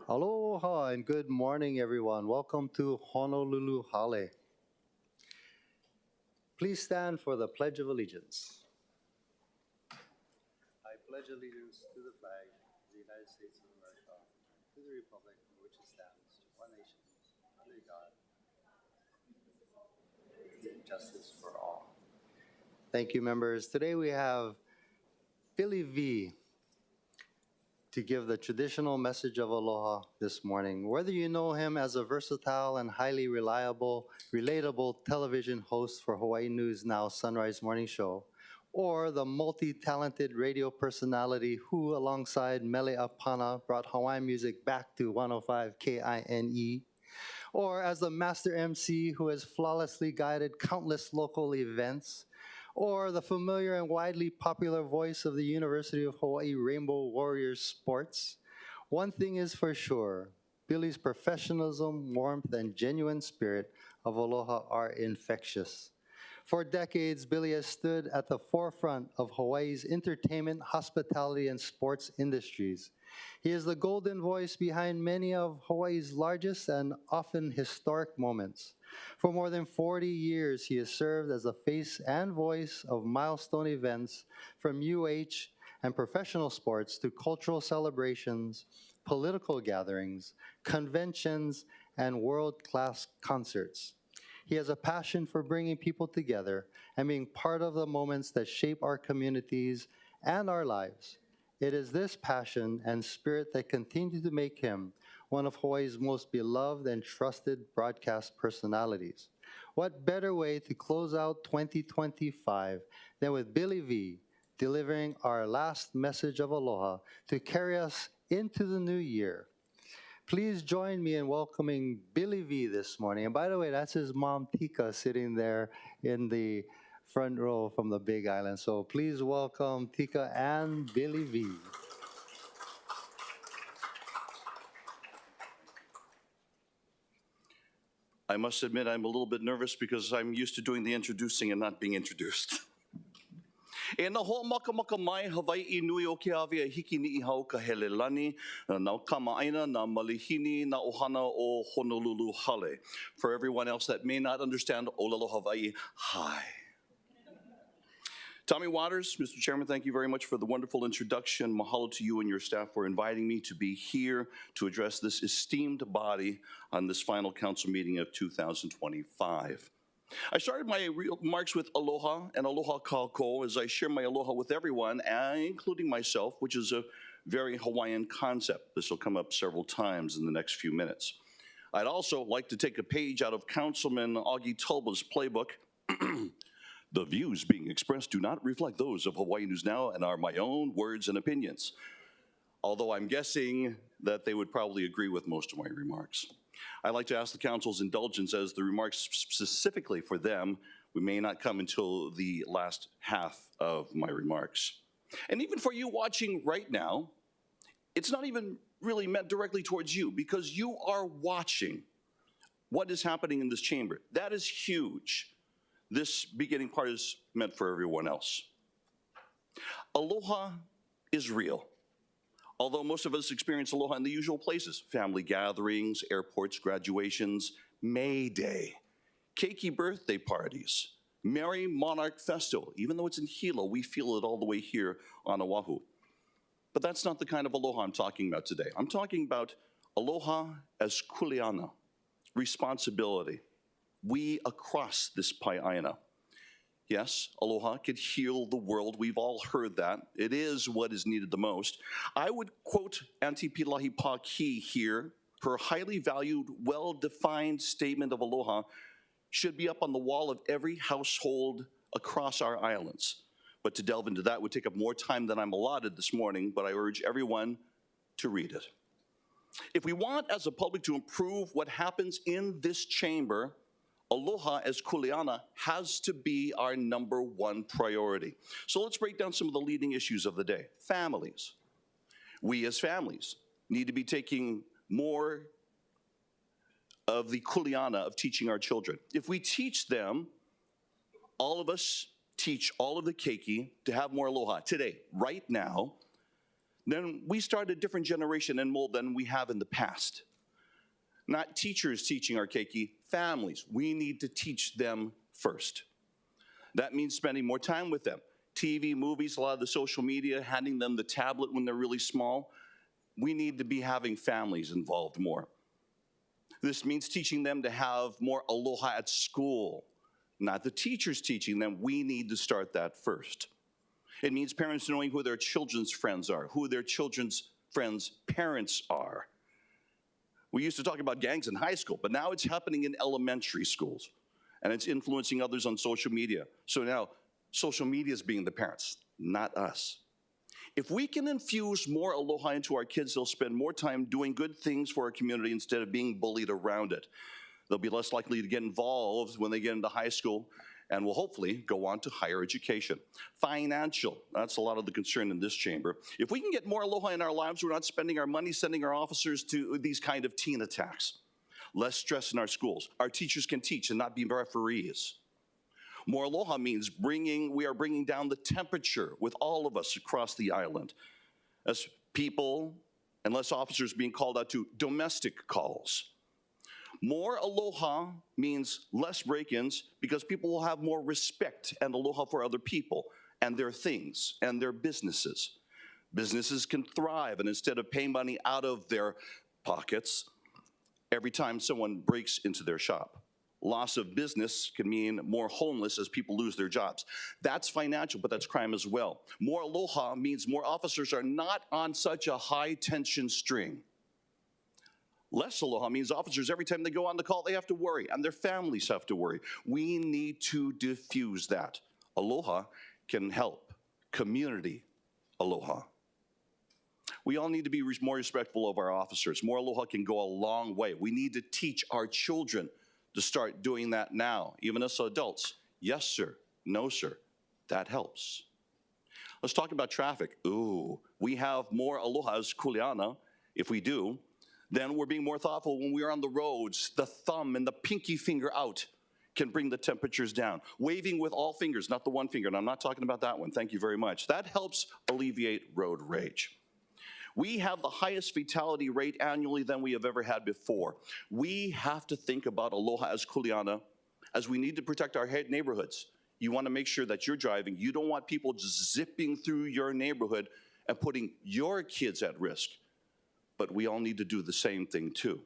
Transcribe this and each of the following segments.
Aloha and good morning, everyone. Welcome to Honolulu Hale. Please stand for the Pledge of Allegiance. I pledge allegiance to the flag of the United States of America, to the republic for which it stands, one nation, under God, and justice for all. Thank you, members. Today we have Billy V to give the traditional message of aloha this morning. Whether you know him as a versatile and highly reliable, relatable television host for Hawaii News Now Sunrise Morning Show, or the multi-talented radio personality who, alongside Mele Apana, brought Hawaiian music back to 105 KINE, or as the master MC who has flawlessly guided countless local events, or the familiar and widely popular voice of the University of Hawaii Rainbow Warriors sports, one thing is for sure: Billy's professionalism, warmth, and genuine spirit of aloha are infectious. For decades, Billy has stood at the forefront of Hawaii's entertainment, hospitality, and sports industries. He is the golden voice behind many of Hawaii's largest and often historic moments. For more than 40 years, he has served as the face and voice of milestone events from UH and professional sports to cultural celebrations, political gatherings, conventions, and world-class concerts. He has a passion for bringing people together and being part of the moments that shape our communities and our lives. It is this passion and spirit that continue to make him one of Hawaii's most beloved and trusted broadcast personalities. What better way to close out 2025 than with Billy V delivering our last message of aloha to carry us into the new year. Please join me in welcoming Billy V this morning. And by the way, that's his mom, Tika, sitting there in the front row from the Big Island. So please welcome Tika and Billy V. I must admit I'm a little bit nervous because I'm used to doing the introducing and not being introduced. E na ho maka mai Hawaii nui o ke awea hiki ni I hau ka hele lani na kamaaina na malihini na ohana o Honolulu Hale. For everyone else that may not understand Olelo Hawaii, hi. Tommy Waters, Mr. Chairman, thank you very much for the wonderful introduction. Mahalo to you and your staff for inviting me to be here to address this esteemed body on this final council meeting of 2025. I started my remarks with aloha and aloha kākou as I share my aloha with everyone, including myself, which is a very Hawaiian concept. This will come up several times in the next few minutes. I'd also like to take a page out of Councilman Augie Tulba's playbook. The views being expressed do not reflect those of Hawaii News Now and are my own words and opinions, although I'm guessing that they would probably agree with most of my remarks. I'd like to ask the Council's indulgence as the remarks specifically for them, we may not come until the last half of my remarks. And even for you watching right now, it's not even really meant directly towards you because you are watching what is happening in this chamber. That is huge. This beginning part is meant for everyone else. Aloha is real. Although most of us experience aloha in the usual places, family gatherings, airports, graduations, May Day, keiki birthday parties, Merry Monarch Festival. Even though it's in Hilo, we feel it all the way here on Oahu. But that's not the kind of aloha I'm talking about today. I'm talking about aloha as kuleana, responsibility. We across this pai'aina. Yes, aloha could heal the world. We've all heard that. It is what is needed the most. I would quote Auntie Pilahi Paki here. Her highly valued, well-defined statement of aloha should be up on the wall of every household across our islands. But to delve into that would take up more time than I'm allotted this morning, but I urge everyone to read it. If we want as a public to improve what happens in this chamber, aloha as kuleana has to be our #1 priority. So let's break down some of the leading issues of the day. Families. We as families need to be taking more of the kuleana of teaching our children. If we teach them, all of us teach all of the keiki to have more aloha today, right now, then we start a different generation and mold than we have in the past. Not teachers teaching our keiki, families. We need to teach them first. That means spending more time with them. TV, movies, a lot of the social media, handing them the tablet when they're really small. We need to be having families involved more. This means teaching them to have more aloha at school. Not the teachers teaching them. We need to start that first. It means parents knowing who their children's friends are, who their children's friends' parents are. We used to talk about gangs in high school, but now it's happening in elementary schools, and it's influencing others on social media. So now social media is being the parents, not us. If we can infuse more aloha into our kids, they'll spend more time doing good things for our community instead of being bullied around it. They'll be less likely to get involved when they get into high school and will hopefully go on to higher education. Financial, that's a lot of the concern in this chamber. If we can get more aloha in our lives, we're not spending our money sending our officers to these kind of teen attacks. Less stress in our schools. Our teachers can teach and not be referees. More aloha means we are bringing down the temperature with all of us across the island as people and less officers being called out to domestic calls. More aloha means less break-ins because people will have more respect and aloha for other people and their things and their businesses. Businesses can thrive, and instead of paying money out of their pockets every time someone breaks into their shop. Loss of business can mean more homeless as people lose their jobs. That's financial, but that's crime as well. More aloha means more officers are not on such a high tension string. Less aloha means officers, every time they go on the call, they have to worry, and their families have to worry. We need to diffuse that. Aloha can help. Community aloha. We all need to be more respectful of our officers. More aloha can go a long way. We need to teach our children to start doing that now, even as adults. Yes, sir. No, sir. That helps. Let's talk about traffic. Ooh, we have more alohas, kuleana, if we do. Then we're being more thoughtful when we are on the roads. The thumb and the pinky finger out can bring the temperatures down. Waving with all fingers, not the one finger, and I'm not talking about that one, thank you very much. That helps alleviate road rage. We have the highest fatality rate annually than we have ever had before. We have to think about aloha as kuleana, as we need to protect our neighborhoods. You want to make sure that you're driving. You don't want people just zipping through your neighborhood and putting your kids at risk. But we all need to do the same thing too.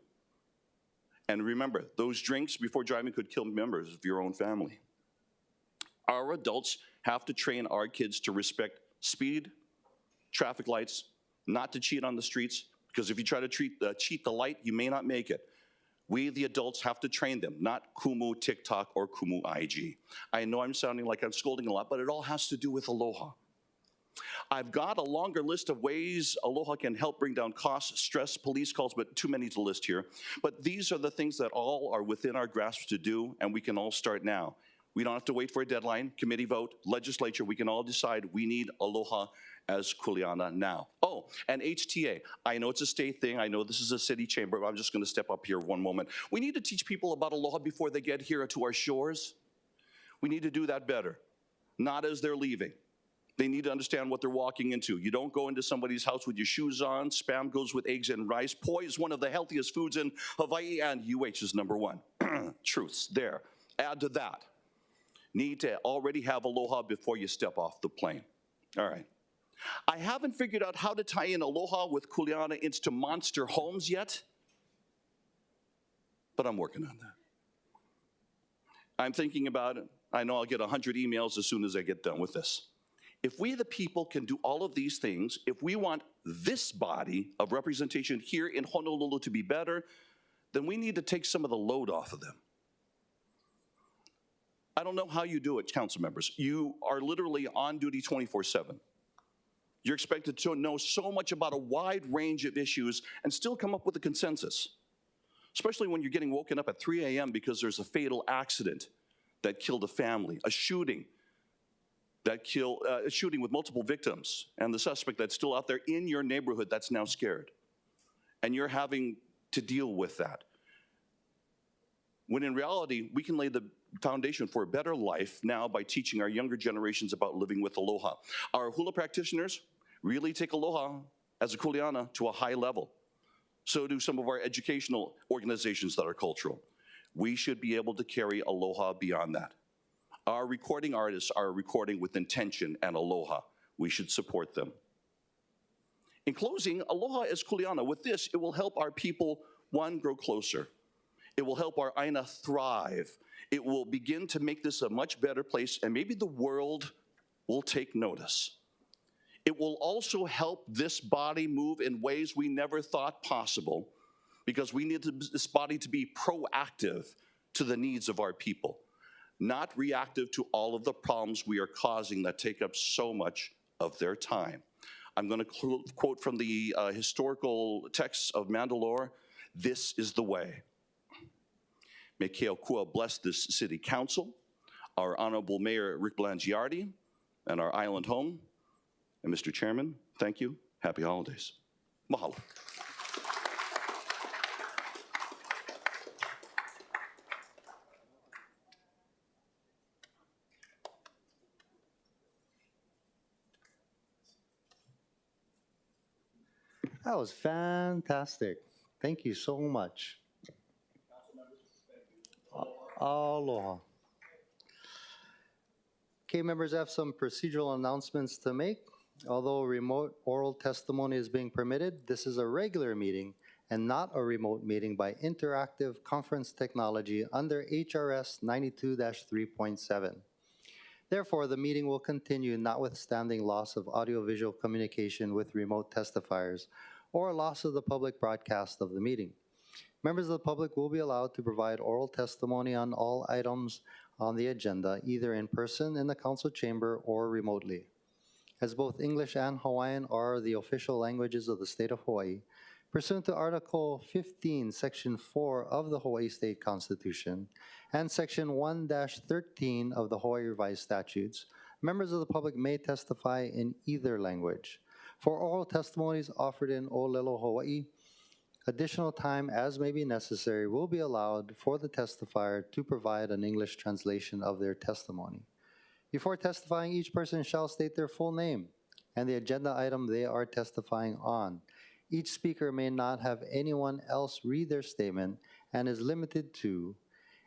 And remember, those drinks before driving could kill members of your own family. Our adults have to train our kids to respect speed, traffic lights, not to cheat on the streets, because if you try to cheat the light, you may not make it. We, the adults, have to train them, not kumu TikTok or kumu IG. I know I'm sounding like I'm scolding a lot, but it all has to do with aloha. I've got a longer list of ways aloha can help bring down costs, stress, police calls, but too many to list here. But these are the things that all are within our grasp to do, and we can all start now. We don't have to wait for a deadline, committee vote, legislature. We can all decide we need aloha as kuleana now. Oh, and HTA. I know it's a state thing. I know this is a city chamber, but I'm just going to step up here one moment. We need to teach people about aloha before they get here to our shores. We need to do that better, not as they're leaving. They need to understand what they're walking into. You don't go into somebody's house with your shoes on. Spam goes with eggs and rice. Poi is one of the healthiest foods in Hawaii, and UH is number one. Truths there. Add to that. Need to already have aloha before you step off the plane. All right. I haven't figured out how to tie in aloha with kuleana into monster homes yet, but I'm working on that. I'm thinking about it. I know I'll get 100 emails as soon as I get done with this. If we the people can do all of these things, if we want this body of representation here in Honolulu to be better, then we need to take some of the load off of them. I don't know how you do it, council members. You are literally on duty 24/7. You're expected to know so much about a wide range of issues and still come up with a consensus, especially when you're getting woken up at 3 a.m. because there's a fatal accident that killed a family, a shooting a shooting with multiple victims, and the suspect that's still out there in your neighborhood that's now scared. And you're having to deal with that. When in reality, we can lay the foundation for a better life now by teaching our younger generations about living with aloha. Our hula practitioners really take aloha as a kuleana to a high level. So do some of our educational organizations that are cultural. We should be able to carry aloha beyond that. Our recording artists are recording with intention and aloha. We should support them. In closing, aloha is kuleana. With this, it will help our people, one, grow closer. It will help our aina thrive. It will begin to make this a much better place, and maybe the world will take notice. It will also help this body move in ways we never thought possible, because we need this body to be proactive to the needs of our people, not reactive to all of the problems we are causing that take up so much of their time. I'm going to quote from the historical texts of Mandalore, "This is the way." May Keokua bless this city council, our Honorable Mayor Rick Blangiardi, and our island home. And Mr. Chairman, thank you. Happy holidays. Mahalo. That was fantastic. Thank you so much. Aloha. Okay, members, I have some procedural announcements to make. Although remote oral testimony is being permitted, this is a regular meeting and not a remote meeting by interactive conference technology under HRS 92-3.7. Therefore, the meeting will continue notwithstanding loss of audiovisual communication with remote testifiers or loss of the public broadcast of the meeting. Members of the public will be allowed to provide oral testimony on all items on the agenda, either in person in the council chamber or remotely. As both English and Hawaiian are the official languages of the state of Hawaii, pursuant to Article 15, Section 4 of the Hawaii State Constitution and Section 1-13 of the Hawaii Revised Statutes, members of the public may testify in either language. For oral testimonies offered in Olelo, Hawaii, additional time as may be necessary will be allowed for the testifier to provide an English translation of their testimony. Before testifying, each person shall state their full name and the agenda item they are testifying on. Each speaker may not have anyone else read their statement and is limited to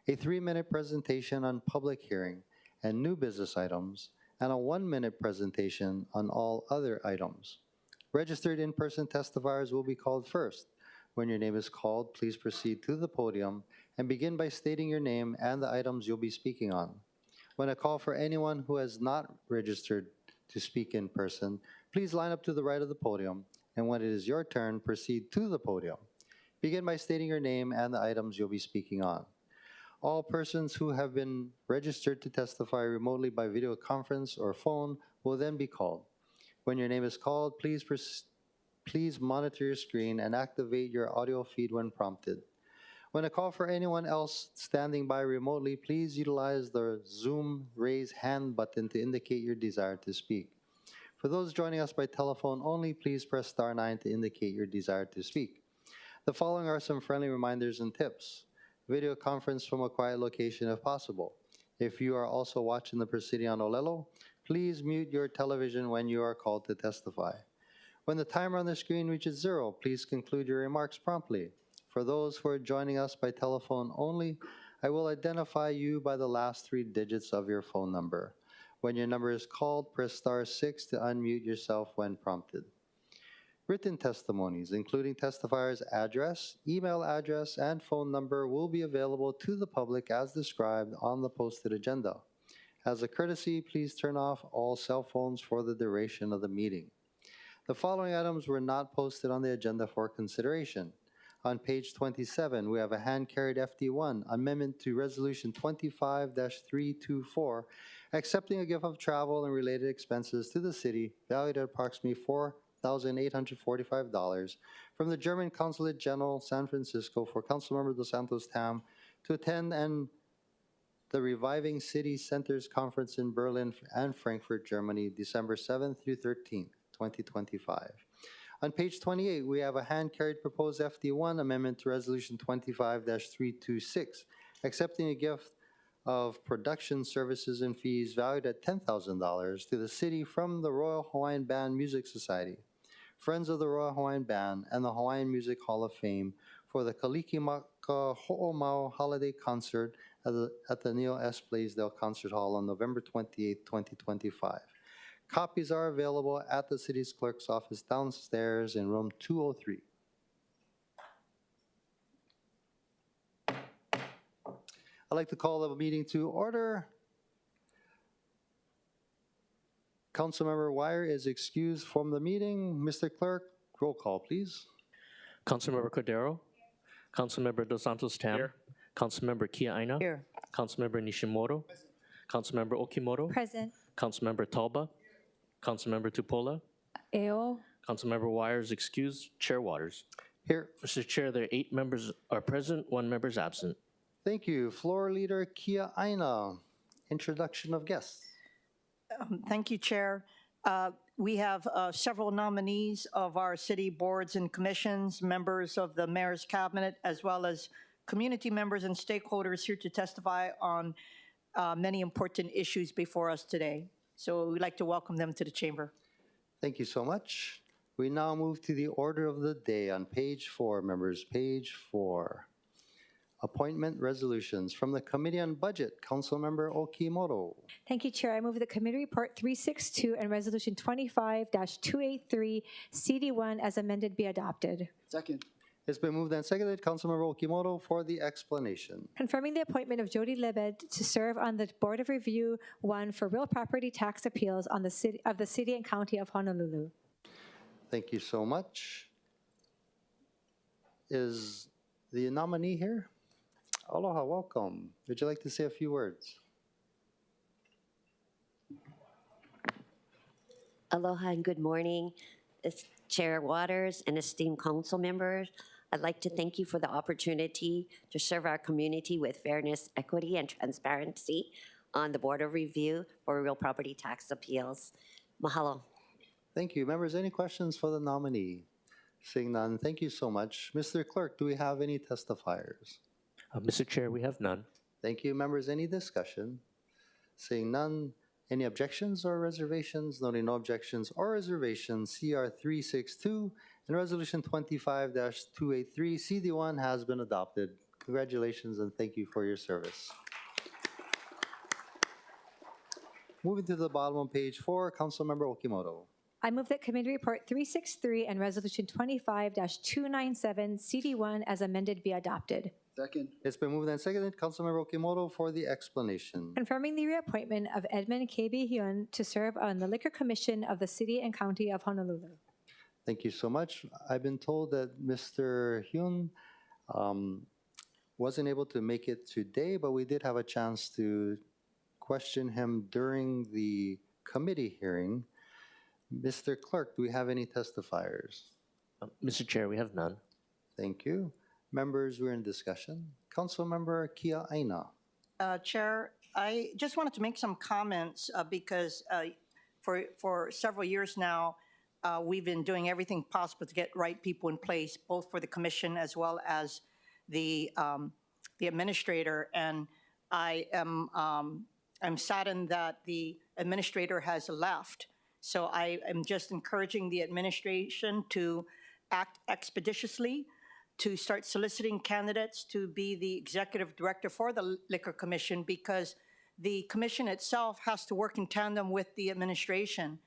a 3-minute presentation on public hearing and new business items and a 1-minute presentation on all other items. Registered in-person testifiers will be called first. When your name is called, please proceed to the podium and begin by stating your name and the items you'll be speaking on. When I call for anyone who has not registered to speak in person, please line up to the right of the podium, and when it is your turn, proceed to the podium. Begin by stating your name and the items you'll be speaking on. All persons who have been registered to testify remotely by video conference or phone will then be called. When your name is called, please monitor your screen and activate your audio feed when prompted. When I call for anyone else standing by remotely, please utilize the Zoom raise hand button to indicate your desire to speak. For those joining us by telephone only, please press *9 to indicate your desire to speak. The following are some friendly reminders and tips. Video conference from a quiet location if possible. If you are also watching the proceeding on Olelo, please mute your television when you are called to testify. When the timer on the screen reaches 0, please conclude your remarks promptly. For those who are joining us by telephone only, I will identify you by the last 3 digits of your phone number. When your number is called, press *6 to unmute yourself when prompted. Written testimonies, including testifier's address, email address, and phone number, will be available to the public as described on the posted agenda. As a courtesy, please turn off all cell phones for the duration of the meeting. The following items were not posted on the agenda for consideration. On page 27, we have a hand-carried FD1, Amendment to Resolution 25-324, accepting a gift of travel and related expenses to the city valued at approximately $4,845 from the German Consulate General, San Francisco, for Councilmember Dos Santos Tam to attend the Reviving City Centers Conference in Berlin and Frankfurt, Germany, December 7th through 13th, 2025. On page 28, we have a hand-carried proposed FD1 amendment to Resolution 25-326, accepting a gift of production services and fees valued at $10,000 to the city from the Royal Hawaiian Band Music Society. Friends of the Royal Hawaiian Band, and the Hawaiian Music Hall of Fame for the Kalikimaka Ho'omau Holiday Concert at the Neil S. Blaisdell Concert Hall on November 28, 2025. Copies are available at the city's clerk's office downstairs in room 203. I'd like to call the meeting to order. Councilmember Wire is excused from the meeting. Mr. Clerk, roll call, please. Councilmember Cordero. Councilmember Dos Santos Tam. Here. Councilmember Kia'aina. Here. Councilmember Nishimoto. Councilmember Okimoto. Present. Councilmember Talba. Councilmember Tupola. AO. Councilmember Wire is excused. Chair Waters. Here. Mr. Chair, there are 8 members are present, 1 member is absent. Thank you. Floor Leader Kia'aina. Introduction of guests. Thank you, Chair. We have several nominees of our city boards and commissions, members of the Mayor's Cabinet, as well as community members and stakeholders here to testify on many important issues before us today. So we'd like to welcome them to the chamber. Thank you so much. We now move to the order of the day on page 4, members, page 4. Appointment resolutions from the Committee on Budget, Councilmember Okimoto. Thank you, Chair. I move the Committee Report 362 and Resolution 25-283 CD1 as amended be adopted. Second. It's been moved and seconded. Councilmember Okimoto for the explanation. Confirming the appointment of Jody Lebed to serve on the Board of Review 1 for real property tax appeals on the city and County of Honolulu. Thank you so much. Is the nominee here? Aloha, welcome. Would you like to say a few words? Aloha and good morning, Chair Waters and esteemed council members. I'd like to thank you for the opportunity to serve our community with fairness, equity, and transparency on the Board of Review for real property tax appeals. Mahalo. Thank you. Members, any questions for the nominee? Seeing none, thank you so much. Mr. Clerk, do we have any testifiers? Mr. Chair, we have none. Thank you. Members, any discussion? Seeing none, any objections or reservations? Noting no objections or reservations, CR-362 and Resolution 25-283 CD1 has been adopted. Congratulations and thank you for your service. Moving to the bottom of page 4, Councilmember Okimoto. I move that Committee Report 363 and Resolution 25-297 CD1 as amended be adopted. Second. It's been moved and seconded. Councilmember Okimoto for the explanation. Confirming the reappointment of Edmund K.B. Hyun to serve on the Liquor Commission of the City and County of Honolulu. Thank you so much. I've been told that Mr. Hyun wasn't able to make it today, but we did have a chance to question him during the committee hearing. Mr. Clerk, do we have any testifiers? Mr. Chair, we have none. Thank you. Members, we're in discussion. Councilmember Kia'aina. Chair, I just wanted to make some comments because for several years now, we've been doing everything possible to get right people in place, both for the commission as well as the administrator. And I am I'm saddened that the administrator has left. So I am just encouraging the administration to act expeditiously, to start soliciting candidates to be the executive director for the Liquor Commission, because the commission itself has to work in tandem with the administration.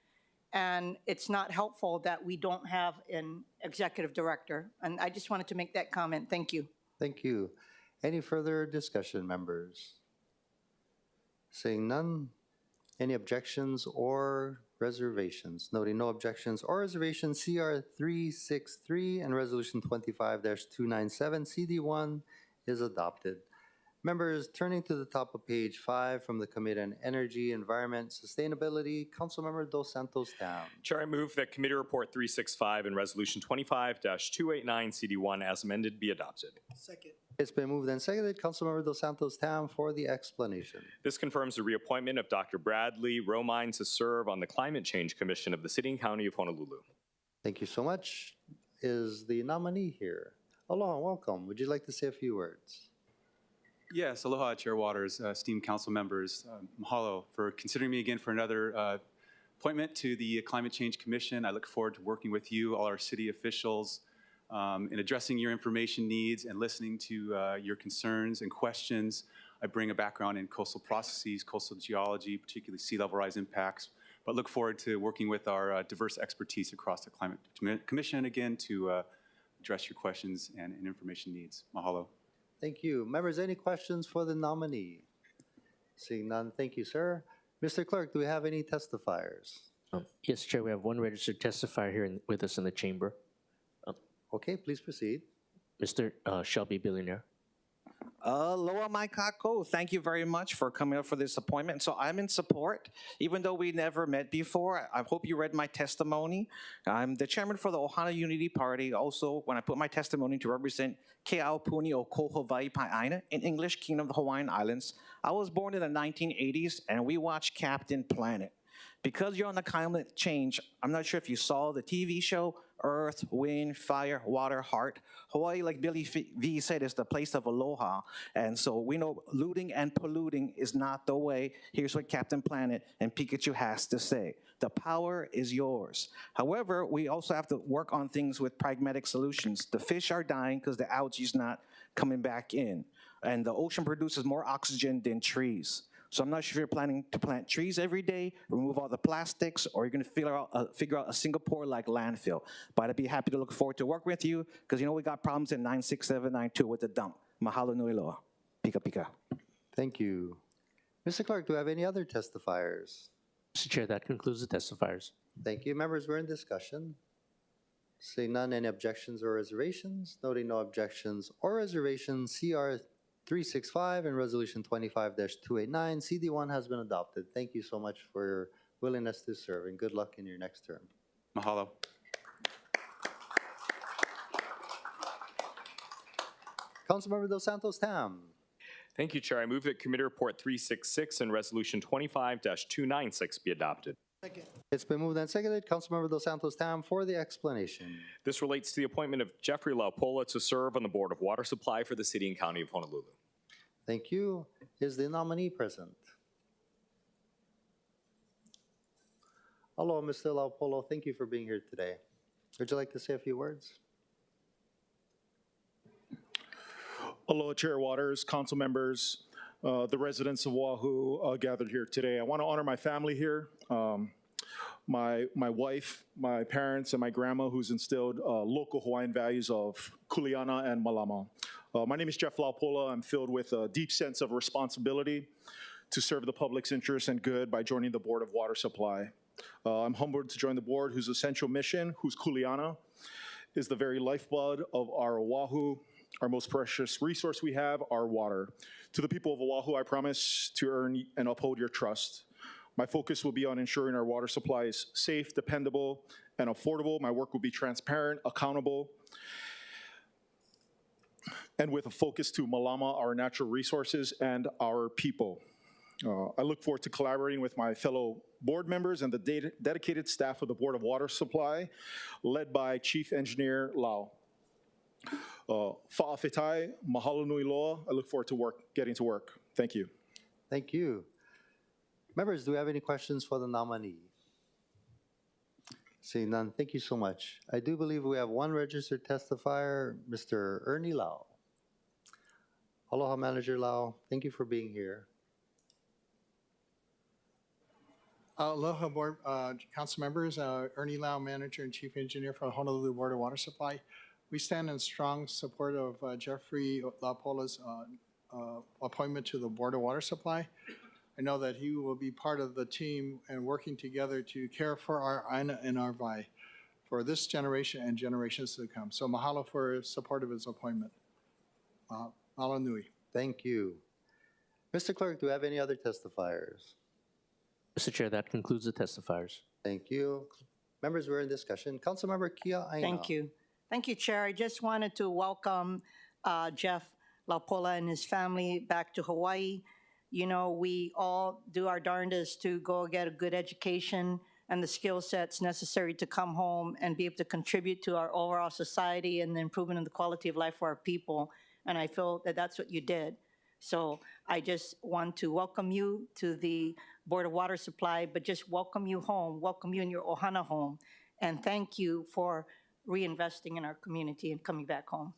And it's not helpful that we don't have an executive director. And I just wanted to make that comment. Thank you. Thank you. Any further discussion, members? Seeing none, any objections or reservations? Noting no objections or reservations, CR-363 and Resolution 25-297 CD1 is adopted. Members, turning to the top of page 5 from the Committee on Energy, Environment, Sustainability, Councilmember Dos Santos Tam. Chair, I move that Committee Report 365 and Resolution 25-289 CD1 as amended be adopted. Second. It's been moved and seconded. Councilmember Dos Santos Tam for the explanation. This confirms the reappointment of Dr. Bradley Romine to serve on the Climate Change Commission of the City and County of Honolulu. Thank you so much. Is the nominee here? Aloha, welcome. Would you like to say a few words? Yes, aloha, Chair Waters, esteemed council members. Mahalo for considering me again for another appointment to the Climate Change Commission. I look forward to working with you, all our city officials, in addressing your information needs and listening to your concerns and questions. I bring a background in coastal processes, coastal geology, particularly sea level rise impacts, but look forward to working with our diverse expertise across the Climate Commission again to address your questions and information needs. Mahalo. Thank you. Members, any questions for the nominee? Seeing none, thank you, sir. Mr. Clerk, do we have any testifiers? Yes, Chair, we have one registered testifier here with us in the chamber. Okay, please proceed. Mr. Shelby Billionaire. Aloha mai kako. Thank you very much for coming up for this appointment. So I'm in support, even though we never met before. I hope you read my testimony. I'm the chairman for the Ohana Unity Party. Also, when I put my testimony to represent Keaupuni o Ko Hawaii Pai'aina, in English, Kingdom of the Hawaiian Islands. I was born in the 1980s, and we watched Captain Planet. Because you're on the climate change, I'm not sure if you saw the TV show, Earth, Wind, Fire, Water, Heart. Hawaii, like Billy V said, is the place of aloha. And so we know looting and polluting is not the way. Here's what Captain Planet and Pikachu has to say. The power is yours. However, we also have to work on things with pragmatic solutions. The fish are dying because the algae's not coming back in. And the ocean produces more oxygen than trees. So I'm not sure if you're planning to plant trees every day, remove all the plastics, or you're going to figure out a Singapore-like landfill. But I'd be happy to look forward to work with you, because you know we got problems in 96792 with the dump. Mahalo nui loa. Pika pika. Thank you. Mr. Clerk, do we have any other testifiers? Mr. Chair, that concludes the testifiers. Thank you. Members, we're in discussion. Seeing none, any objections or reservations? Noting no objections or reservations, CR-365 and Resolution 25-289, CD1 has been adopted. Thank you so much for your willingness to serve, and good luck in your next term. Mahalo. Councilmember Dos Santos Tam. Thank you, Chair. I move that Committee Report 366 and Resolution 25-296 be adopted. It's been moved and seconded. Councilmember Dos Santos Tam for the explanation. This relates to the appointment of Jeffrey Laupola to serve on the Board of Water Supply for the City and County of Honolulu. Thank you. Is the nominee present? Hello, Mr. Laupola. Thank you for being here today. Would you like to say a few words? Aloha, Chair Waters, council members, the residents of Oahu gathered here today. I want to honor my family here, my wife, my parents, and my grandma, who's instilled local Hawaiian values of kuleana and malama. My name is Jeff Laupola. I'm filled with a deep sense of responsibility to serve the public's interest and good by joining the Board of Water Supply. I'm humbled to join the board, whose essential mission, whose kuleana, is the very lifeblood of our Oahu. Our most precious resource we have, our water. To the people of Oahu, I promise to earn and uphold your trust. My focus will be on ensuring our water supply is safe, dependable, and affordable. My work will be transparent, accountable, and with a focus to malama, our natural resources, and our people. I look forward to collaborating with my fellow board members and the dedicated staff of the Board of Water Supply, led by Chief Engineer Lau. Fa'afetai, mahalo nui loa. I look forward to getting to work. Thank you. Thank you. Members, do we have any questions for the nominee? Seeing none, thank you so much. I do believe we have one registered testifier, Mr. Ernie Lau. Aloha, Manager Lau. Thank you for being here. Aloha, Board, Council members. Ernie Lau, Manager and Chief Engineer for the Honolulu Board of Water Supply. We stand in strong support of Jeffrey Laupola's appointment to the Board of Water Supply. I know that he will be part of the team and working together to care for our Aina and our Vai for this generation and generations to come. So mahalo for support of his appointment. Mahalo nui. Thank you. Mr. Clerk, do we have any other testifiers? Mr. Chair, that concludes the testifiers. Thank you. Members, we're in discussion. Councilmember Kia Aina. Thank you. Thank you, Chair. I just wanted to welcome Jeff Laupola and his family back to Hawaii. You know, we all do our darndest to go get a good education and the skill sets necessary to come home and be able to contribute to our overall society and the improvement in the quality of life for our people. And I feel that that's what you did. So I just want to welcome you to the Board of Water Supply, but just welcome you home, welcome you in your Ohana home, and thank you for reinvesting in our community and coming back home.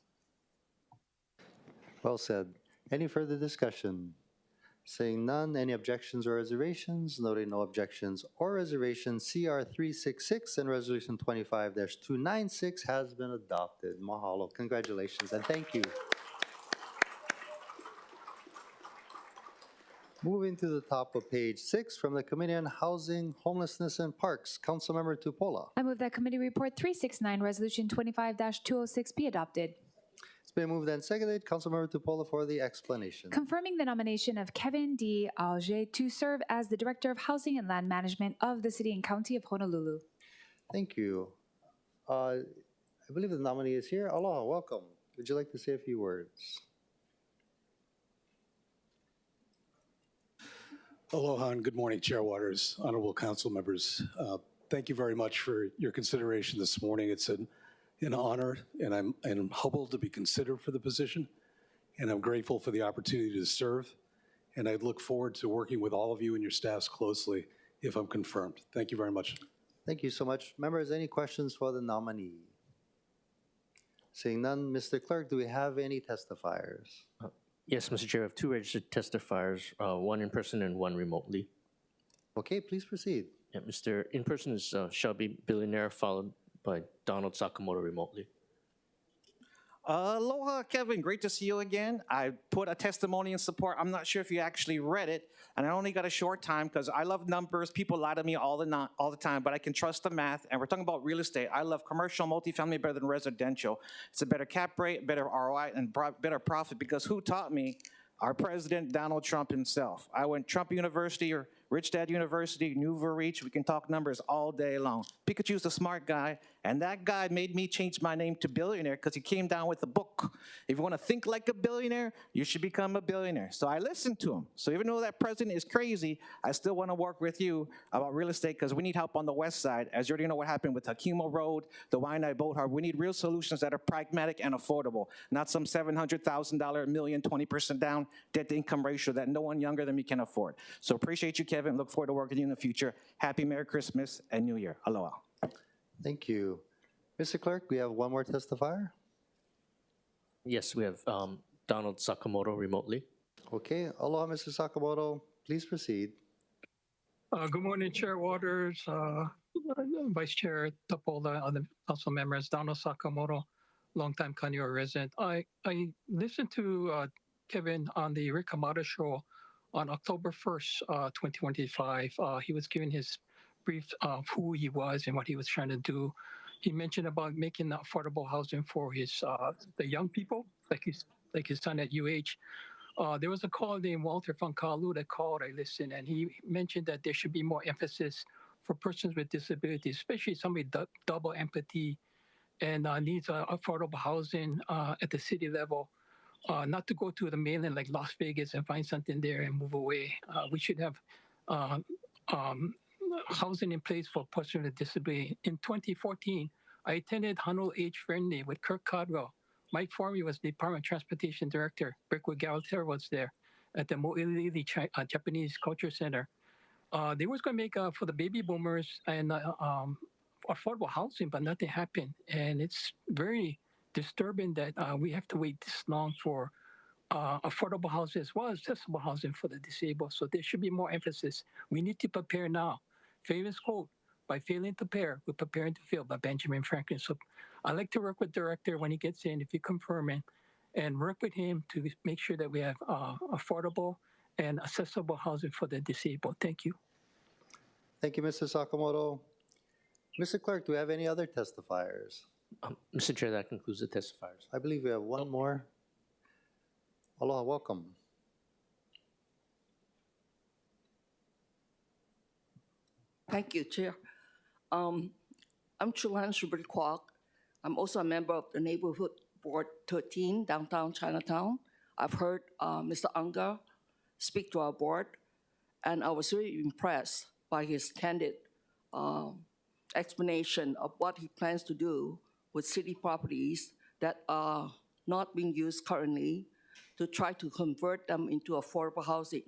Well said. Any further discussion? Saying none, any objections or reservations? Noting no objections or reservations, CR 366 and Resolution 25-296 has been adopted. Mahalo, congratulations, and thank you. Moving to the top of page 6 from the Committee on Housing, Homelessness, and Parks, Councilmember Tupola. I move that Committee Report 369, Resolution 25-206 be adopted. It's been moved and seconded. Councilmember Tupola for the explanation. Confirming the nomination of Kevin D. Alge to serve as the Director of Housing and Land Management of the City and County of Honolulu. Thank you. I believe the nominee is here. Aloha, welcome. Would you like to say a few words? Aloha and good morning, Chair Waters, honorable council members. Thank you very much for your consideration this morning. It's an honor, and I'm humbled to be considered for the position, and I'm grateful for the opportunity to serve, and I look forward to working with all of you and your staffs closely if I'm confirmed. Thank you very much. Thank you so much. Members, any questions for the nominee? Seeing none, Mr. Clerk, do we have any testifiers? Yes, Mr. Chair, I have 2 registered testifiers, 1 in person and 1 remotely. Okay, please proceed. Yeah, Mr. In person is Shelby Billionaire, followed by Donald Sakamoto remotely. Aloha, Kevin. Great to see you again. I put a testimony in support. I'm not sure if you actually read it, and I only got a short time because I love numbers. People lie to me all the time, but I can trust the math. And we're talking about real estate. I love commercial multifamily better than residential. It's a better cap rate, better ROI, and better profit because who taught me? Our president, Donald Trump himself. I went Trump University or Rich Dad University, Nouveau Reach. We can talk numbers all day long. Pikachu's a smart guy, and that guy made me change my name to billionaire because he came down with a book. If you want to think like a billionaire, you should become a billionaire. So I listened to him. So even though that president is crazy, I still want to work with you about real estate because we need help on the west side. As you already know what happened with Hakima Road, the Waianae Boat Harbor. We need real solutions that are pragmatic and affordable, not some $700,000 million, 20% down debt-to-income ratio that no one younger than me can afford. So appreciate you, Kevin. Look forward to working with you in the future. Happy Merry Christmas and New Year. Aloha. Thank you. Mr. Clerk, we have 1 more testifier. Yes, we have Donald Sakamoto remotely. Okay, aloha, Mr. Sakamoto. Please proceed. Good morning, Chair Waters, Vice Chair Tupola, other council members, Donald Sakamoto, longtime Kailua resident. I listened to Kevin on the Rick Hamada show on October 1st, 2025. He was giving his brief of who he was and what he was trying to do. He mentioned about making affordable housing for his the young people, like his son at UH. There was a caller named Walter from Kailua that called. I listened, and he mentioned that there should be more emphasis for persons with disabilities, especially somebody with double empathy and needs affordable housing at the city level. Not to go to the mainland like Las Vegas and find something there and move away. We should have housing in place for persons with disability. In 2014, I attended Honolulu Age Friendly with Kirk Codwell. Mike Formey was the Department of Transportation Director. Brickwood Galter was there at the Mo'ilili Japanese Culture Center. They was going to make for the baby boomers and affordable housing, but nothing happened. And it's very disturbing that we have to wait this long for affordable housing as well as accessible housing for the disabled. So there should be more emphasis. We need to prepare now. Famous quote, by failing to prepare, we're preparing to fail, by Benjamin Franklin. So I like to work with the director when he gets in, if you confirm it, and work with him to make sure that we have affordable and accessible housing for the disabled. Thank you. Thank you, Mr. Sakamoto. Mr. Clerk, do we have any other testifiers? Mr. Chair, that concludes the testifiers. I believe we have 1 more. Aloha, welcome. Thank you, Chair. I'm Chulan Shubri Kwok. I'm also a member of the Neighborhood Board 13, downtown Chinatown. I've heard Mr. Unger speak to our board, and I was really impressed by his candid explanation of what he plans to do with city properties that are not being used currently to try to convert them into affordable housing.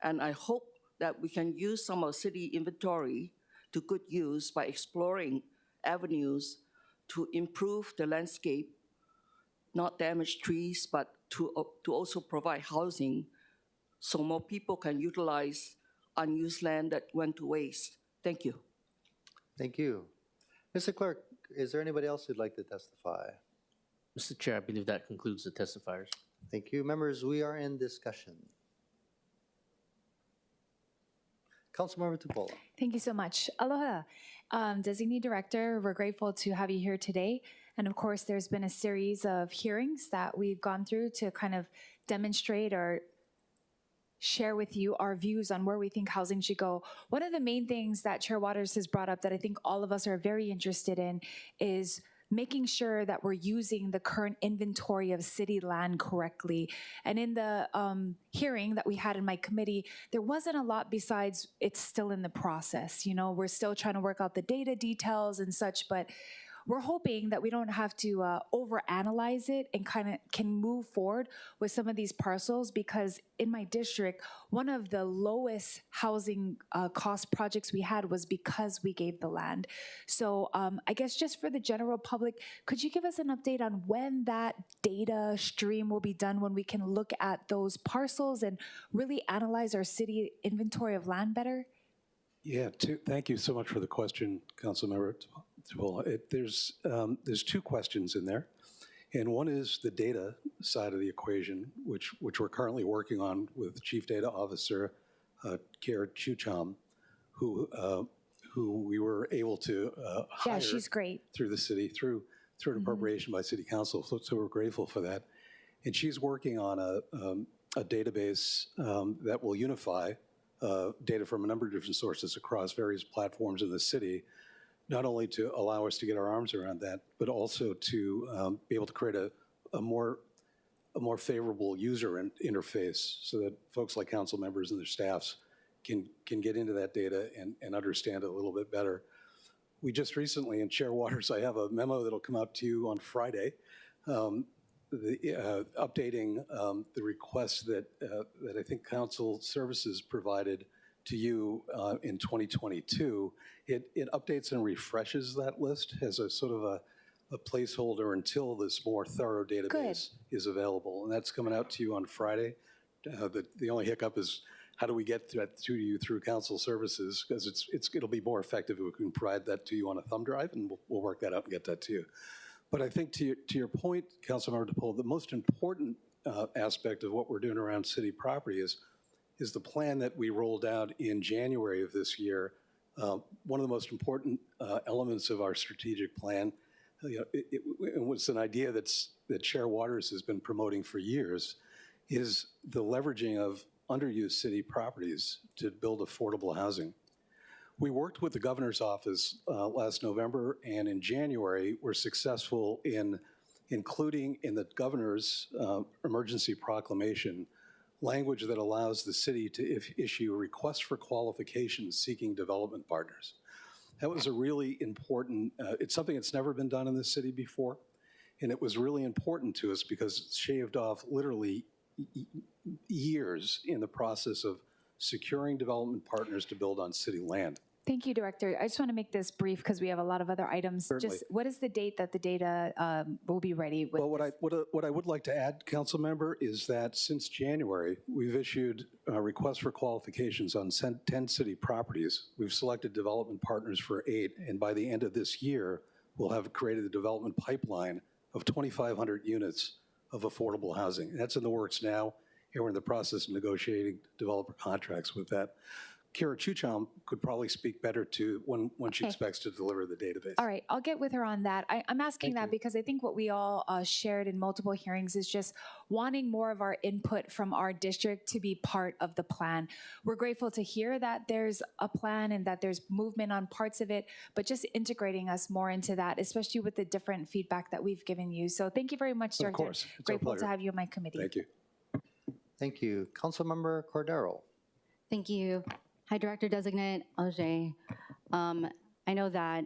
And I hope that we can use some of city inventory to good use by exploring avenues to improve the landscape, not damage trees, but to also provide housing so more people can utilize unused land that went to waste. Thank you. Thank you. Mr. Clerk, is there anybody else who'd like to testify? Mr. Chair, I believe that concludes the testifiers. Thank you. Members, we are in discussion. Councilmember Tupola. Thank you so much. Aloha. Designee Director, we're grateful to have you here today. And of course, there's been a series of hearings that we've gone through to kind of demonstrate or share with you our views on where we think housing should go. One of the main things that Chair Waters has brought up that I think all of us are very interested in is making sure that we're using the current inventory of city land correctly. And in the hearing that we had in my committee, there wasn't a lot besides it's still in the process. You know, we're still trying to work out the data details and such, but we're hoping that we don't have to overanalyze it and kind of can move forward with some of these parcels, because in my district, one of the lowest housing cost projects we had was because we gave the land. So I guess just for the general public, could you give us an update on when that data stream will be done, when we can look at those parcels and really analyze our city inventory of land better? Yeah, thank you so much for the question, Councilmember Tupola. There's two questions in there, and one is the data side of the equation, which we're currently working on with Chief Data Officer Kara Chucham, who we were able to hire. Yeah, she's great. Through the city, through an appropriation by City Council, so we're grateful for that. And she's working on a database that will unify data from a number of different sources across various platforms in the city, not only to allow us to get our arms around that, but also to be able to create a more favorable user interface so that folks like council members and their staffs can get into that data and understand it a little bit better. We just recently, in Chair Waters, I have a memo that'll come out to you on Friday, updating the request that I think Council Services provided to you in 2022. It updates and refreshes that list as a sort of a placeholder until this more thorough database is available. And that's coming out to you on Friday. The only hiccup is how do we get that to you through Council Services, because it'll be more effective if we can provide that to you on a thumb drive, and we'll work that out and get that to you. But I think to your point, Councilmember DePaul, the most important aspect of what we're doing around city property is the plan that we rolled out in January of this year. One of the most important elements of our strategic plan, it was an idea that Chair Waters has been promoting for years, is the leveraging of underused city properties to build affordable housing. We worked with the governor's office last November, and in January, we're successful in including in the governor's emergency proclamation language that allows the city to issue requests for qualifications seeking development partners. That was a really important, it's something that's never been done in this city before, and it was really important to us because it shaved off literally years in the process of securing development partners to build on city land. Thank you, Director. I just want to make this brief because we have a lot of other items. Certainly. Just what is the date that the data will be ready with? Well, what I would like to add, Council Member, is that since January, we've issued requests for qualifications on 10 city properties. We've selected development partners for 8, and by the end of this year, we'll have created a development pipeline of 2,500 units of affordable housing. And that's in the works now, and we're in the process of negotiating developer contracts with that. Kara Chucham could probably speak better to when she expects to deliver the database. All right, I'll get with her on that. I'm asking that because I think what we all shared in multiple hearings is just wanting more of our input from our district to be part of the plan. We're grateful to hear that there's a plan and that there's movement on parts of it, but just integrating us more into that, especially with the different feedback that we've given you. So thank you very much, Director. Of course. It's grateful to have you on my committee. Thank you. Thank you. Councilmember Cordero. Thank you. Hi, Director Designate Auger. I know that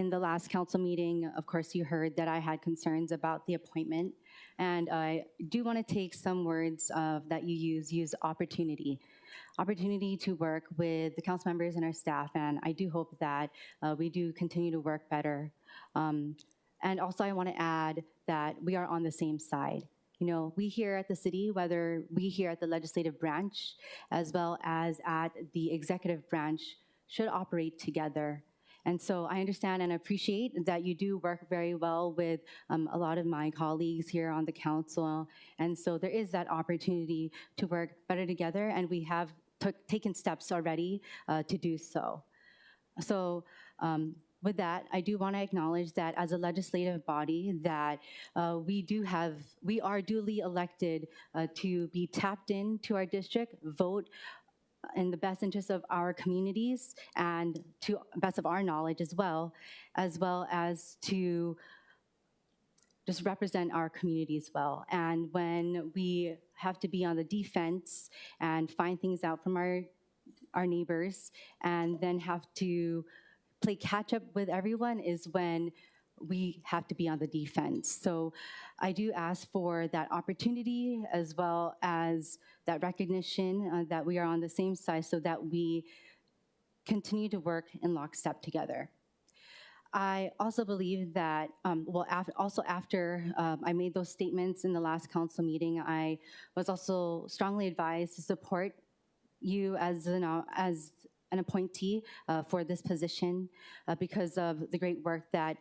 In the last council meeting, of course, you heard that I had concerns about the appointment, and I do want to take some words that you use opportunity to work with the council members and our staff, and I do hope that we do continue to work better. And also I want to add that we are on the same side. You know, we here at the city, whether we here at the legislative branch as well as at the executive branch, should operate together. And so I understand and appreciate that you do work very well with a lot of my colleagues here on the council. And so there is that opportunity to work better together, and we have taken steps already to do so. So with that, I do want to acknowledge that as a legislative body that we are duly elected to be tapped into our district, vote in the best interest of our communities and to best of our knowledge as well as to just represent our community as well. And when we have to be on the defense and find things out from our neighbors and then have to play catch up with everyone is when we have to be on the defense. So I do ask for that opportunity as well as that recognition that we are on the same side so that we continue to work in lockstep together. I also believe that, after I made those statements in the last council meeting, I was also strongly advised to support you as an appointee for this position because of the great work that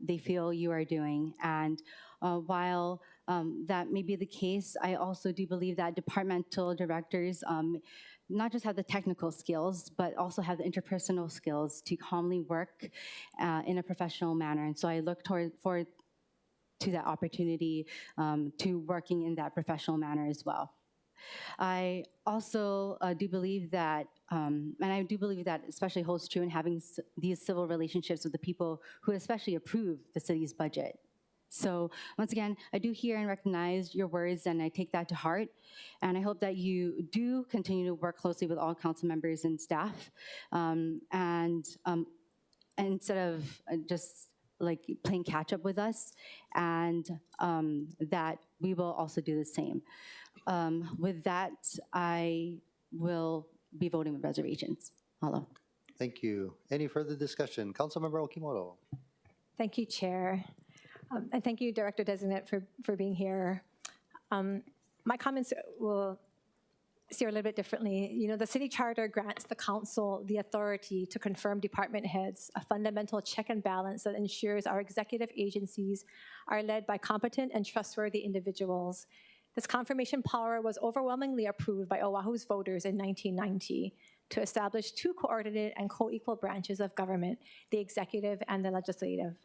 they feel you are doing. And while that may be the case, I also do believe that departmental directors not just have the technical skills, but also have the interpersonal skills to calmly work in a professional manner. And so I look forward to that opportunity to working in that professional manner as well. I also do believe that, and I do believe that especially holds true in having these civil relationships with the people who especially approve the city's budget. So once again, I do hear and recognize your words, and I take that to heart. And I hope that you do continue to work closely with all council members and staff, and instead of just like playing catch up with us, and that we will also do the same. With that, I will be voting with reservations. Aloha. Thank you. Any further discussion? Councilmember Okimoto. Thank you, Chair. And thank you, Director Designate, for being here. My comments will steer a little bit differently. You know, the city charter grants the council the authority to confirm department heads, a fundamental check and balance that ensures our executive agencies are led by competent and trustworthy individuals. This confirmation power was overwhelmingly approved by Oahu's voters in 1990 to establish two coordinated and co-equal branches of government, the executive and the legislative.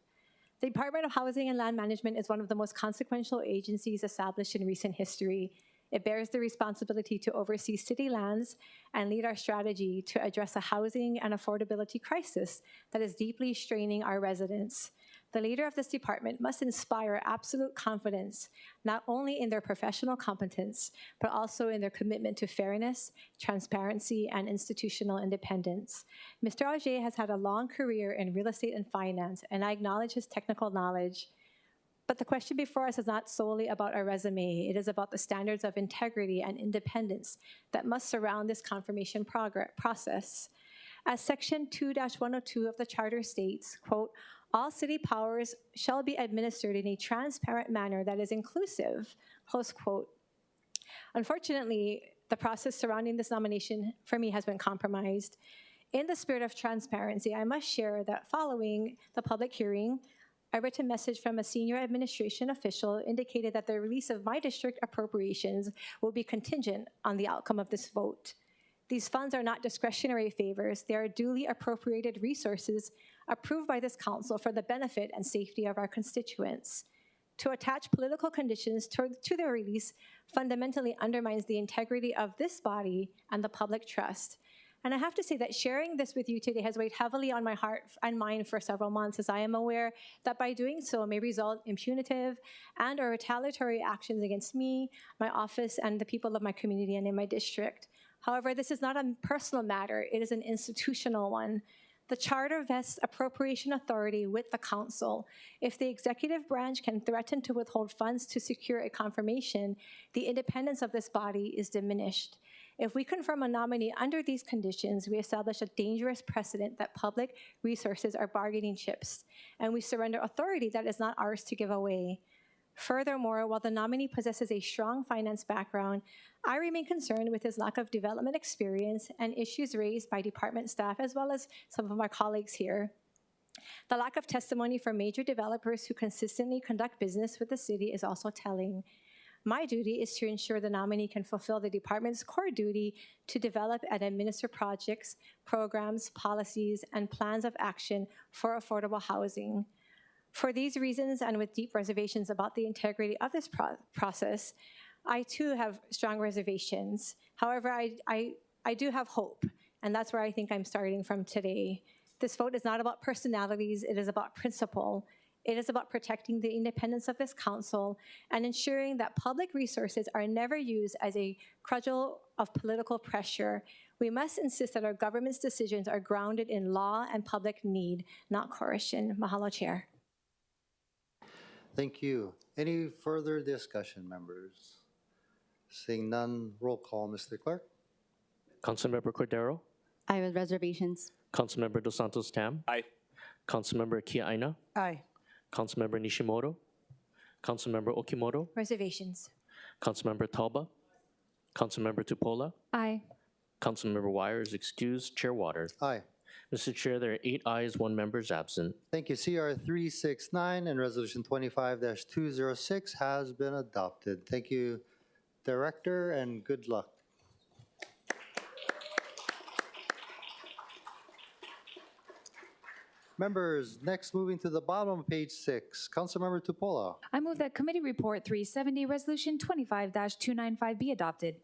The Department of Housing and Land Management is one of the most consequential agencies established in recent history. It bears the responsibility to oversee city lands and lead our strategy to address a housing and affordability crisis that is deeply straining our residents. The leader of this department must inspire absolute confidence, not only in their professional competence, but also in their commitment to fairness, transparency, and institutional independence. Mr. Auger has had a long career in real estate and finance, and I acknowledge his technical knowledge. But the question before us is not solely about our resume. It is about the standards of integrity and independence that must surround this confirmation process. As Section 2-102 of the Charter states, quote, all city powers shall be administered in a transparent manner that is inclusive, close quote. Unfortunately, the process surrounding this nomination for me has been compromised. In the spirit of transparency, I must share that following the public hearing, a written message from a senior administration official indicated that the release of my district appropriations will be contingent on the outcome of this vote. These funds are not discretionary favors. They are duly appropriated resources approved by this council for the benefit and safety of our constituents. To attach political conditions to their release fundamentally undermines the integrity of this body and the public trust. And I have to say that sharing this with you today has weighed heavily on my heart and mind for several months, as I am aware that by doing so may result in punitive and or retaliatory actions against me, my office, and the people of my community and in my district. However, this is not a personal matter, it is an institutional one. The charter vests appropriation authority with the council. If the executive branch can threaten to withhold funds to secure a confirmation, the independence of this body is diminished. If we confirm a nominee under these conditions, we establish a dangerous precedent that public resources are bargaining chips, and we surrender authority that is not ours to give away. Furthermore, while the nominee possesses a strong finance background, I remain concerned with his lack of development experience and issues raised by department staff as well as some of my colleagues here. The lack of testimony from major developers who consistently conduct business with the city is also telling. My duty is to ensure the nominee can fulfill the department's core duty to develop and administer projects, programs, policies, and plans of action for affordable housing. For these reasons, and with deep reservations about the integrity of this process, I too have strong reservations. However, I do have hope, and that's where I think I'm starting from today. This vote is not about personalities, it is about principle. It is about protecting the independence of this council and ensuring that public resources are never used as a cudgel of political pressure. We must insist that our government's decisions are grounded in law and public need, not coercion. Mahalo, Chair. Thank you. Any further discussion, members? Seeing none, roll call, Mr. Clerk. Councilmember Cordero, I with reservations. Councilmember Dos Santos Tam, Aye. Councilmember Akiwine, Aye. Councilmember Nishimoto, Councilmember Okimoto, Reservations. Councilmember Talba, Councilmember Tupola, Aye. Councilmember Wire is excused, Chair Waters. Aye. Mr. Chair, there are 8 ayes, 1 member is absent. Thank you. CR-369 and Resolution 25-206 has been adopted. Thank you, Director, and good luck. Members, next moving to the bottom of page 6, Councilmember Tupola. I move that Committee Report 370, Resolution 25-295 be adopted.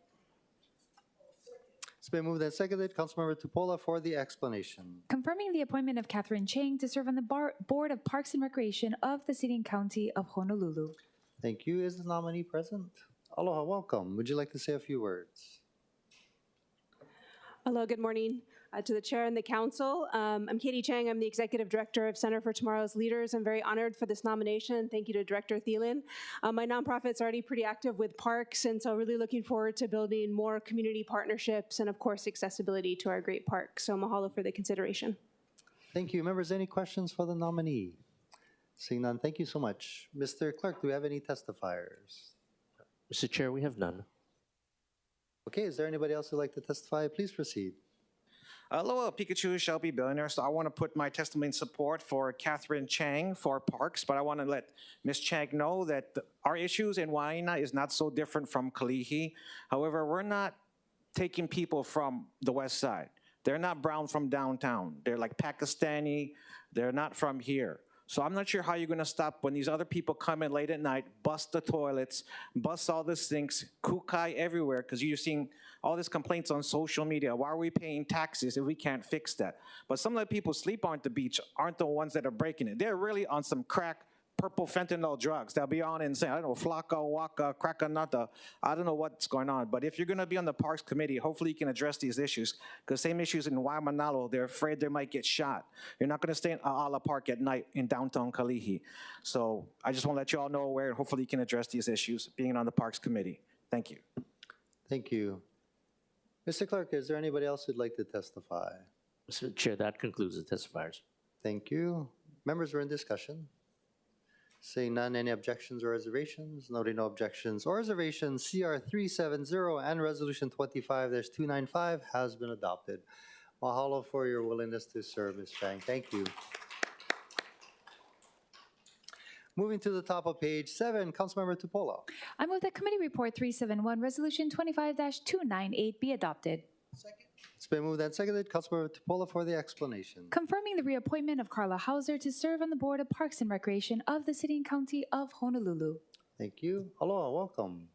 It's been moved and seconded. Councilmember Tupola for the explanation. Confirming the appointment of Catherine Chang to serve on the Board of Parks and Recreation of the City and County of Honolulu. Thank you. Is the nominee present? Aloha, welcome. Would you like to say a few words? Hello, good morning to the Chair and the Council. I'm Katie Chang. I'm the Executive Director of Center for Tomorrow's Leaders. I'm very honored for this nomination. Thank you to Director Thielen. My nonprofit's already pretty active with parks, and so really looking forward to building more community partnerships and, of course, accessibility to our great parks. So mahalo for the consideration. Thank you. Members, any questions for the nominee? Seeing none, thank you so much. Mr. Clerk, do we have any testifiers? Mr. Chair, we have none. Okay, is there anybody else who'd like to testify? Please proceed. Aloha, Pikachu shall be billionaire. So I want to put my testimony in support for Catherine Chang for parks, but I want to let Ms. Chang know that our issues in Wai'anae is not so different from Kalihi. However, we're not taking people from the west side. They're not brown from downtown. They're like Pakistani. They're not from here. So I'm not sure how you're going to stop when these other people come in late at night, bust the toilets, bust all the sinks, kukai everywhere, because you're seeing all these complaints on social media. Why are we paying taxes if we can't fix that? But some of the people sleep on the beach aren't the ones that are breaking it. They're really on some crack, purple fentanyl drugs. They'll be on insane. I don't know, flaka, waka, krakanata. I don't know what's going on. But if you're going to be on the Parks Committee, hopefully you can address these issues. Because same issues in Waimanalo, they're afraid they might get shot. You're not going to stay in Ala Park at night in downtown Kalihi. So I just want to let you all know where, and hopefully you can address these issues being on the Parks Committee. Thank you. Thank you. Mr. Clerk, is there anybody else who'd like to testify? Mr. Chair, that concludes the testifiers. Thank you. Members, we're in discussion. Seeing none, any objections or reservations? Noting no objections or reservations, CR-370 and Resolution 25-295 has been adopted. Mahalo for your willingness to serve, Ms. Chang. Thank you. Moving to the top of page 7, Councilmember Tupola. I move that Committee Report 371, Resolution 25-298 be adopted. It's been moved and seconded. Councilmember Tupola for the explanation. Confirming the reappointment of Carla Hauser to serve on the Board of Parks and Recreation of the City and County of Honolulu. Thank you. Aloha, welcome.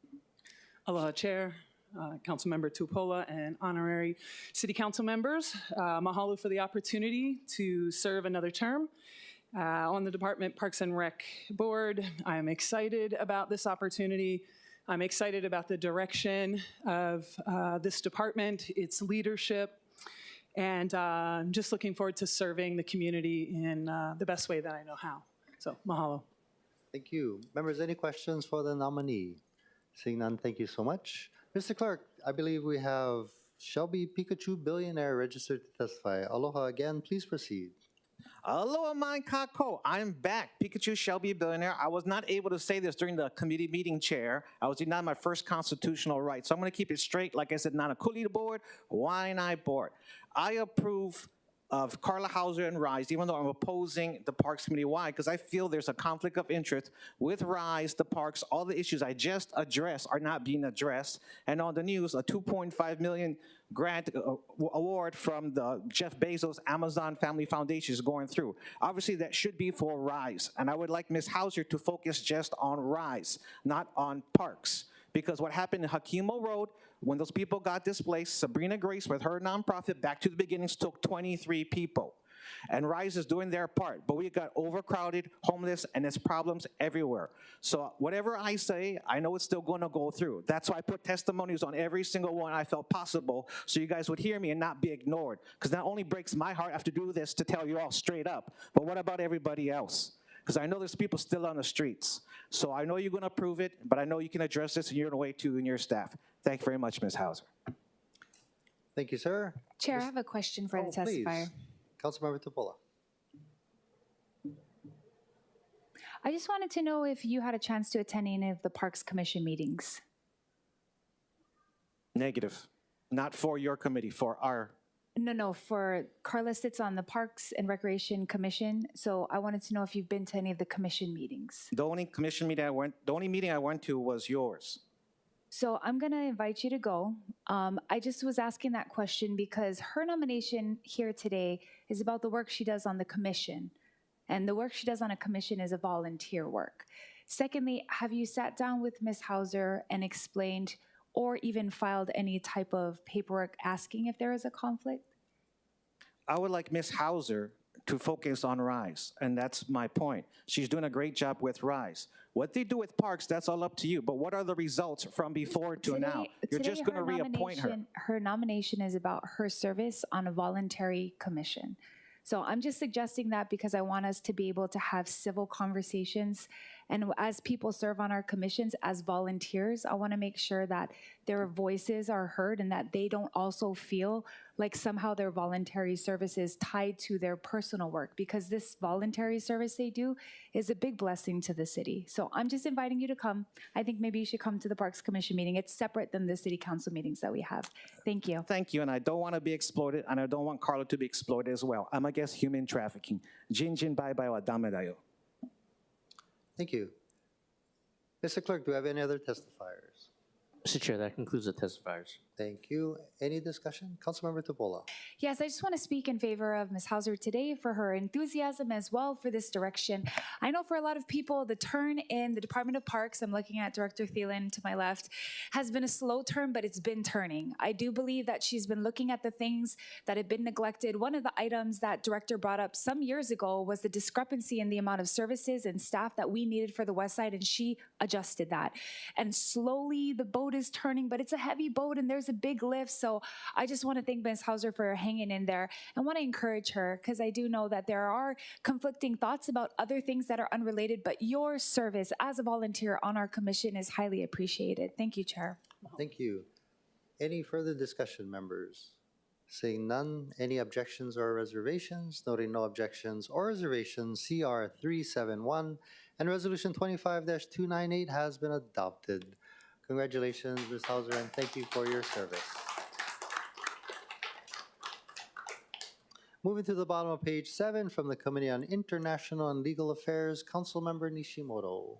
Aloha, Chair, Councilmember Tupola, and honorary City Council members. Mahalo for the opportunity to serve another term on the Department Parks and Rec Board. I'm excited about this opportunity. I'm excited about the direction of this department, its leadership, And I'm just looking forward to serving the community in the best way that I know how. So, mahalo. Thank you. Members, any questions for the nominee? Seeing none, thank you so much. Mr. Clerk, I believe we have Shelby Pikachu, billionaire, registered to testify. Aloha again, please proceed. Aloha mai kako. I'm back. Pikachu Shelby billionaire. I was not able to say this during the committee meeting, Chair. I was denied my first constitutional right. So I'm going to keep it straight. Like I said, not a Kuli board, Waianae board. I approve of Carla Hauser and RISE, even though I'm opposing the Parks Committee. Why? Because I feel there's a conflict of interest with RISE, the parks. All the issues I just addressed are not being addressed. And on the news, a $2.5 million grant award from the Jeff Bezos Amazon Family Foundation is going through. Obviously, that should be for RISE. And I would like Ms. Hauser to focus just on RISE, not on parks. Because what happened in Hakimo Road, when those people got displaced, Sabrina Grace with her nonprofit, Back to the Beginnings, took 23 people. And RISE is doing their part, but we got overcrowded, homeless, and there's problems everywhere. So whatever I say, I know it's still gonna go through. That's why I put testimonies on every single one I felt possible, so you guys would hear me and not be ignored. Because not only breaks my heart, I have to do this to tell you all straight up, but what about everybody else? Because I know there's people still on the streets. So I know you're gonna approve it, but I know you can address this in your way too, and your staff. Thank you very much, Ms. Hauser. Thank you, sir. Chair, I have a question for the testifier. Please. Councilmember Tupola. I just wanted to know if you had a chance to attend any of the Parks Commission meetings. Negative. Not for your committee, for our. No, for Carla sits on the Parks and Recreation Commission, so I wanted to know if you've been to any of the commission meetings. The only meeting I went to was yours. So I'm gonna invite you to go. I just was asking that question because her nomination here today is about the work she does on the commission. And the work she does on a commission is a volunteer work. Secondly, have you sat down with Ms. Hauser and explained or even filed any type of paperwork asking if there is a conflict? I would like Ms. Hauser to focus on RISE, and that's my point. She's doing a great job with RISE. What they do with parks, that's all up to you, but what are the results from before to now? You're just gonna reappoint her. Her nomination is about her service on a voluntary commission. So I'm just suggesting that because I want us to be able to have civil conversations. And as people serve on our commissions as volunteers, I want to make sure that their voices are heard and that they don't also feel like somehow their voluntary service is tied to their personal work, because this voluntary service they do is a big blessing to the city. So I'm just inviting you to come. I think maybe you should come to the Parks Commission meeting. It's separate than the city council meetings that we have. Thank you. Thank you, and I don't want to be exploited, and I don't want Carla to be exploited as well. I'm against human trafficking. Jin jin bye bye wa dame da yo. Thank you. Mr. Clerk, do we have any other testifiers? Mr. Chair, that concludes the testifiers. Thank you. Any discussion? Councilmember Tupola. Yes, I just want to speak in favor of Ms. Hauser today for her enthusiasm as well for this direction. I know for a lot of people, the turn in the Department of Parks, I'm looking at Director Thielen to my left, has been a slow turn, but it's been turning. I do believe that she's been looking at the things that have been neglected. One of the items that Director brought up some years ago was the discrepancy in the amount of services and staff that we needed for the West Side, and she adjusted that. And slowly the boat is turning, but it's a heavy boat and there's a big lift. So I just want to thank Ms. Hauser for hanging in there and want to encourage her, because I do know that there are conflicting thoughts about other things that are unrelated, but your service as a volunteer on our commission is highly appreciated. Thank you, Chair. Thank you. Any further discussion, members? Seeing none, any objections or reservations? Noting no objections or reservations, CR-371 and Resolution 25-298 has been adopted. Congratulations, Ms. Hauser, and thank you for your service. Moving to the bottom of page 7 from the Committee on International and Legal Affairs, Councilmember Nishimoto.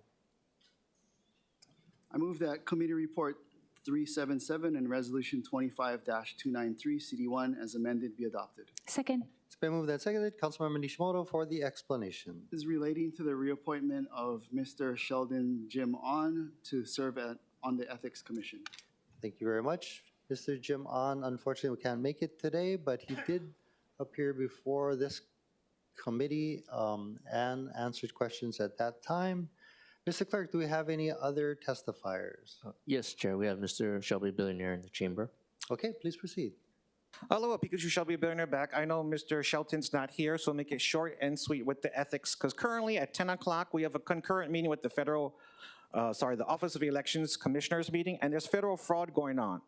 I move that Committee Report 377 and Resolution 25-293 CD1 as amended be adopted. Second. It's been moved and seconded. Councilmember Nishimoto for the explanation. This is relating to the reappointment of Mr. Sheldon Jim On to serve on the Ethics Commission. Thank you very much. Mr. Jim On, unfortunately, we can't make it today, but he did appear before this committee and answered questions at that time. Mr. Clerk, do we have any other testifiers? Yes, Chair, we have Mr. Shelby Billionaire in the chamber. Okay, please proceed. Aloha, Pikachu shall be a billionaire back. I know Mr. Shelton's not here, so make it short and sweet with the ethics, because currently at 10 o'clock, we have a concurrent meeting with the the Office of Elections Commissioners meeting, and there's federal fraud going on.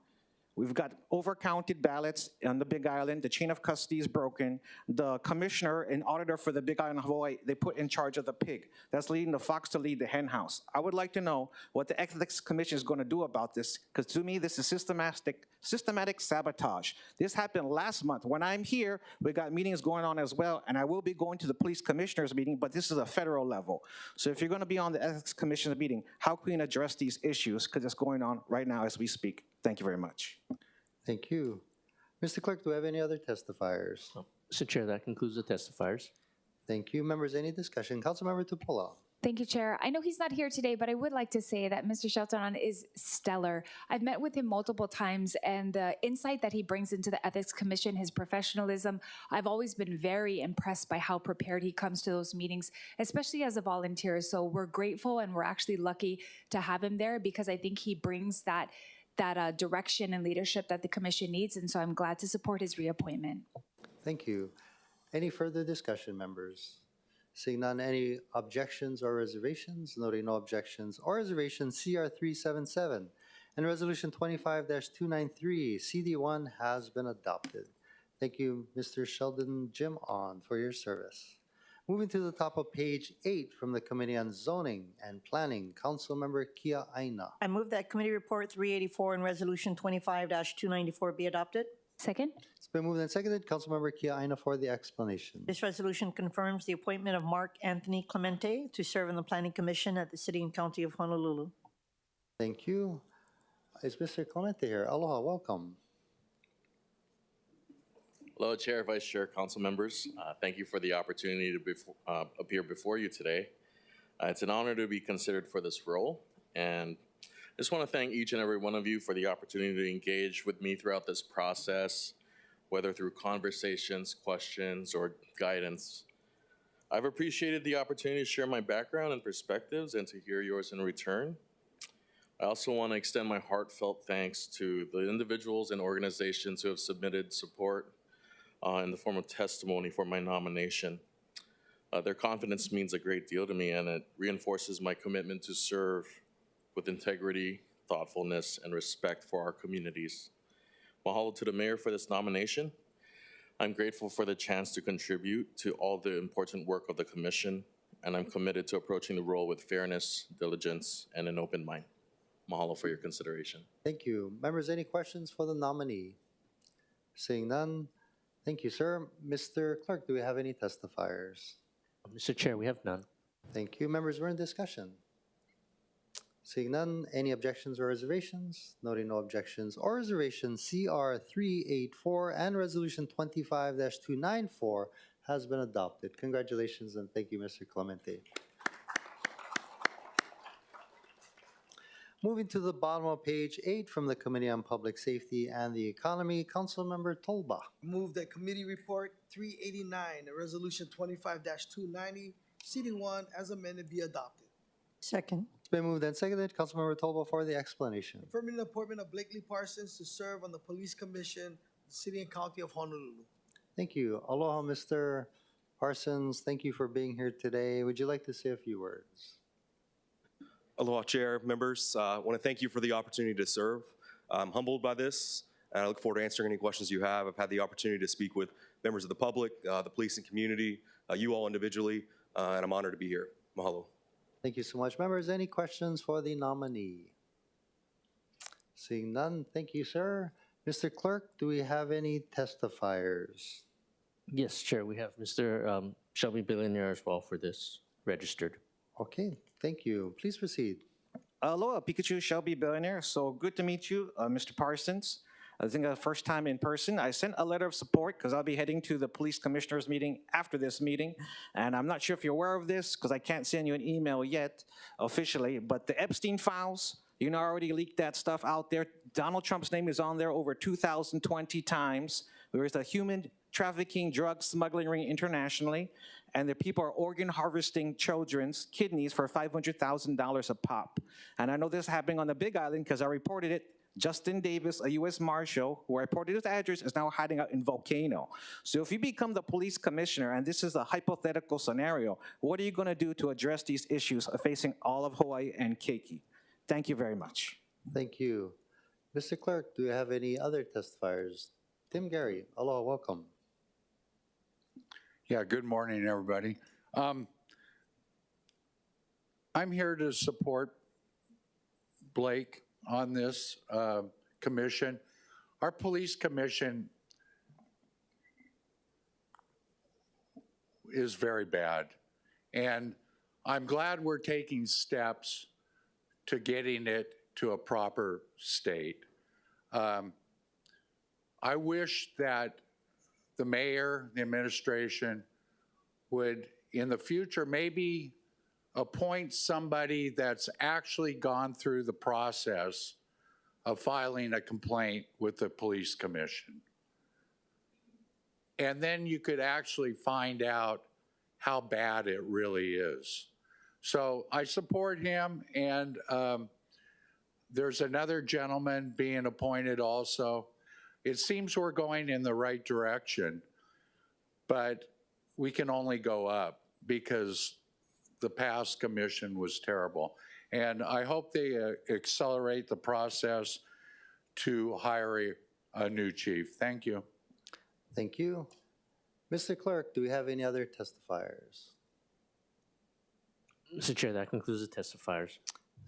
We've got overcounted ballots on the Big Island. The chain of custody is broken. The commissioner and auditor for the Big Island of Hawaii, they put in charge of the pig. That's leading the fox to lead the hen house. I would like to know what the Ethics Commission is going to do about this, because to me, this is systematic sabotage. This happened last month. When I'm here, we got meetings going on as well, and I will be going to the police commissioners meeting, but this is a federal level. So if you're going to be on the Ethics Commission's meeting, how can we address these issues? Because it's going on right now as we speak. Thank you very much. Thank you. Mr. Clerk, do we have any other testifiers? Mr. Chair, that concludes the testifiers. Thank you. Members, any discussion? Councilmember Tupola. Thank you, Chair. I know he's not here today, but I would like to say that Mr. Shelton is stellar. I've met with him multiple times, and the insight that he brings into the Ethics Commission, his professionalism, I've always been very impressed by how prepared he comes to those meetings, especially as a volunteer. So we're grateful, and we're actually lucky to have him there, because I think he brings that direction and leadership that the commission needs, and so I'm glad to support his reappointment. Thank you. Any further discussion, members? Seeing none, any objections or reservations? Noting no objections or reservations, CR-377 and Resolution 25-293, CD1 has been adopted. Thank you, Mr. Sheldon Jim On, for your service. Moving to the top of page 8 from the Committee on Zoning and Planning, Councilmember Kia Aina. I move that Committee Report 384 and Resolution 25-294 be adopted. Second. It's been moved and seconded. Councilmember Kia Aina for the explanation. This resolution confirms the appointment of Mark Anthony Clemente to serve on the Planning Commission at the City and County of Honolulu. Thank you. Is Mr. Clemente here? Aloha, welcome. Hello, Chair, Vice Chair, Council members. Thank you for the opportunity to appear before you today. It's an honor to be considered for this role, and I just want to thank each and every one of you for the opportunity to engage with me throughout this process, whether through conversations, questions, or guidance. I've appreciated the opportunity to share my background and perspectives and to hear yours in return. I also want to extend my heartfelt thanks to the individuals and organizations who have submitted support in the form of testimony for my nomination. Their confidence means a great deal to me, and it reinforces my commitment to serve with integrity, thoughtfulness, and respect for our communities. Mahalo to the mayor for this nomination. I'm grateful for the chance to contribute to all the important work of the commission, and I'm committed to approaching the role with fairness, diligence, and an open mind. Mahalo for your consideration. Thank you. Members, any questions for the nominee? Seeing none, thank you, sir. Mr. Clerk, do we have any testifiers? Mr. Chair, we have none. Thank you. Members, we're in discussion. Seeing none, any objections or reservations? Noting no objections or reservations, CR-384 and Resolution 25-294 has been adopted. Congratulations and thank you, Mr. Clemente. Moving to the bottom of page 8 from the Committee on Public Safety and the Economy, Councilmember Tolba. Move that Committee Report 389 and Resolution 25-290, CD1 as amended be adopted. Second. It's been moved and seconded. Councilmember Tolba for the explanation. Affirming the appointment of Blakely Parsons to serve on the Police Commission, the City and County of Honolulu. Thank you. Aloha, Mr. Parsons. Thank you for being here today. Would you like to say a few words? Aloha, Chair, members. I want to thank you for the opportunity to serve. I'm humbled by this, and I look forward to answering any questions you have. I've had the opportunity to speak with members of the public, the police and community, you all individually, and I'm honored to be here. Mahalo. Thank you so much. Members, any questions for the nominee? Seeing none, thank you, sir. Mr. Clerk, do we have any testifiers? Yes, Chair, we have Mr. Shelby Billionaire as well for this registered. Okay, thank you. Please proceed. Aloha, Pikachu Shelby Billionaire. So good to meet you, Mr. Parsons. I think the first time in person. I sent a letter of support because I'll be heading to the police commissioners meeting after this meeting. And I'm not sure if you're aware of this because I can't send you an email yet officially, but the Epstein files, I already leaked that stuff out there. Donald Trump's name is on there over 2,020 times. There is a human trafficking, drug smuggling ring internationally, and the people are organ harvesting children's kidneys for $500,000 a pop. And I know this is happening on the Big Island because I reported it Justin Davis, a U.S. Marshal, who I reported his address, is now hiding out in Volcano. So if you become the police commissioner, and this is a hypothetical scenario, what are you going to do to address these issues facing all of Hawaii and Keiki? Thank you very much. Thank you. Mr. Clerk, do you have any other testifiers? Tim Gary, aloha, welcome. Yeah, good morning, everybody. I'm here to support Blake on this commission. Our police commission is very bad, and I'm glad we're taking steps to getting it to a proper state. I wish that the mayor, the administration would, in the future, maybe appoint somebody that's actually gone through the process of filing a complaint with the police commission. And then you could actually find out how bad it really is. So I support him, and there's another gentleman being appointed also. It seems we're going in the right direction, but we can only go up because the past commission was terrible. And I hope they accelerate the process to hire a new chief. Thank you. Thank you. Mr. Clerk, do we have any other testifiers? Mr. Chair, that concludes the testifiers.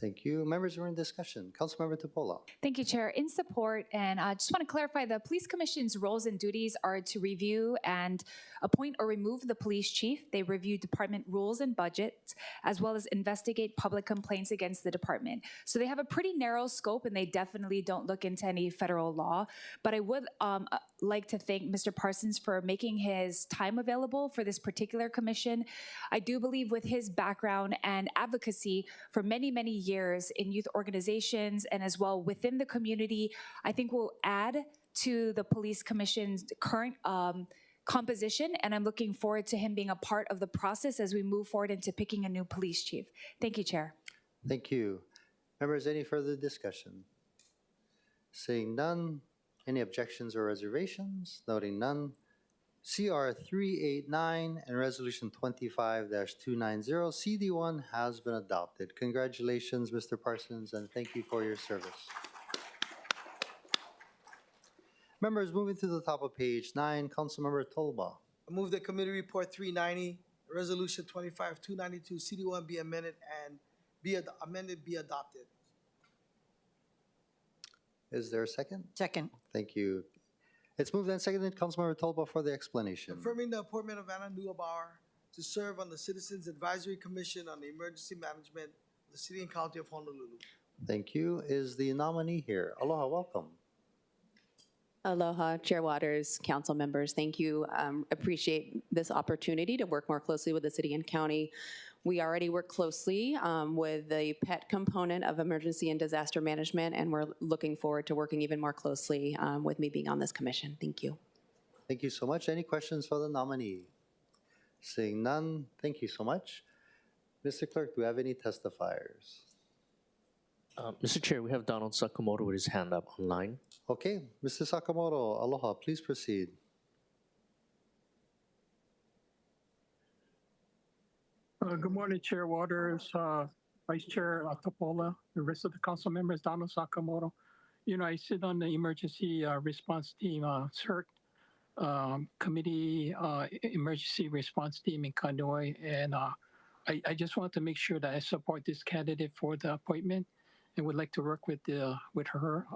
Thank you. Members, we're in discussion. Councilmember Tupola. Thank you, Chair. In support, and I just want to clarify, the Police Commission's roles and duties are to review and appoint or remove the police chief. They review department rules and budgets, as well as investigate public complaints against the department. So they have a pretty narrow scope, and they definitely don't look into any federal law. But I would like to thank Mr. Parsons for making his time available for this particular commission. I do believe with his background and advocacy for many, many years in youth organizations and as well within the community, I think will add to the Police Commission's current composition, and I'm looking forward to him being a part of the process as we move forward into picking a new police chief. Thank you, Chair. Thank you. Members, any further discussion? Seeing none, any objections or reservations? Noting none, CR-389 and Resolution 25-290, CD1 has been adopted. Congratulations, Mr. Parsons, and thank you for your service. Members, moving to the top of page 9, Councilmember Tolba. I move that Committee Report 390, Resolution 25-292, CD1 be amended and be adopted. Is there a second? Second. Thank you. It's moved and seconded. Councilmember Tolba for the explanation. Confirming the appointment of Anna Nuabauer to serve on the Citizens Advisory Commission on the Emergency Management of the City and County of Honolulu. Thank you. Is the nominee here? Aloha, welcome. Aloha, Chair Waters, council members. Thank you. Appreciate this opportunity to work more closely with the city and county. We already work closely with the PET component of emergency and disaster management, and we're looking forward to working even more closely with me being on this commission. Thank you. Thank you so much. Any questions for the nominee? Seeing none, thank you so much. Mr. Clerk, do we have any testifiers? Mr. Chair, we have Donald Sakamoto with his hand up online. Okay, Mr. Sakamoto, aloha, please proceed. Good morning, Chair Waters, Vice Chair Topola, the rest of the council members, Donald Sakamoto. You know, I sit on the emergency response team, CERT committee, emergency response team in Kailua, and I just want to make sure that I support this candidate for the appointment, and would like to work with her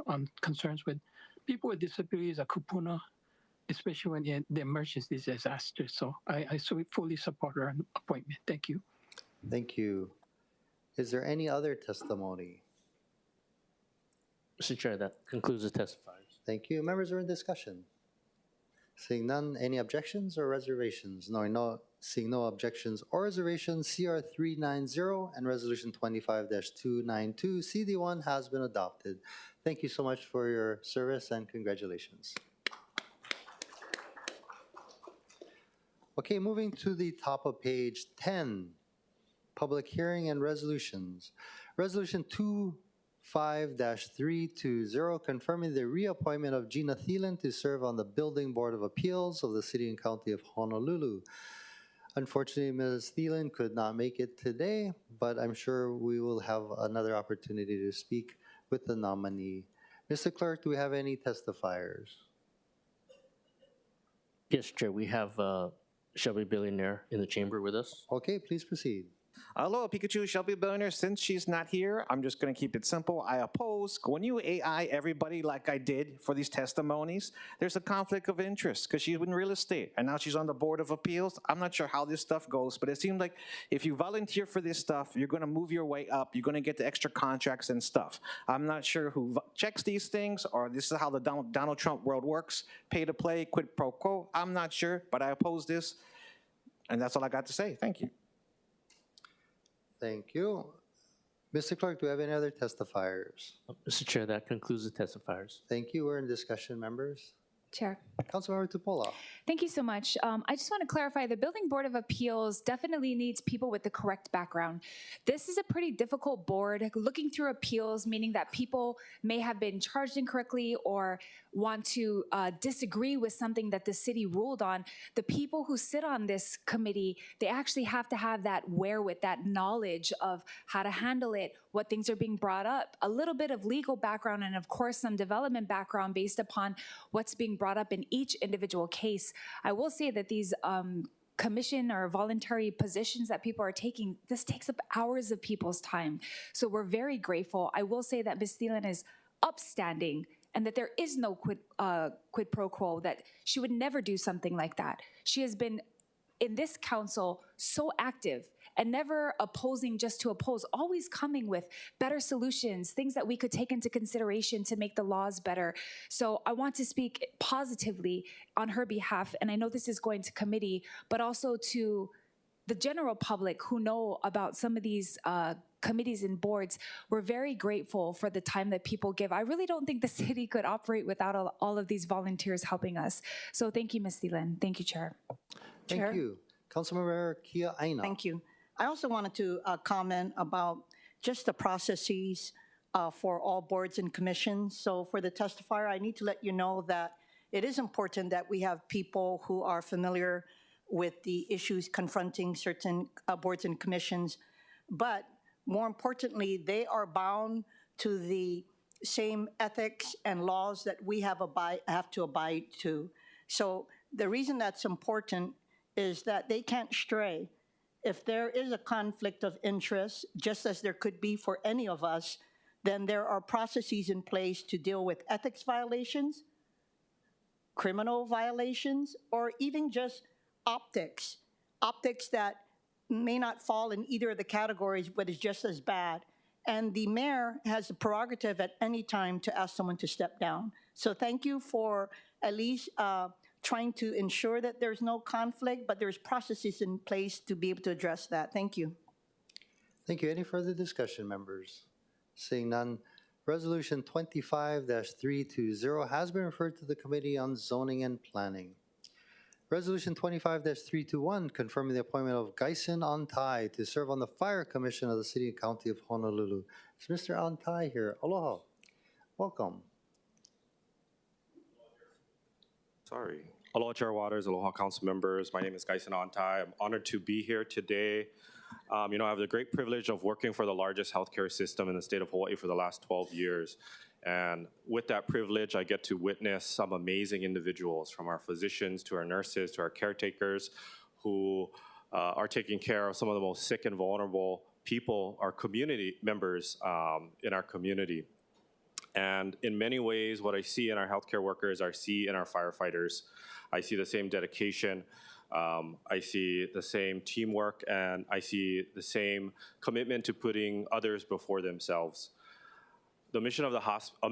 on concerns with people with disabilities, a kupuna, especially when the emergency disaster. So I fully support her appointment. Thank you. Thank you. Is there any other testimony? Mr. Chair, that concludes the testifiers. Thank you. Members are in discussion. Seeing none, any objections or reservations? Seeing no objections or reservations, CR-390 and Resolution 25-292, CD1 has been adopted. Thank you so much for your service and congratulations. Okay, moving to the top of page 10, public hearing and resolutions. Resolution 25-320, confirming the reappointment of Gina Thielen to serve on the Building Board of Appeals of the City and County of Honolulu. Unfortunately, Ms. Thielen could not make it today, but I'm sure we will have another opportunity to speak with the nominee. Mr. Clerk, do we have any testifiers? Yes, Chair, we have Shelby Billionaire in the chamber with us. Okay, please proceed. Aloha, Pikachu, Shelby Billionaire. Since she's not here, I'm just going to keep it simple. I oppose. When you AI everybody like I did for these testimonies, there's a conflict of interest because she's in real estate and now she's on the Board of Appeals. I'm not sure how this stuff goes, but it seems like if you volunteer for this stuff, you're going to move your way up. You're going to get the extra contracts and stuff. I'm not sure who checks these things or this is how the Donald Trump world works. Pay to play, quid pro quo. I'm not sure, but I oppose this. And that's all I got to say. Thank you. Thank you. Mr. Clerk, do we have any other testifiers? Mr. Chair, that concludes the testifiers. Thank you. We're in discussion, members. Chair. Councilmember Tupola. Thank you so much. I just want to clarify, the Building Board of Appeals definitely needs people with the correct background. This is a pretty difficult board. Looking through appeals, meaning that people may have been charged incorrectly or want to disagree with something that the city ruled on. The people who sit on this committee, they actually have to have that wherewith, that knowledge of how to handle it, what things are being brought up, a little bit of legal background, and of course some development background based upon what's being brought up in each individual case. I will say that these commission or voluntary positions that people are taking, this takes up hours of people's time. So we're very grateful. I will say that Ms. Thielen is upstanding and that there is no quid pro quo, that she would never do something like that. She has been in this council so active and never opposing just to oppose, always coming with better solutions, things that we could take into consideration to make the laws better. So I want to speak positively on her behalf, and I know this is going to committee, but also to the general public who know about some of these committees and boards. We're very grateful for the time that people give. I really don't think the city could operate without all of these volunteers helping us. So thank you, Ms. Thielen. Thank you, Chair. Thank you. Councilmember Kia Aina. Thank you. I also wanted to comment about just the processes for all boards and commissions. So for the testifier, I need to let you know that it is important that we have people who are familiar with the issues confronting certain boards and commissions, but more importantly, they are bound to the same ethics and laws that we have to abide to. So the reason that's important is that they can't stray. If there is a conflict of interest, just as there could be for any of us, then there are processes in place to deal with ethics violations, criminal violations, or even just optics that may not fall in either of the categories, but is just as bad. And the mayor has the prerogative at any time to ask someone to step down. So thank you for at least trying to ensure that there's no conflict, but there's processes in place to be able to address that. Thank you. Thank you. Any further discussion, members? Seeing none, Resolution 25-320 has been referred to the Committee on Zoning and Planning. Resolution 25-321, confirming the appointment of Gyson Ontai to serve on the Fire Commission of the City and County of Honolulu. Is Mr. Ontai here? Aloha. Welcome. Sorry. Aloha, Chair Waters, aloha, council members. My name is Gyson Ontai. I'm honored to be here today. I have the great privilege of working for the largest healthcare system in the state of Hawaii for the last 12 years. And with that privilege, I get to witness some amazing individuals, from our physicians to our nurses to our caretakers, who are taking care of some of the most sick and vulnerable people, our community members in our community. And in many ways, what I see in our healthcare workers, I see in our firefighters. I see the same dedication, I see the same teamwork, and I see the same commitment to putting others before themselves. The mission of the hospital,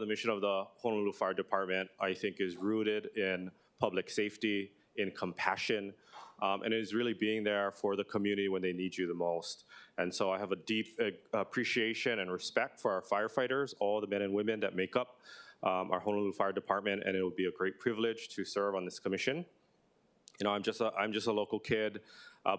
the mission of the Honolulu Fire Department, I think, is rooted in public safety, in compassion, and it is really being there for the community when they need you the most. And so I have a deep appreciation and respect for our firefighters, all the men and women that make up our Honolulu Fire Department, and it will be a great privilege to serve on this commission. I'm just a local kid.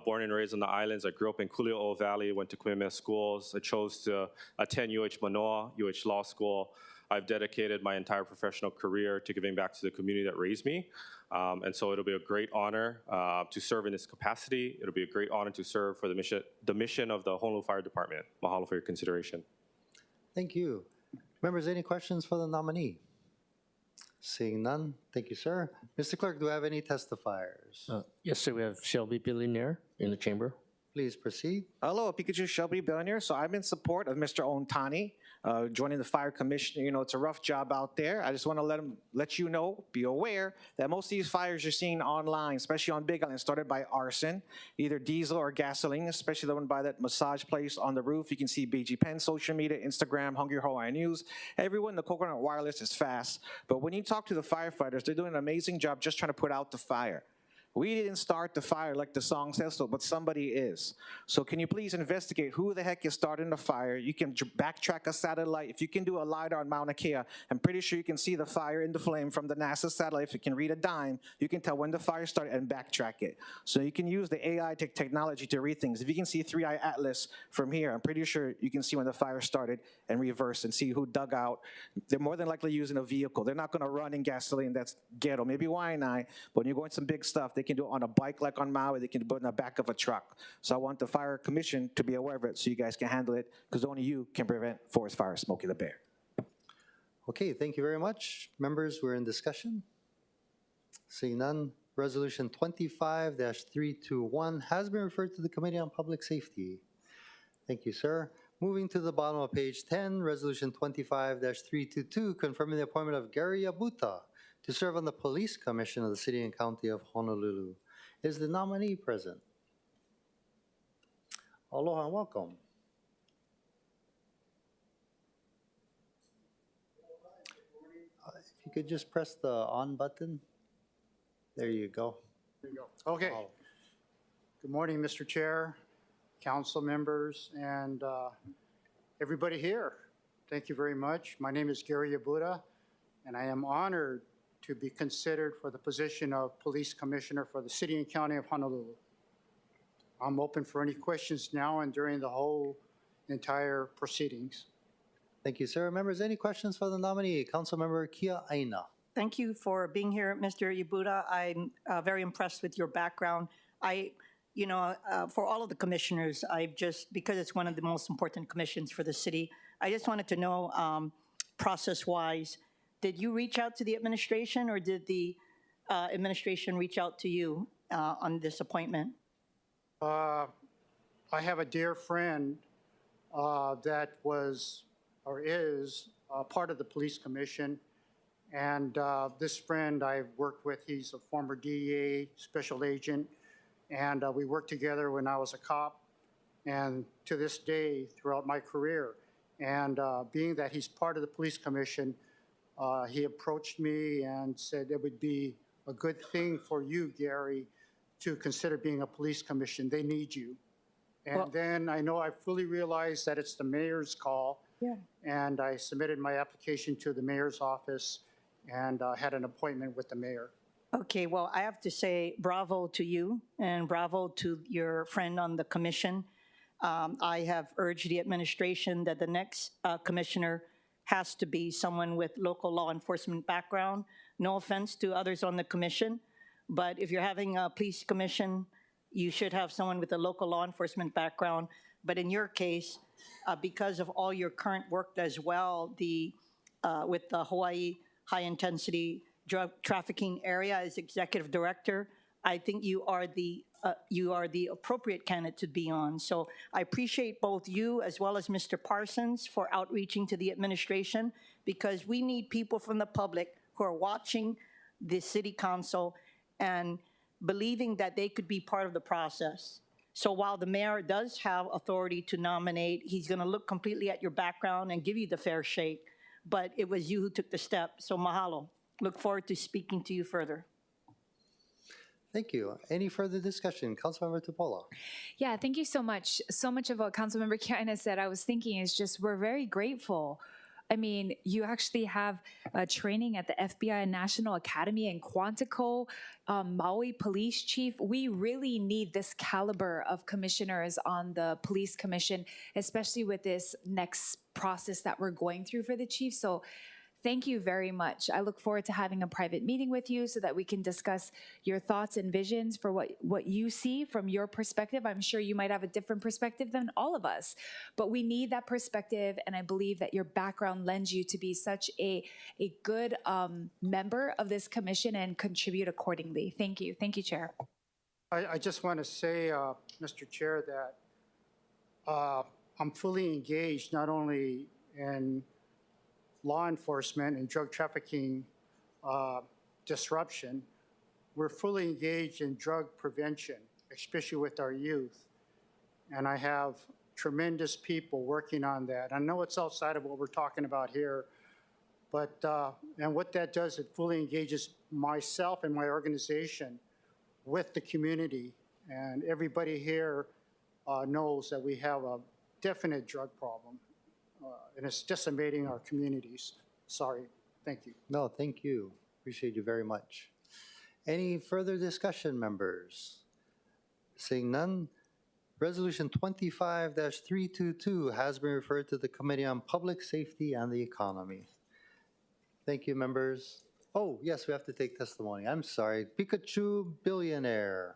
Born and raised on the islands, I grew up in Kuli'o Valley, went to Kamehameha schools. I chose to attend UH Manoa, UH Law School. I've dedicated my entire professional career to giving back to the community that raised me. And so it'll be a great honor to serve in this capacity. It'll be a great honor to serve for the mission of the Honolulu Fire Department. Mahalo for your consideration. Thank you. Members, any questions for the nominee? Seeing none, thank you, sir. Mr. Clerk, do I have any testifiers? Yes, sir. We have Shelby Billionaire in the chamber. Please proceed. Hello, Pikachu Shelby Billionaire. So I'm in support of Mr. Ontani joining the Fire Commission. You know, it's a rough job out there. I just want to let you know, be aware that most of these fires you're seeing online, especially on Big Island, started by arson, either diesel or gasoline, especially the one by that massage place on the roof. You can see BG Pen, social media, Instagram, Hungry Hawaiian News. Everyone, the Coconut Wireless is fast. But when you talk to the firefighters, they're doing an amazing job just trying to put out the fire. We didn't start the fire like the song says so, but somebody is. So can you please investigate who the heck is starting the fire? You can backtrack a satellite. If you can do a LiDAR on Mauna Kea, I'm pretty sure you can see the fire in the flame from the NASA satellite. If you can read a dime, you can tell when the fire started and backtrack it. So you can use the AI technology to read things. If you can see 3i Atlas from here, I'm pretty sure you can see when the fire started and reverse and see who dug out. They're more than likely using a vehicle. They're not going to run in gasoline. That's ghetto. Maybe Waianae, but when you're going some big stuff, they can do it on a bike like on Maui. They can do it in the back of a truck. So I want the Fire Commission to be aware of it so you guys can handle it, because only you can prevent forest fire, Smokey the Bear. Okay, thank you very much. Members, we're in discussion. Seeing none, Resolution 25-321 has been referred to the Committee on Public Safety. Thank you, sir. Moving to the bottom of page 10, Resolution 25-322, confirming the appointment of Gary Yovita to serve on the Police Commission of the City and County of Honolulu. Is the nominee present? Aloha and welcome. If you could just press the on button. There you go. There you go. Okay. Wow. Good morning, Mr. Chair, council members, and everybody here. Thank you very much. My name is Gary Yovita, and I am honored to be considered for the position of Police Commissioner for the City and County of Honolulu. I'm open for any questions now and during the whole entire proceedings. Thank you, sir. Members, any questions for the nominee? Councilmember Kia Aina. Thank you for being here, Mr. Yovita. I'm very impressed with your background. For all of the commissioners, because it's one of the most important commissions for the city, I just wanted to know, process-wise, did you reach out to the administration, or did the administration reach out to you on this appointment? I have a dear friend that was or is part of the Police Commission, and this friend I've worked with, he's a former DEA special agent, and we worked together when I was a cop, and to this day throughout my career. And being that he's part of the Police Commission, he approached me and said it would be a good thing for you, Gary, to consider being a police commission. They need you. And then I know I fully realized that it's the mayor's call. Yeah. And I submitted my application to the mayor's office and had an appointment with the mayor. Okay, well, I have to say bravo to you and bravo to your friend on the commission. I have urged the administration that the next commissioner has to be someone with local law enforcement background. No offense to others on the commission, but if you're having a police commission, you should have someone with a local law enforcement background. But in your case, because of all your current work as well, with the Hawaii High Intensity Drug Trafficking Area as Executive Director, I think you are the appropriate candidate to be on. So I appreciate both you as well as Mr. Parsons for outreaching to the administration, because we need people from the public who are watching the city council and believing that they could be part of the process. So while the mayor does have authority to nominate, he's going to look completely at your background and give you the fair shake. But it was you who took the step. So mahalo. Look forward to speaking to you further. Thank you. Any further discussion? Councilmember Tupola. Yeah, thank you so much. So much of what Councilmember Kiana said, I was thinking is just we're very grateful I mean, you actually have training at the FBI National Academy in Quantico, Maui Police Chief. We really need this caliber of commissioners on the Police Commission, especially with this next process that we're going through for the chief. So thank you very much. I look forward to having a private meeting with you so that we can discuss your thoughts and visions for what you see from your perspective. I'm sure you might have a different perspective than all of us, but we need that perspective, and I believe that your background lends you to be such a good member of this commission and contribute accordingly. Thank you. Thank you, Chair. I just want to say, Mr. Chair, that I'm fully engaged not only in law enforcement and drug trafficking disruption, we're fully engaged in drug prevention, especially with our youth. And I have tremendous people working on that. I know it's outside of what we're talking about here, but, and what that does, it fully engages myself and my organization with the community. And everybody here knows that we have a definite drug problem. And it's decimating our communities. Sorry, thank you. No, thank you. Appreciate you very much. Any further discussion, members? Seeing none, Resolution 25-322 has been referred to the Committee on Public Safety and the Economy. Thank you, members. Oh, yes, we have to take testimony. I'm sorry. Pikachu Billionaire.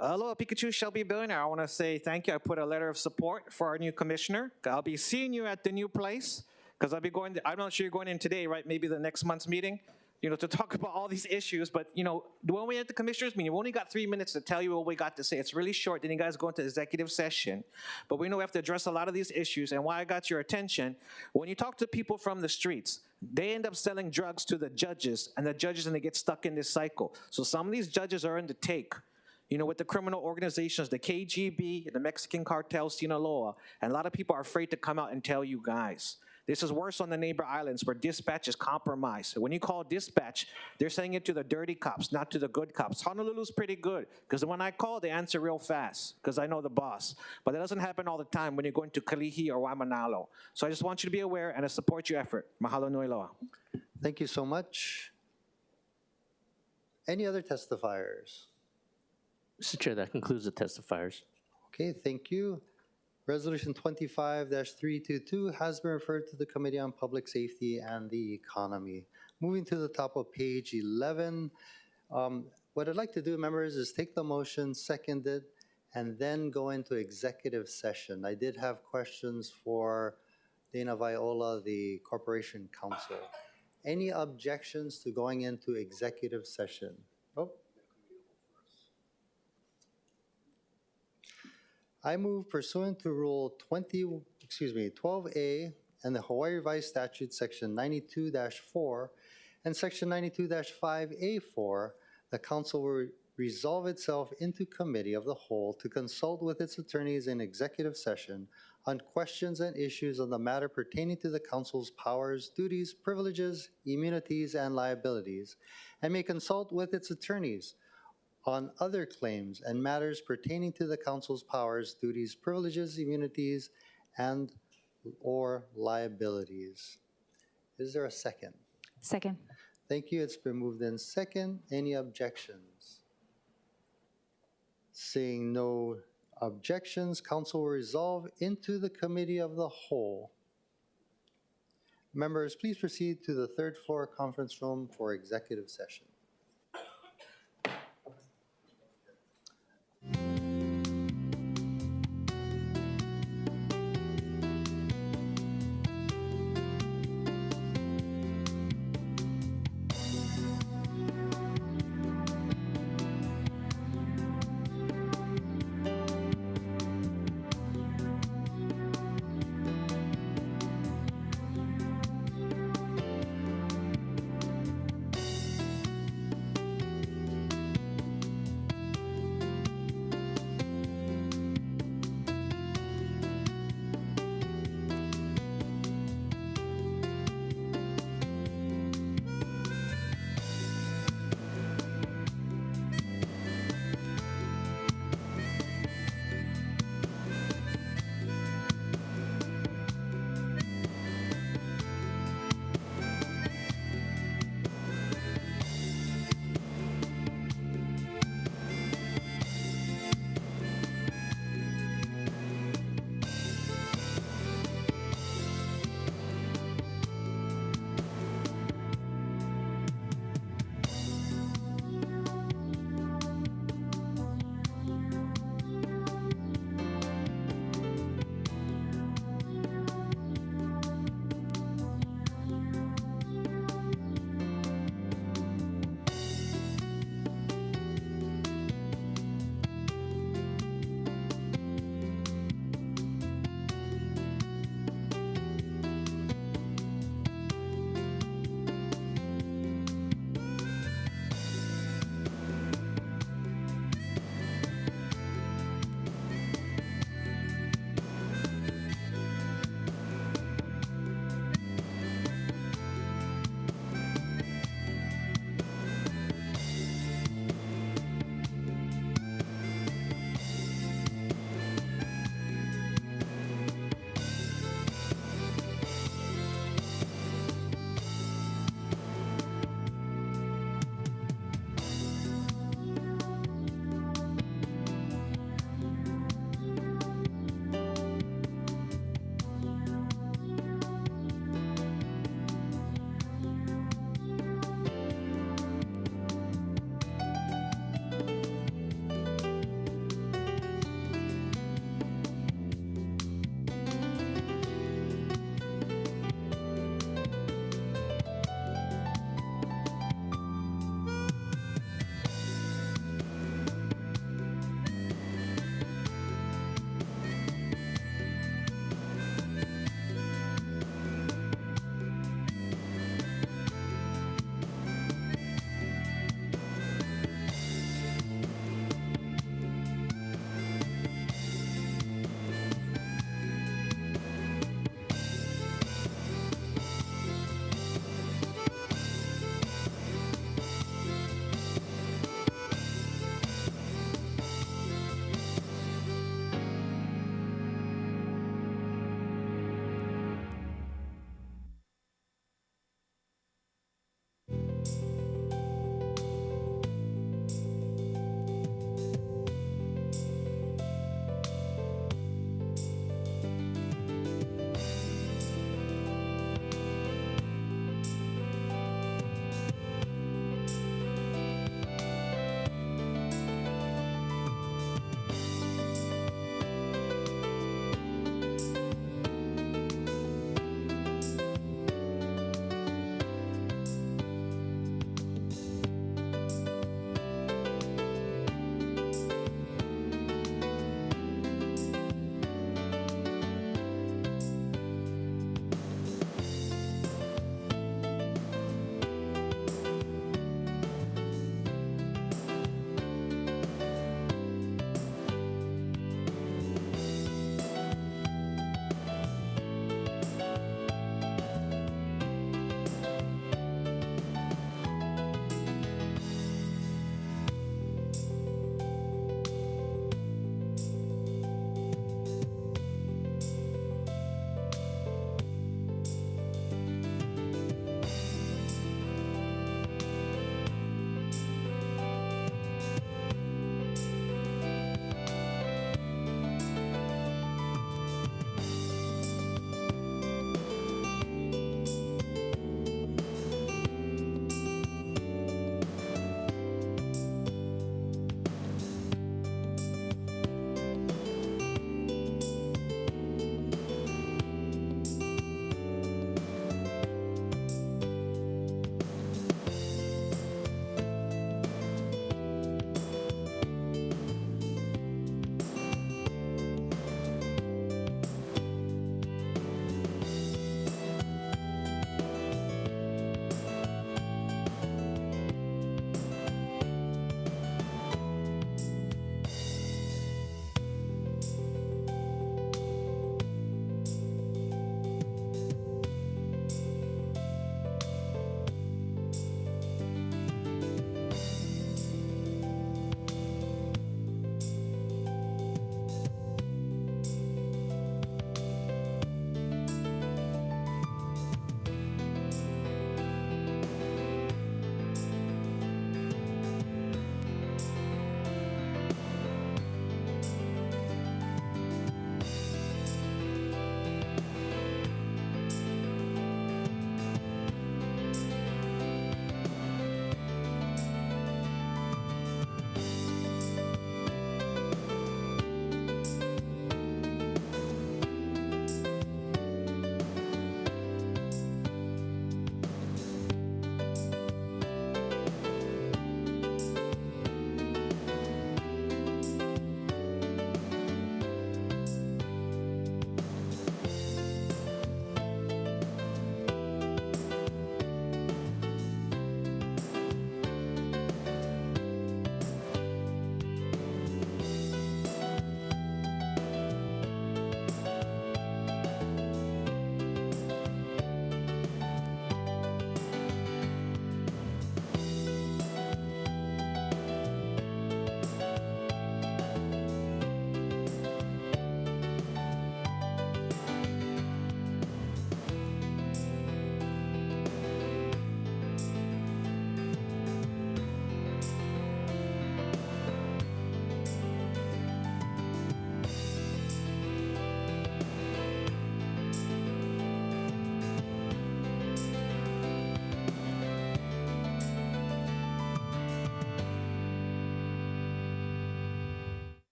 Aloha, Pikachu shall be billionaire. I want to say thank you. I put a letter of support for our new commissioner. I'll be seeing you at the new place because I'll be going, I'm not sure you're going in today, right? Maybe the next month's meeting, to talk about all these issues. But, when we had the commissioners meeting, we only got 3 minutes to tell you what we got to say. It's really short. Then you guys go into executive session. But we know we have to address a lot of these issues. And why I got your attention, when you talk to people from the streets, they end up selling drugs to the judges, and the judges and they get stuck in this cycle. So some of these judges are in the take. With the criminal organizations, the KGB, the Mexican cartel, Sinaloa, and a lot of people are afraid to come out and tell you guys. This is worse on the neighbor islands where dispatch is compromised. When you call dispatch, they're saying it to the dirty cops, not to the good cops. Honolulu's pretty good because when I call, they answer real fast because I know the boss. But that doesn't happen all the time when you're going to Kalihi or Waimanalo. So I just want you to be aware and I support your effort. Mahalo nui loa. Thank you so much. Any other testifiers? Mr. Chair, that concludes the testifiers. Okay, thank you. Resolution 25-322 has been referred to the Committee on Public Safety and the Economy. Moving to the top of page 11, what I'd like to do, members, is take the motion, second it, and then go into executive session. I did have questions for Dana Viola, the Corporation Counsel. Any objections to going into executive session? Oh. I move pursuant to Rule 12A and the Hawaii Revised Statute Section 92-4 and Section 92-5A4, the Council will resolve itself into Committee of the Whole to consult with its attorneys in executive session on questions and issues on the matter pertaining to the Council's powers, duties, privileges, immunities, and liabilities, and may consult with its attorneys on other claims and matters pertaining to the Council's powers, duties, privileges, immunities, and or liabilities. Is there a second? Second. Thank you. It's been moved in second. Any objections? Seeing no objections, Council will resolve into the Committee of the Whole. Members, please proceed to the third floor conference room for executive session.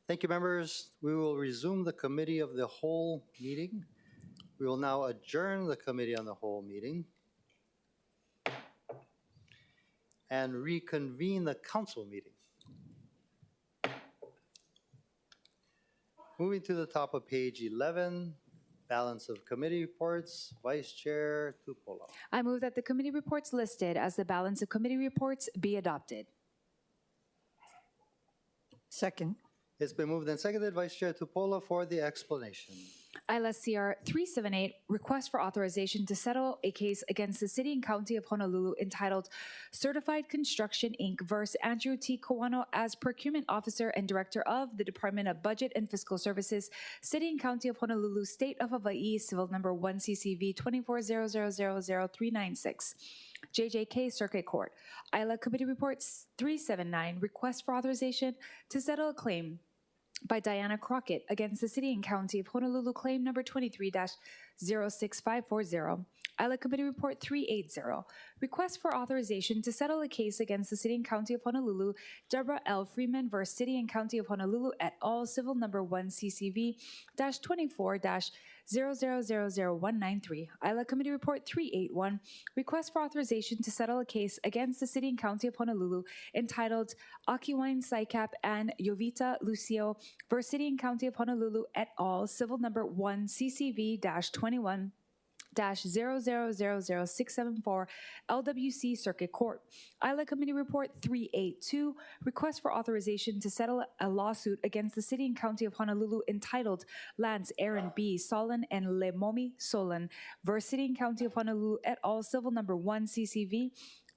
Thank you, members. We will resume the committee of the whole meeting. We will now adjourn the committee on the whole meeting and reconvene the council meeting. Moving to the top of page 11, balance of committee reports, Vice Chair Tupola. I move that the committee reports listed as the balance of committee reports be adopted. Second. It's been moved and seconded. Vice Chair Tupola for the explanation. ILACR-378 Request for Authorization to Settle a Case Against the City and County of Honolulu entitled Certified Construction, Inc. vs. Andrew T. Kawano as Procurement Officer and Director of the Department of Budget and Fiscal Services, City and County of Honolulu, State of Hawaii, Civil Number 1 CCV 24000396. JJK Circuit Court. ILA Committee Reports 379 Request for Authorization to Settle a Claim by Diana Crockett against the City and County of Honolulu, claim number 23-06540. ILA Committee Report 380, Request for Authorization to Settle a Case against the City and County of Honolulu, Debra L. Freeman v. City and County of Honolulu et al., Civil Number 1 CCV-24-00000193. ILA Committee Report 381, Request for Authorization to Settle a Case against the City and County of Honolulu entitled Akiwine, Sykap, and Yovita, Lucio v. City and County of Honolulu et al., Civil Number 1 CCV-21 0000674 LWC Circuit Court. ILA Committee Report 382, Request for Authorization to Settle a Lawsuit against the City and County of Honolulu entitled Lance Aaron B. Solon and Leimomi Solon v. City and County of Honolulu et al., Civil Number 1 CCV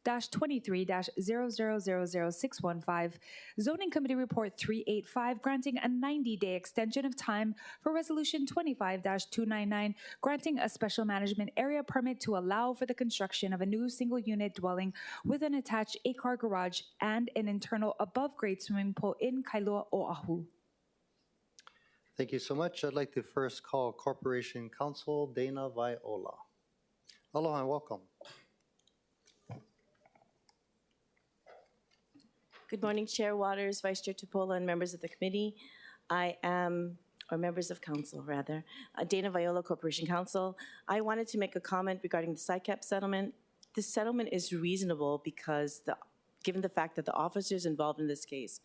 23-0000615, Zoning Committee Report 385, granting a 90-day extension of time for Resolution 25-299, granting a special management area permit to allow for the construction of a new single-unit dwelling with an attached 8-car garage and an internal above-grade swimming pool in Kailua, Oahu. Thank you so much. I'd like to first call Corporation Counsel Dana Viola. Aloha and welcome. Good morning, Chair Waters, Vice Chair Tupola, and members of the committee. I am, or members of council, rather, Dana Viola, Corporation Counsel. I wanted to make a comment regarding the Sykap settlement. This settlement is reasonable because, given the fact that the officers involved in this case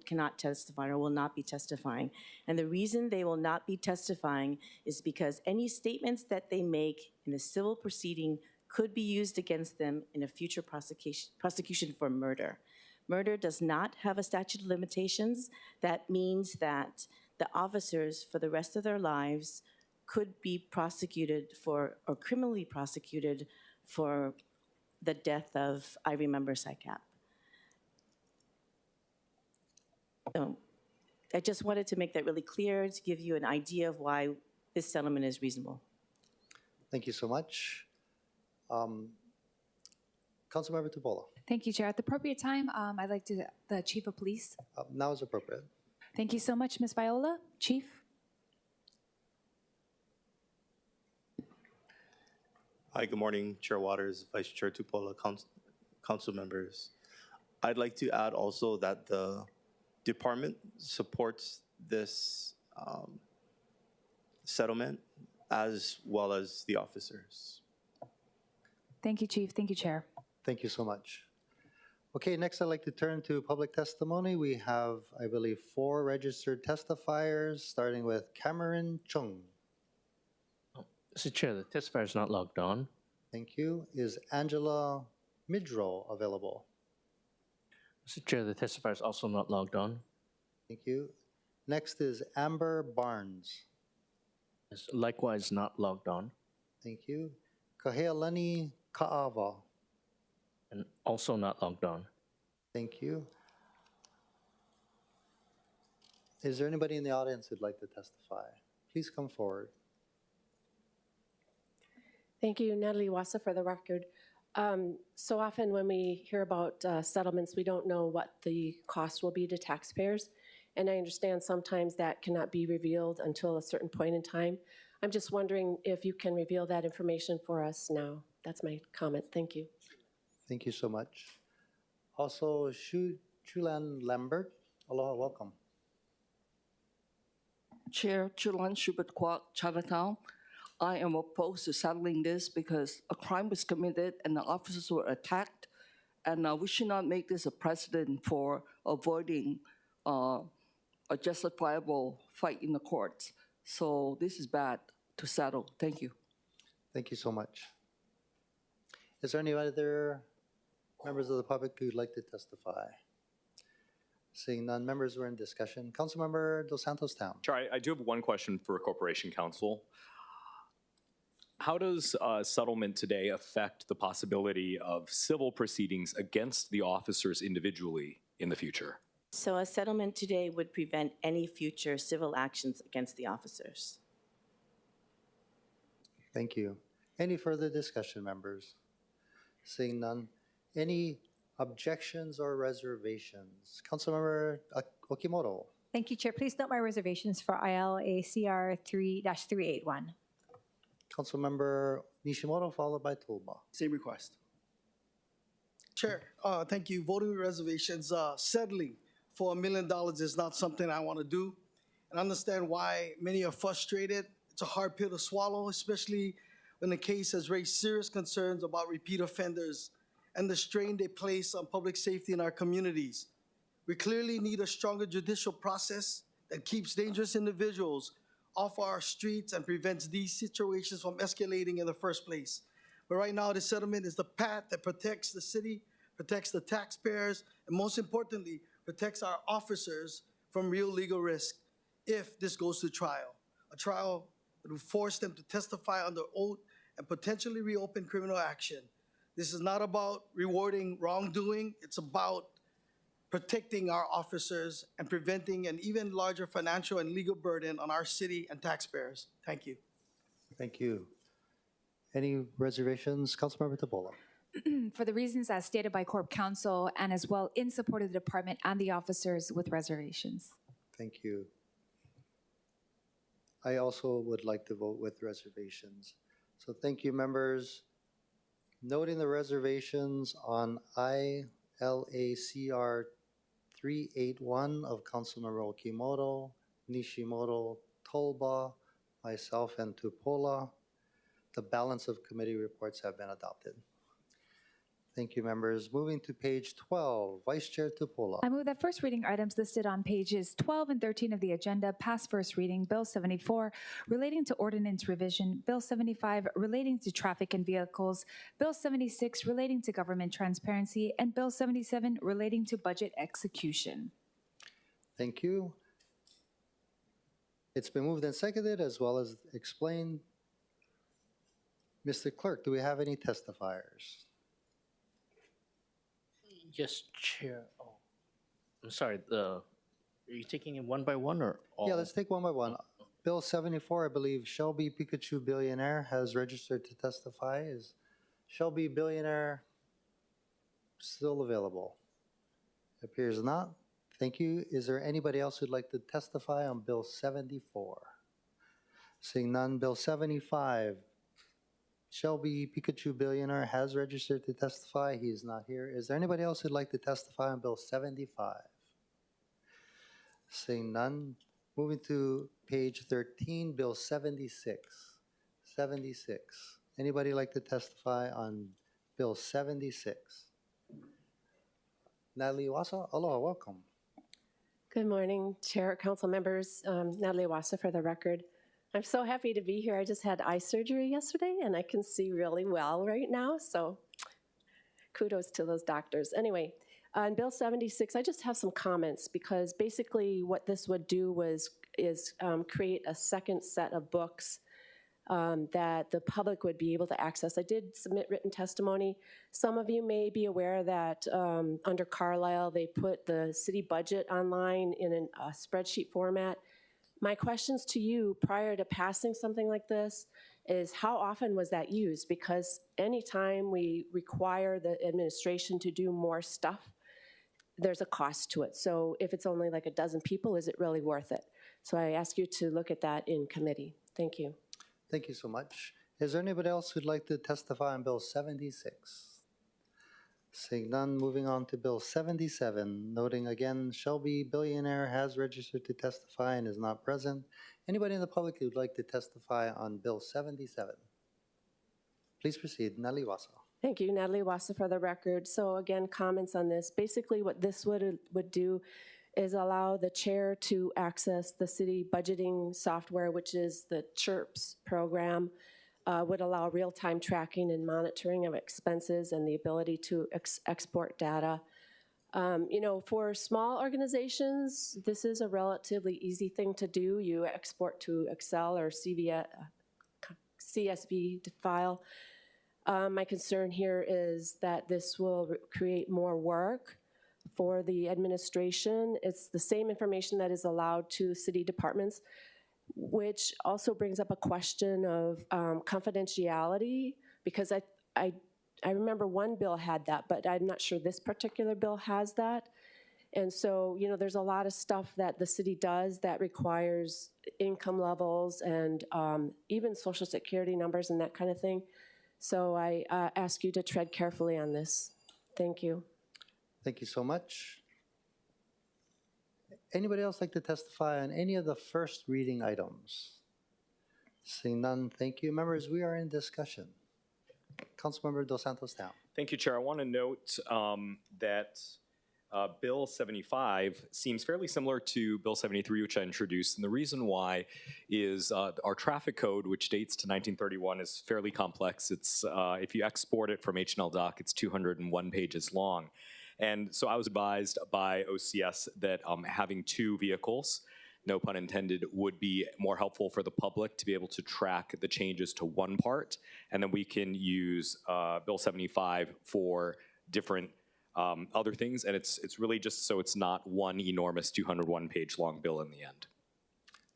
cannot testify or will not be testifying. And the reason they will not be testifying is because any statements that they make in a civil proceeding could be used against them in a future prosecution for murder. Murder does not have a statute of limitations. That means that the officers, for the rest of their lives, could be prosecuted for, or criminally prosecuted for, the death of I Remember Sykap. So I just wanted to make that really clear to give you an idea of why this settlement is reasonable. Thank you so much. Councilmember Tupola. Thank you, Chair. At the appropriate time, I'd like to the Chief of Police. Now is appropriate. Thank you so much, Ms. Viola. Chief. Hi, good morning, Chair Waters, Vice Chair Tupola, council members. I'd like to add also that the department supports this settlement as well as the officers. Thank you, Chief. Thank you, Chair. Thank you so much. Okay, next I'd like to turn to public testimony. We have, I believe, 4 registered testifiers, starting with Cameron Chung. Mr. Chair, the testifier is not logged on. Thank you. Is Angela Midro available? Mr. Chair, the testifier is also not logged on. Thank you. Next is Amber Barnes. Is likewise not logged on. Thank you. Kahealani Ka'ava. And also not logged on. Thank you. Is there anybody in the audience who'd like to testify? Please come forward. Thank you, Natalie Wassa, for the record. So often when we hear about settlements, we don't know what the cost will be to taxpayers. And I understand sometimes that cannot be revealed until a certain point in time. I'm just wondering if you can reveal that information for us now. That's my comment. Thank you. Thank you so much. Also, Chulan Lambert. Aloha, welcome. Chair Chilan Schubert Kwok, Chinatown. I am opposed to settling this because a crime was committed and the officers were attacked, and we should not make this a precedent for avoiding a justifiable fight in the courts. So this is bad to settle. Thank you. Thank you so much. Is there any other members of the public who'd like to testify? Seeing none, members were in discussion. Councilmember Dos Santos Town. Chair, I do have one question for Corporation Counsel. How does settlement today affect the possibility of civil proceedings against the officers individually in the future? So a settlement today would prevent any future civil actions against the officers. Thank you. Any further discussion, members? Seeing none. Any objections or reservations? Councilmember Okimoto. Thank you, Chair. Please note my reservations for ILACR-381. Councilmember Nishimoto, followed by Tulba. Same request. Chair, thank you. Voting with reservations, settling for $1 million is not something I want to do. And I understand why many are frustrated. It's a hard pill to swallow, especially when the case has raised serious concerns about repeat offenders and the strain they place on public safety in our communities. We clearly need a stronger judicial process that keeps dangerous individuals off our streets and prevents these situations from escalating in the first place. But right now, the settlement is the path that protects the city, protects the taxpayers, and most importantly, protects our officers from real legal risk if this goes to trial. A trial that will force them to testify under oath and potentially reopen criminal action. This is not about rewarding wrongdoing. It's about protecting our officers and preventing an even larger financial and legal burden on our city and taxpayers. Thank you. Thank you. Any reservations? Councilmember Tabola. For the reasons as stated by Corp Counsel and as well in support of the department and the officers with reservations. Thank you. I also would like to vote with reservations. So thank you, members. Noting the reservations on ILACR-381 of Councilmember Okimoto, Nishimoto, Tolba, myself, and Tupola, the balance of committee reports have been adopted. Thank you, members. Moving to page 12, Vice Chair Tupola. I move that first reading items listed on pages 12 and 13 of the agenda pass first reading. Bill 74 relating to ordinance revision, Bill 75 relating to traffic and vehicles, Bill 76 relating to government transparency, and Bill 77 relating to budget execution. Thank you. It's been moved and seconded as well as explained. Mr. Clerk, do we have any testifiers? Yes, Chair. Oh, I'm sorry. Are you taking it one by one or all? Yeah, let's take one by one. Bill 74, I believe Shelby Pikachu Billionaire has registered to testify. Is Shelby Billionaire still available? Appears not. Thank you. Is there anybody else who'd like to testify on Bill 74? Seeing none, Bill 75. Shelby Pikachu Billionaire has registered to testify. He is not here. Is there anybody else who'd like to testify on Bill 75? Seeing none, moving to page 13, Bill 76. 76. Anybody like to testify on Bill 76? Natalie Wasa, aloha, welcome. Good morning, Chair, Council members. Natalie Wasa for the record. I'm so happy to be here. I just had eye surgery yesterday and I can see really well right now, so kudos to those doctors. Anyway, on Bill 76, I just have some comments because basically what this would do is create a second set of books that the public would be able to access. I did submit written testimony. Some of you may be aware that under Carlisle, they put the city budget online in a spreadsheet format. My questions to you prior to passing something like this is how often was that used? Because anytime we require the administration to do more stuff, there's a cost to it. So if it's only like a dozen people, is it really worth it? So I ask you to look at that in committee. Thank you. Thank you so much. Is there anybody else who'd like to testify on Bill 76? Seeing none, moving on to Bill 77, noting again, Shelby Billionaire has registered to testify and is not present. Anybody in the public who'd like to testify on Bill 77? Please proceed. Natalie Wassa. Thank you, Natalie Wassa for the record. So again, comments on this. Basically what this would do is allow the chair to access the city budgeting software, which is the CHIRPS program, would allow real-time tracking and monitoring of expenses and the ability to export data. You know, for small organizations, this is a relatively easy thing to do. You export to Excel or CSV file. My concern here is that this will create more work for the administration. It's the same information that is allowed to city departments, which also brings up a question of confidentiality, because I remember one bill had that, but I'm not sure this particular bill has that. And so, you know, there's a lot of stuff that the city does that requires income levels and even social security numbers and that kind of thing. So I ask you to tread carefully on this. Thank you. Thank you so much. Anybody else like to testify on any of the first reading items? Seeing none, thank you. Members, we are in discussion. Councilmember Dos Santos Town. Thank you, Chair. I want to note that Bill 75 seems fairly similar to Bill 73, which I introduced. And the reason why is our traffic code, which dates to 1931, is fairly complex. It's if you export it from H&L Doc, it's 201 pages long. And so I was advised by OCS that having two vehicles, no pun intended, would be more helpful for the public to be able to track the changes to one part. And then we can use Bill 75 for different other things. And it's really just so it's not one enormous 201-page long bill in the end.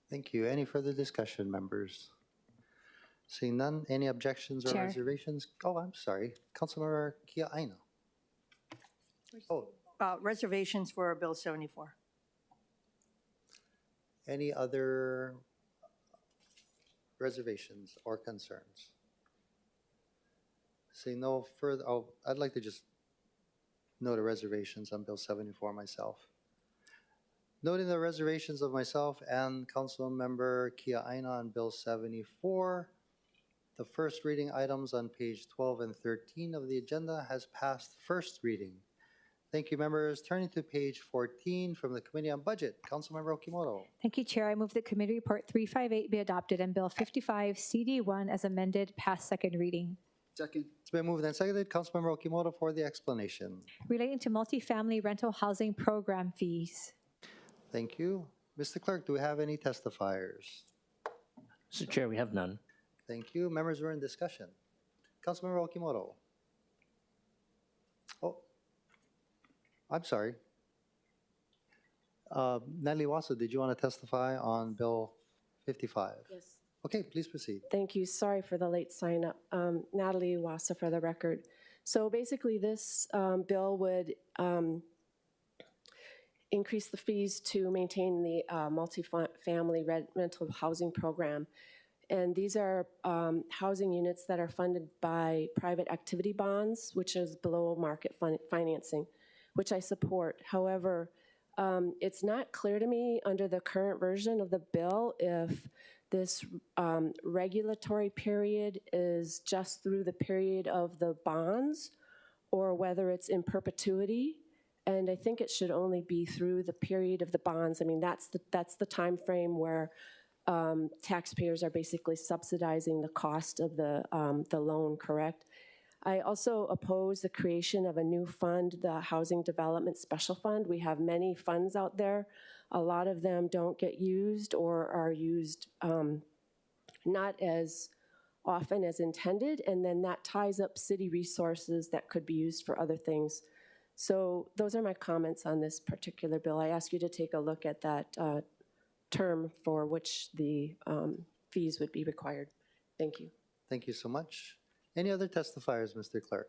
Thank you. Any further discussion, members? Seeing none, any objections or Chair. reservations? Oh, I'm sorry. Councilmember Kia'aina. Oh, Reservations for Bill 74. any other reservations or concerns? Seeing no further, oh, I'd like to just note the reservations on Bill 74 myself. Noting the reservations of myself and Councilmember Kia'aina on Bill 74, the first reading items on page 12 and 13 of the agenda has passed first reading. Thank you, members. Turning to page 14 from the Committee on Budget, Councilmember Okimoto. Thank you, Chair. I move that Committee Report 358 be adopted and Bill 55 CD1 as amended pass second reading. Second. It's been moved and seconded. Councilmember Okimoto for the explanation. Relating to multifamily rental housing program fees. Thank you. Mr. Clerk, do we have any testifiers? Mr. Chair, we have none. Thank you. Members, we're in discussion. Councilmember Okimoto. Oh, I'm sorry. Natalie Wassa, did you want to testify on Bill 55? Yes. Okay, please proceed. Thank you. Sorry for the late sign up. Natalie Wassa for the record. So basically this bill would increase the fees to maintain the multifamily rental housing program. And these are housing units that are funded by private activity bonds, which is below market financing, which I support. However, it's not clear to me under the current version of the bill if this regulatory period is just through the period of the bonds or whether it's in perpetuity. And I think it should only be through the period of the bonds. I mean, that's the time frame where taxpayers are basically subsidizing the cost of the loan, correct? I also oppose the creation of a new fund, the Housing Development Special Fund. We have many funds out there. A lot of them don't get used or are used not as often as intended, and then that ties up city resources that could be used for other things. So those are my comments on this particular bill. I ask you to take a look at that term for which the fees would be required. Thank you. Thank you so much. Any other testifiers, Mr. Clerk?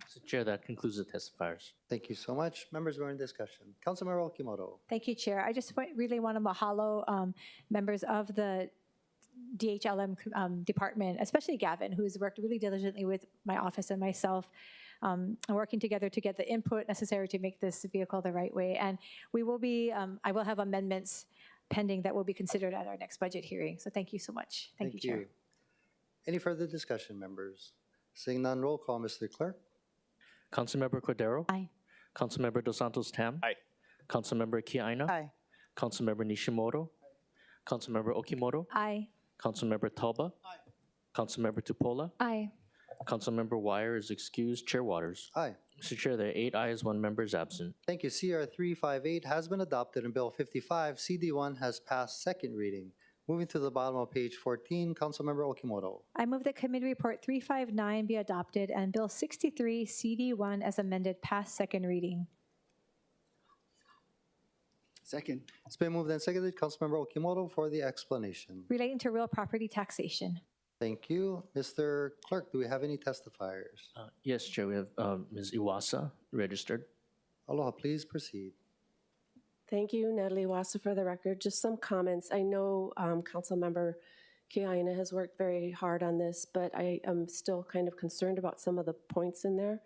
Mr. Chair, that concludes the testifiers. Thank you so much. Members, we're in discussion. Councilmember Okimoto. Thank you, Chair. I just really want to mahalo members of the DHLM department, especially Gavin, who's worked really diligently with my office and myself working together to get the input necessary to make this vehicle the right way. And we will be, I will have amendments pending that will be considered at our next budget hearing. So thank you so much. Thank you, Chair. Any further discussion, members? Seeing none, roll call, Mr. Clerk. Councilmember Cordero? Aye. Councilmember Dos Santos Tam? Aye. Councilmember Akiwine? Aye. Councilmember Nishimoto? Councilmember Okimoto? Aye. Councilmember Talba? Aye. Councilmember Tupola? Aye. Councilmember Wire is excused. Chair Waters? Aye. Mr. Chair, there are 8 ayes, 1 member is absent. Thank you. CR-358 has been adopted and Bill 55, CD1 has passed second reading. Moving to the bottom of page 14, Councilmember Okimoto. I move that Committee Report 359 be adopted and Bill 63, CD1 as amended pass second reading. Second. It's been moved and seconded. Councilmember Okimoto for the explanation. Relating to real property taxation. Thank you. Mr. Clerk, do we have any testifiers? Yes, Chair, we have Ms. Iwasa registered. Aloha, please proceed. Thank you, Natalie Wassa, for the record. Just some comments. I know Councilmember Kiaina has worked very hard on this, but I am still kind of concerned about some of the points in there.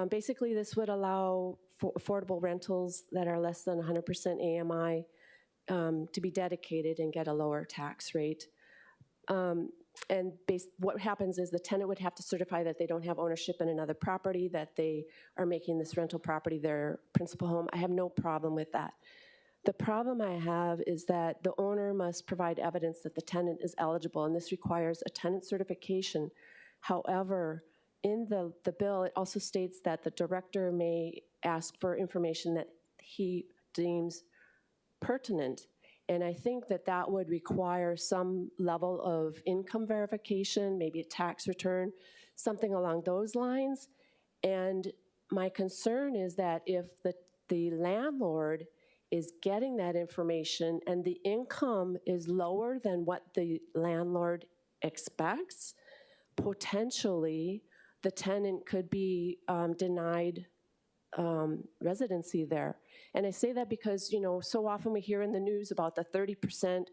Basically, this would allow for affordable rentals that are less than 100% AMI to be dedicated and get a lower tax rate. And what happens is the tenant would have to certify that they don't have ownership in another property, that they are making this rental property their principal home. I have no problem with that. The problem I have is that the owner must provide evidence that the tenant is eligible, and this requires a tenant certification. However, in the bill, it also states that the director may ask for information that he deems pertinent. And I think that that would require some level of income verification, maybe a tax return, something along those lines. And my concern is that if the landlord is getting that information and the income is lower than what the landlord expects, potentially the tenant could be denied residency there. And I say that because, you know, so often we hear in the news about the 30%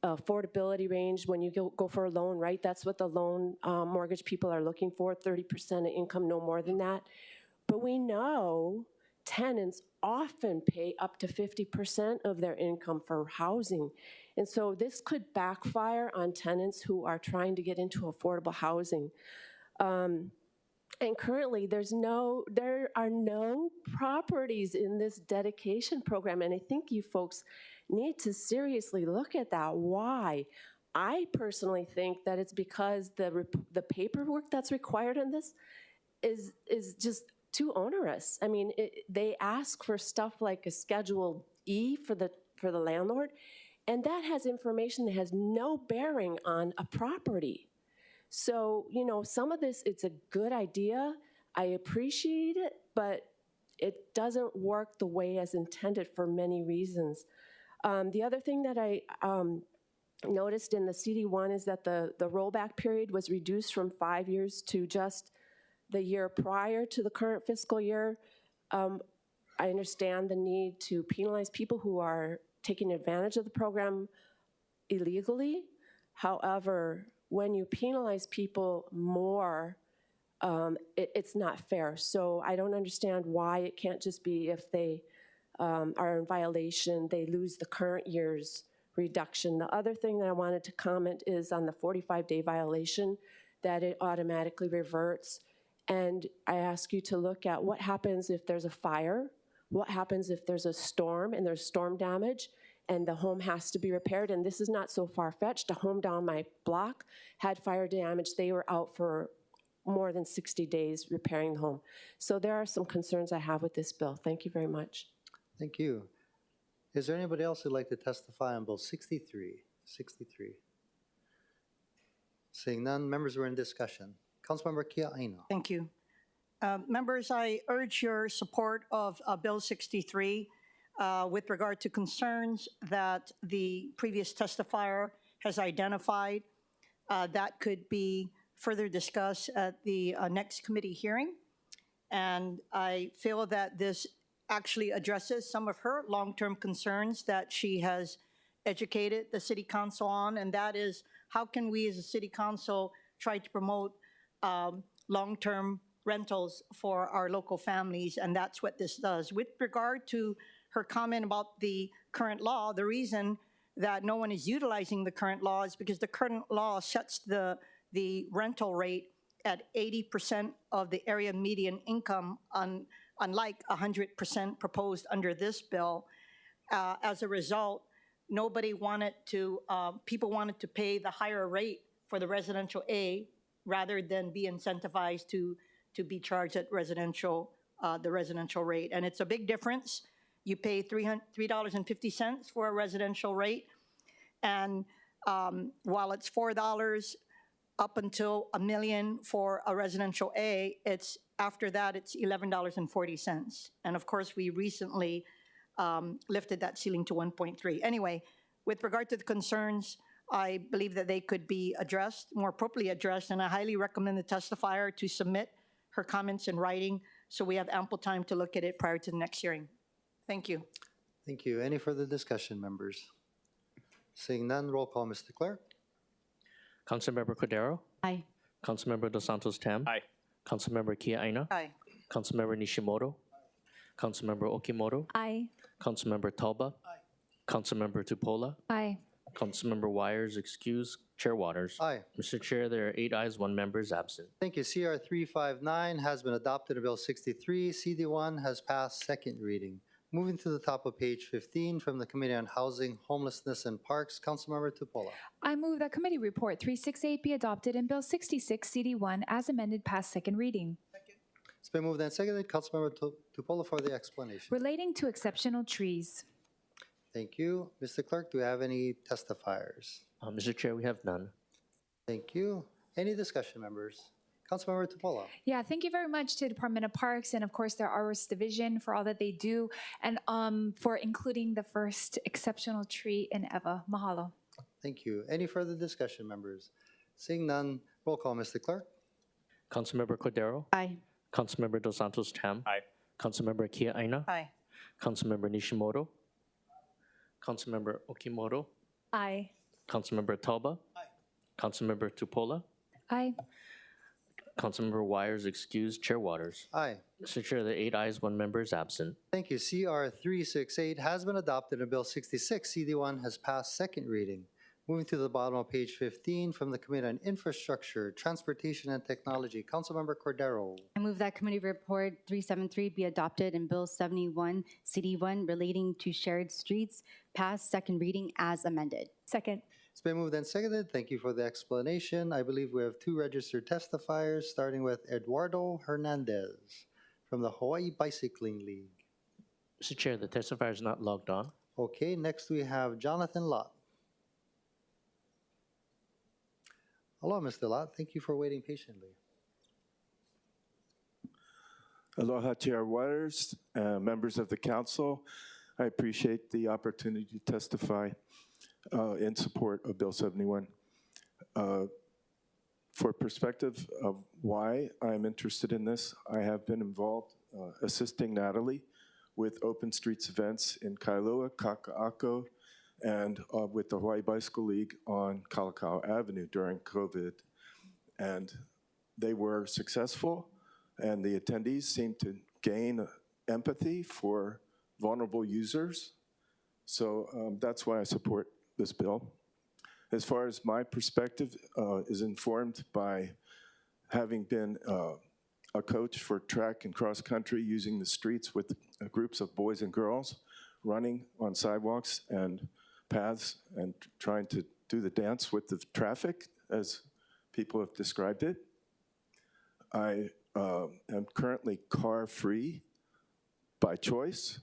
affordability range when you go for a loan, right? That's what the loan mortgage people are looking for, 30% of income, no more than that. But we know tenants often pay up to 50% of their income for housing. And so this could backfire on tenants who are trying to get into affordable housing. And currently, there are no properties in this dedication program, and I think you folks need to seriously look at that. Why? I personally think that it's because the paperwork that's required in this is just too onerous. I mean, they ask for stuff like a Schedule E for the landlord, and that has information that has no bearing on a property. So, you know, some of this, it's a good idea. I appreciate it, but it doesn't work the way as intended for many reasons. The other thing that I noticed in the CD1 is that the rollback period was reduced from 5 years to just the year prior to the current fiscal year. I understand the need to penalize people who are taking advantage of the program illegally. However, when you penalize people more, it's not fair. So I don't understand why it can't just be if they are in violation, they lose the current year's reduction. The other thing that I wanted to comment is on the 45-day violation, that it automatically reverts. And I ask you to look at what happens if there's a fire, what happens if there's a storm and there's storm damage, and the home has to be repaired. And this is not so far-fetched. A home down my block had fire damage. They were out for more than 60 days repairing the home. So there are some concerns I have with this bill. Thank you very much. Thank you. Is there anybody else who'd like to testify on Bill 63? Seeing none, members were in discussion. Councilmember Kiaina. Thank you. Members, I urge your support of Bill 63. With regard to concerns that the previous testifier has identified that could be further discussed at the next committee hearing. And I feel that this actually addresses some of her long-term concerns that she has educated the City Council on, and that is how can we as a City Council try to promote long-term rentals for our local families, and that's what this does. With regard to her comment about the current law, the reason that no one is utilizing the current law is because the current law sets the rental rate at 80% of the area median income, unlike 100% proposed under this bill. As a result, nobody wanted to, people wanted to pay the higher rate for the residential A rather than be incentivized to be charged at residential, the residential rate. And it's a big difference. You pay $3.50 for a residential rate. And while it's $4 up until $1 million for a residential A, it's after that, it's $11.40. And of course, we recently lifted that ceiling to 1.3. Anyway, with regard to the concerns, I believe that they could be addressed, more appropriately addressed, and I highly recommend the testifier to submit her comments in writing so we have ample time to look at it prior to the next hearing. Thank you. Thank you. Any further discussion, members? Seeing none, roll call, Mr. Clerk. Councilmember Cordero? Aye. Councilmember Dos Santos Tam? Aye. Councilmember Kiaina? Aye. Councilmember Nishimoto? Councilmember Okimoto? Aye. Councilmember Talba? Councilmember Tupola? Aye. Councilmember Wires, excused. Chair Waters? Aye. Mr. Chair, there are 8 ayes, 1 member is absent. Thank you. CR-359 has been adopted in Bill 63. CD1 has passed second reading. Moving to the top of page 15 from the Committee on Housing, Homelessness, and Parks, Councilmember Tupola. I move that Committee Report 368 be adopted and Bill 66 CD1 as amended pass second reading. It's been moved and seconded. Councilmember Tupola for the explanation. Relating to exceptional trees. Thank you. Mr. Clerk, do we have any testifiers? Mr. Chair, we have none. Thank you. Any discussion, members? Councilmember Tupola. Yeah, thank you very much to the Department of Parks and of course their Arborist Division for all that they do and for including the first exceptional tree in Eva. Mahalo. Thank you. Any further discussion, members? Seeing none, roll call, Mr. Clerk. Councilmember Cordero? Aye. Councilmember Dos Santos Tam? Aye. Councilmember Kiaina? Aye. Councilmember Nishimoto? Councilmember Okimoto? Aye. Councilmember Talba? Aye. Councilmember Tupola? Aye. Councilmember Wires, excused. Chair Waters? Aye. Mr. Chair, there are 8 ayes, 1 member is absent. Thank you. CR-368 has been adopted and Bill 66, CD1 has passed second reading. Moving to the bottom of page 15 from the Committee on Infrastructure, Transportation, and Technology, Councilmember Cordero. I move that Committee Report 373 be adopted and Bill 71 CD1 relating to shared streets pass second reading as amended. Second. It's been moved and seconded. Thank you for the explanation. I believe we have 2 registered testifiers, starting with Eduardo Hernandez from the Hawaii Bicycling League. Mr. Chair, the testifier is not logged on. Okay, next we have Jonathan Lott. Hello, Mr. Lott. Thank you for waiting patiently. Aloha, Chair Waters, members of the council. I appreciate the opportunity to testify in support of Bill 71. For perspective of why I'm interested in this, I have been involved assisting Natalie with open streets events in Kailua, Kaka'ako, and with the Hawaii Bicycle League on Kalakau Avenue during COVID. And they were successful, and the attendees seemed to gain empathy for vulnerable users. So that's why I support this bill. As far as my perspective is informed by having been a coach for track and cross country, using the streets with groups of boys and girls, running on sidewalks and paths and trying to do the dance with the traffic, as people have described it. I am currently car-free by choice.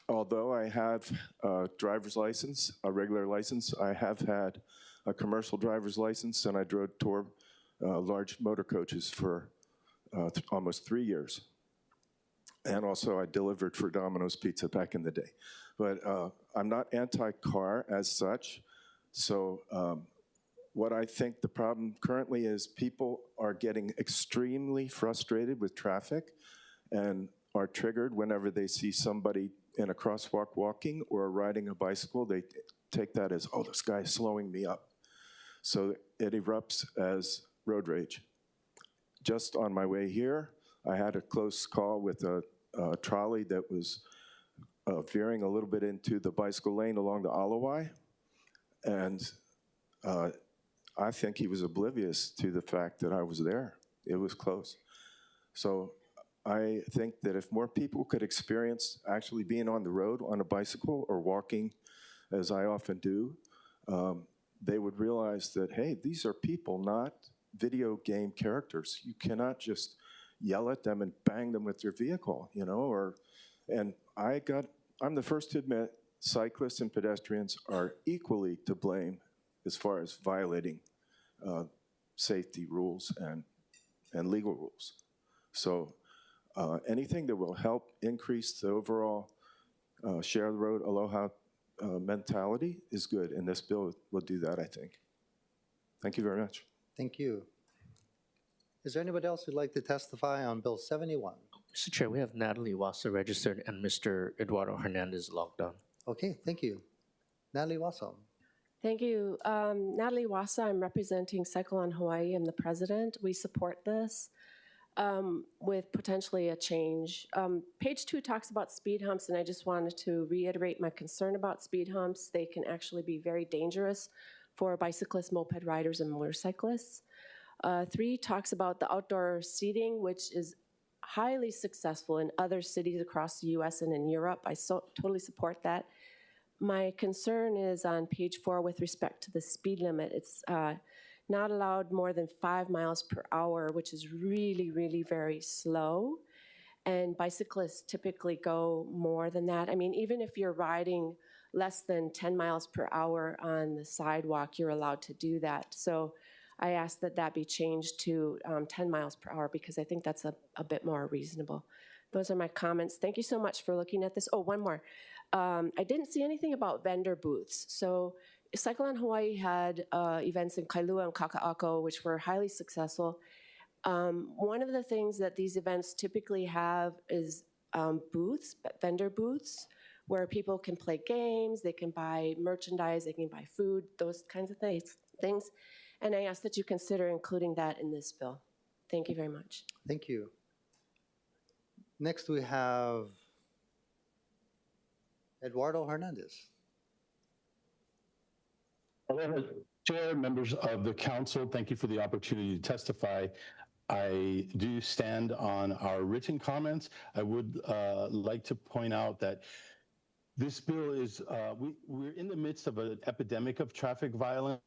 Although I have a driver's license, a regular license, I have had a commercial driver's license, and I drove large motor coaches for almost 3 years. And also I delivered for Domino's Pizza back in the day. But I'm not anti-car as such. So what I think the problem currently is people are getting extremely frustrated with traffic and are triggered whenever they see somebody in a crosswalk walking or riding a bicycle. They take that as, oh, this guy's slowing me up. So it erupts as road rage. Just on my way here, I had a close call with a trolley that was veering a little bit into the bicycle lane along the ALOHA, and I think he was oblivious to the fact that I was there. It was close. So I think that if more people could experience actually being on the road on a bicycle or walking, as I often do, they would realize that, hey, these are people, not video game characters. You cannot just yell at them and bang them with your vehicle, you know, and I'm the first to admit cyclists and pedestrians are equally to blame as far as violating safety rules and legal rules. So anything that will help increase the overall share the road aloha mentality is good, and this bill will do that, I think. Thank you very much. Thank you. Is there anybody else who'd like to testify on Bill 71? Mr. Chair, we have Natalie Wassa registered and Mr. Eduardo Hernandez logged on. Okay, thank you. Natalie Wassa. Thank you. Natalie Wassa, I'm representing Fiscal on Hawaii. I'm the president. We support this with potentially a change. Page 2 talks about speed humps, and I just wanted to reiterate my concern about speed humps. They can actually be very dangerous for bicyclists, moped riders, and motorcyclists. 3 talks about the outdoor seating, which is highly successful in other cities across the US and in Europe. I totally support that. My concern is on page 4 with respect to the speed limit. It's not allowed more than 5 miles per hour, which is really, really very slow. And bicyclists typically go more than that. I mean, even if you're riding less than 10 miles per hour on the sidewalk, you're allowed to do that. So I ask that that be changed to 10 miles per hour because I think that's a bit more reasonable. Those are my comments. Thank you so much for looking at this. Oh, one more. I didn't see anything about vendor booths. So Cycle on Hawaii had events in Kailua and Kaka'ako, which were highly successful. One of the things that these events typically have is booths, vendor booths, where people can play games, they can buy merchandise, they can buy food, those kinds of things. And I ask that you consider including that in this bill. Thank you very much. Thank you. Next we have Eduardo Hernandez. Hello, Chair, members of the council. Thank you for the opportunity to testify. I do stand on our written comments. I would like to point out that this bill is, we're in the midst of an epidemic of traffic violence,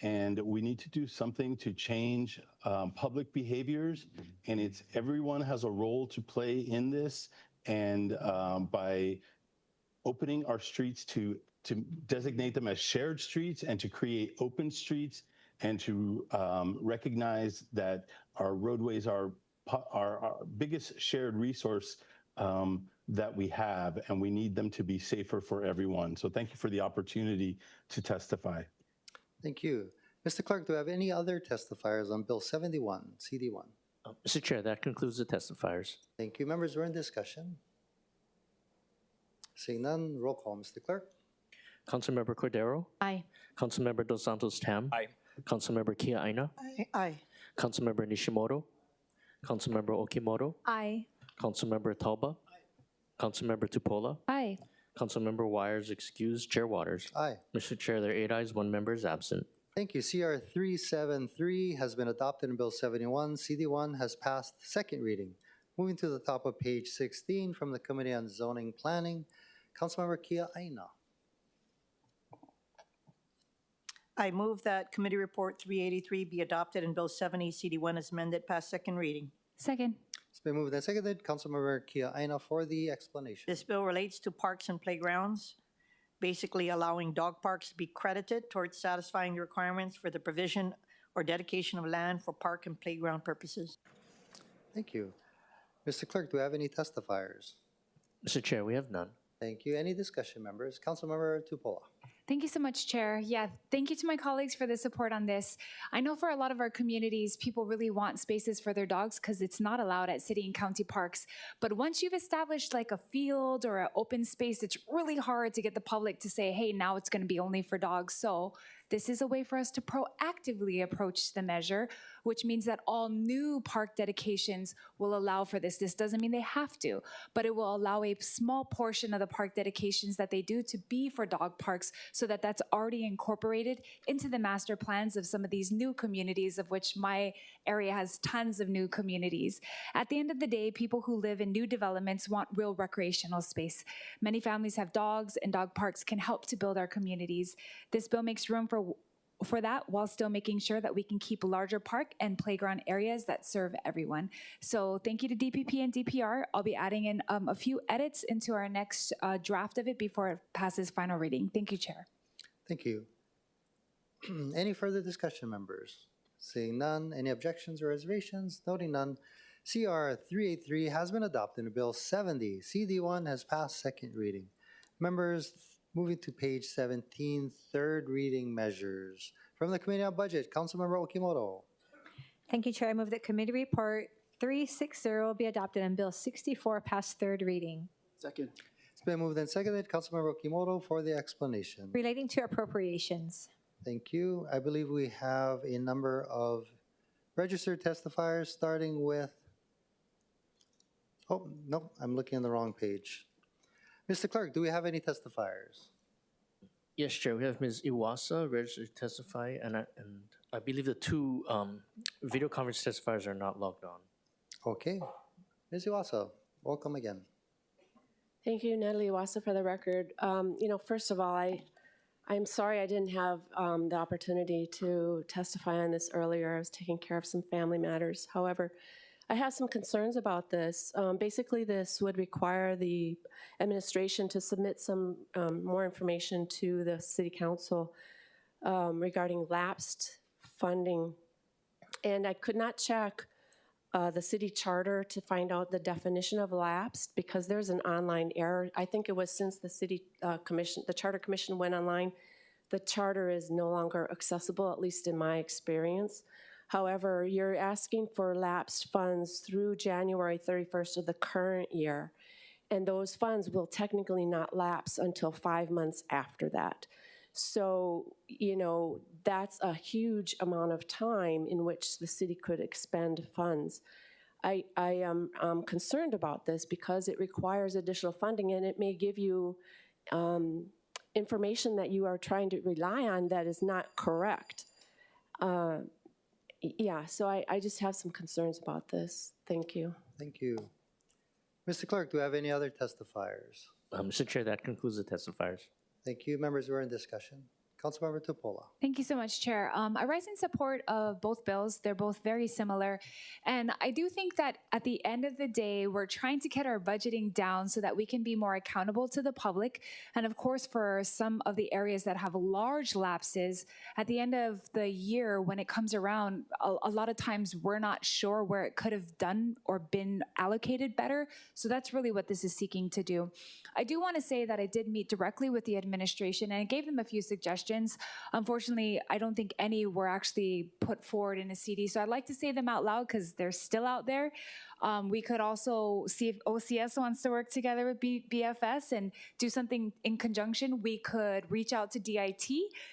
and we need to do something to change public behaviors, and everyone has a role to play in this, and by opening our streets to designate them as shared streets and to create open streets and to recognize that our roadways are our biggest shared resource that we have, and we need them to be safer for everyone. So thank you for the opportunity to testify. Thank you. Mr. Clerk, do we have any other testifiers on Bill 71, CD1? Mr. Chair, that concludes the testifiers. Thank you. Members, we're in discussion. Seeing none, roll call, Mr. Clerk. Councilmember Cordero? Aye. Councilmember Dos Santos Tam? Aye. Councilmember Kia Aina? Aye. Councilmember Nishimoto? Councilmember Okimoto? Aye. Councilmember Tauba? Councilmember Tupola? Aye. Councilmember Wires excused. Chair Waters? Aye. Mr. Chair, there are 8 ayes, 1 member is absent. Thank you. CR-373 has been adopted in Bill 71. CD1 has passed second reading. Moving to the top of page 16 from the Committee on Zoning Planning, Councilmember Kia Aina. I move that Committee Report 383 be adopted and Bill 70 CD1 is amended past second reading. Second. It's been moved and seconded. Councilmember Kia Aina for the explanation. This bill relates to parks and playgrounds, basically allowing dog parks to be credited towards satisfying the requirements for the provision or dedication of land for park and playground purposes. Thank you. Mr. Clerk, do we have any testifiers? Mr. Chair, we have none. Thank you. Any discussion, members? Councilmember Tupola. Thank you so much, Chair. Yeah, thank you to my colleagues for the support on this. I know for a lot of our communities, people really want spaces for their dogs because it's not allowed at city and county parks. But once you've established like a field or an open space, it's really hard to get the public to say, hey, now it's going to be only for dogs. So This is a way for us to proactively approach the measure, which means that all new park dedications will allow for this. This doesn't mean they have to, but it will allow a small portion of the park dedications that they do to be for dog parks, so that that's already incorporated into the master plans of some of these new communities, of which my area has tons of new communities. At the end of the day, people who live in new developments want real recreational space. Many families have dogs, and dog parks can help to build our communities. This bill makes room for that, while still making sure that we can keep larger park and playground areas that serve everyone. So thank you to DPP and DPR. I'll be adding in a few edits into our next draft of it before it passes final reading. Thank you, Chair. Thank you. Any further discussion, members? Seeing none, any objections or reservations? Noting none, CR-383 has been adopted and Bill 70, CD1 has passed second reading. Members, moving to page 17, third reading measures. From the Committee on Budget, Councilmember Okimoto. Thank you, Chair. I move that Committee Report 360 be adopted and Bill 64 pass third reading. Second. It's been moved and seconded. Councilmember Okimoto for the explanation. Relating to appropriations. Thank you. I believe we have a number of registered testifiers, starting with, oh, no, I'm looking on the wrong page. Mr. Clerk, do we have any testifiers? Yes, Chair, we have Ms. Iwasa registered to testify, and I believe the two video conference testifiers are not logged on. Okay. Ms. Iwasa, welcome again. Thank you, Natalie Iwasa, for the record. First of all, I'm sorry I didn't have the opportunity to testify on this earlier. I was taking care of some family matters. However, I have some concerns about this. Basically, this would require the administration to submit some more information to the City Council regarding lapsed funding. And I could not check the city charter to find out the definition of lapsed, because there's an online error. I think it was since the city commission, the charter commission went online, the charter is no longer accessible, at least in my experience. However, you're asking for lapsed funds through January 31st of the current year, and those funds will technically not lapse until 5 months after that. So, that's a huge amount of time in which the city could expend funds. I am concerned about this because it requires additional funding, and it may give you information that you are trying to rely on that is not correct. So I just have some concerns about this. Thank you. Thank you. Mr. Clerk, do we have any other testifiers? Mr. Chair, that concludes the testifiers. Thank you. Members, we're in discussion. Councilmember Tupola. Thank you so much, Chair. I rise in support of both bills. They're both very similar. And I do think that at the end of the day, we're trying to get our budgeting down so that we can be more accountable to the public. And of course, for some of the areas that have large lapses, at the end of the year, when it comes around, a lot of times we're not sure where it could have done or been allocated better. So that's really what this is seeking to do. I do want to say that I did meet directly with the administration and I gave them a few suggestions. Unfortunately, I don't think any were actually put forward in a CD, so I'd like to say them out loud because they're still out there. We could also see if OCS wants to work together with BFS and do something in conjunction. We could reach out to DIT,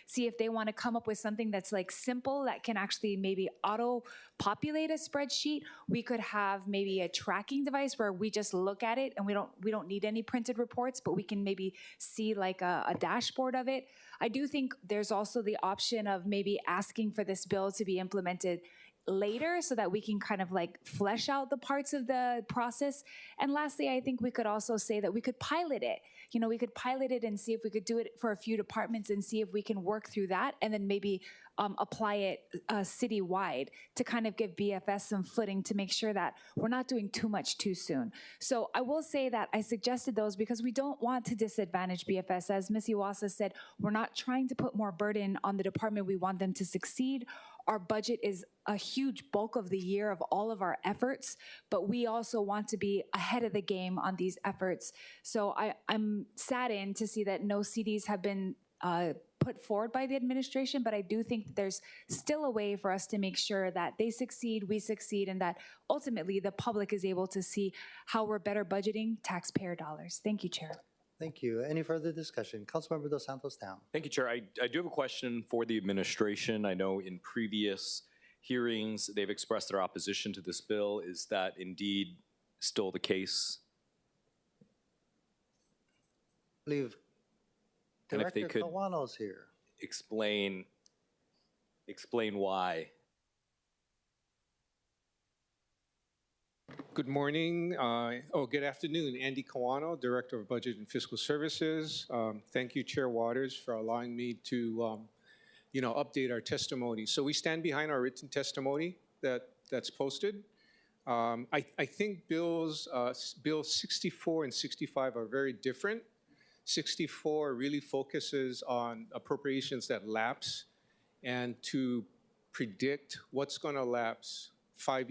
see if they want to come up with something that's like simple that can actually maybe auto-populate a spreadsheet. We could have maybe a tracking device where we just look at it and we don't need any printed reports, but we can maybe see like a dashboard of it. I do think there's also the option of maybe asking for this bill to be implemented later so that we can kind of like flesh out the parts of the process. And lastly, I think we could also say that we could pilot it. We could pilot it and see if we could do it for a few departments and see if we can work through that and then maybe apply it citywide to kind of give BFS some footing to make sure that we're not doing too much too soon. So I will say that I suggested those because we don't want to disadvantage BFS. As Ms. Iwasa said, we're not trying to put more burden on the department. We want them to succeed. Our budget is a huge bulk of the year of all of our efforts, but we also want to be ahead of the game on these efforts. So I'm saddened to see that no CDs have been put forward by the administration, but I do think that there's still a way for us to make sure that they succeed, we succeed, and that ultimately the public is able to see how we're better budgeting taxpayer dollars. Thank you, Chair. Thank you. Any further discussion? Councilmember Dos Santos Town. Thank you, Chair. I do have a question for the administration. I know in previous hearings, they've expressed their opposition to this bill. Is that indeed still the case? I believe And if they Director could Kawano's here. explain why. Good morning, good afternoon. Andy Kawano, Director of Budget and Fiscal Services. Thank you, Chair Waters, for allowing me to, update our testimony. So we stand behind our written testimony that's posted. I think Bills 64 and 65 are very different. 64 really focuses on appropriations that lapse and to predict what's going to lapse 5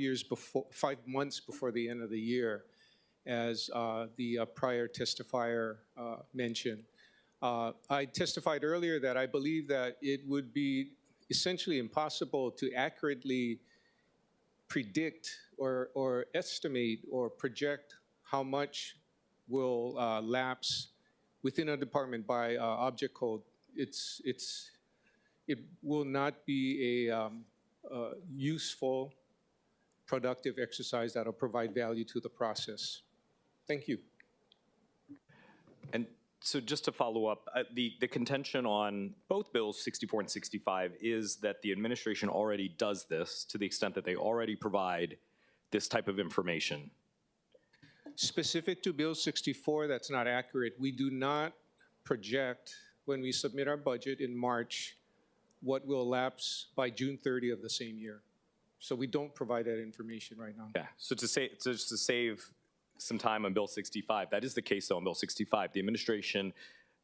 months before the end of the year, as the prior testifier mentioned. I testified earlier that I believe that it would be essentially impossible to accurately predict or estimate or project how much will lapse within a department by object code. It will not be a useful, productive exercise that will provide value to the process. Thank you. And so just to follow up, the contention on both bills, 64 and 65, is that the administration already does this to the extent that they already provide this type of information. Specific to Bill 64, that's not accurate. We do not project, when we submit our budget in March, what will lapse by June 30 of the same year. So we don't provide that information right now. Yeah, so to save some time on Bill 65, that is the case though on Bill 65. The administration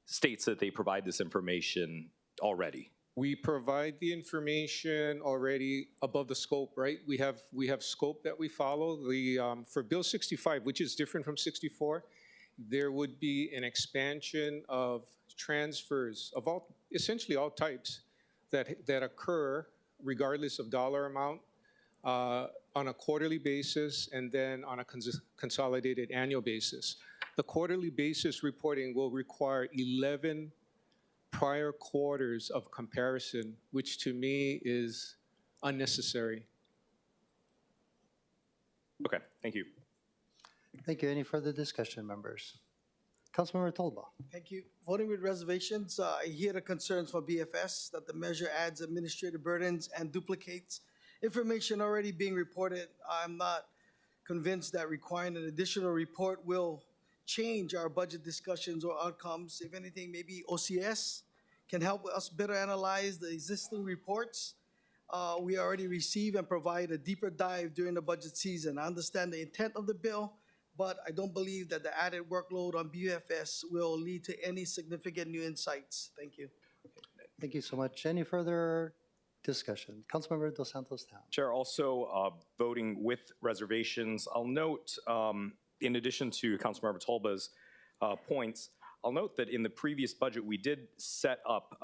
states that they provide this information already. We provide the information already above the scope, right? We have scope that we follow. For Bill 65, which is different from 64, there would be an expansion of transfers of essentially all types that occur regardless of dollar amount on a quarterly basis and then on a consolidated annual basis. The quarterly basis reporting will require 11 prior quarters of comparison, which to me is unnecessary. Okay, thank you. Thank you. Any further discussion, members? Councilmember Tolba. Thank you. Voting with reservations, I hear the concerns for BFS that the measure adds administrative burdens and duplicates information already being reported. I'm not convinced that requiring an additional report will change our budget discussions or outcomes. If anything, maybe OCS can help us better analyze the existing reports we already receive and provide a deeper dive during the budget season. I understand the intent of the bill, but I don't believe that the added workload on BFS will lead to any significant new insights. Thank you. Thank you so much. Any further discussion? Councilmember Dos Santos Town. Chair, also voting with reservations. I'll note, in addition to Councilmember Tolba's points, I'll note that in the previous budget, we did set up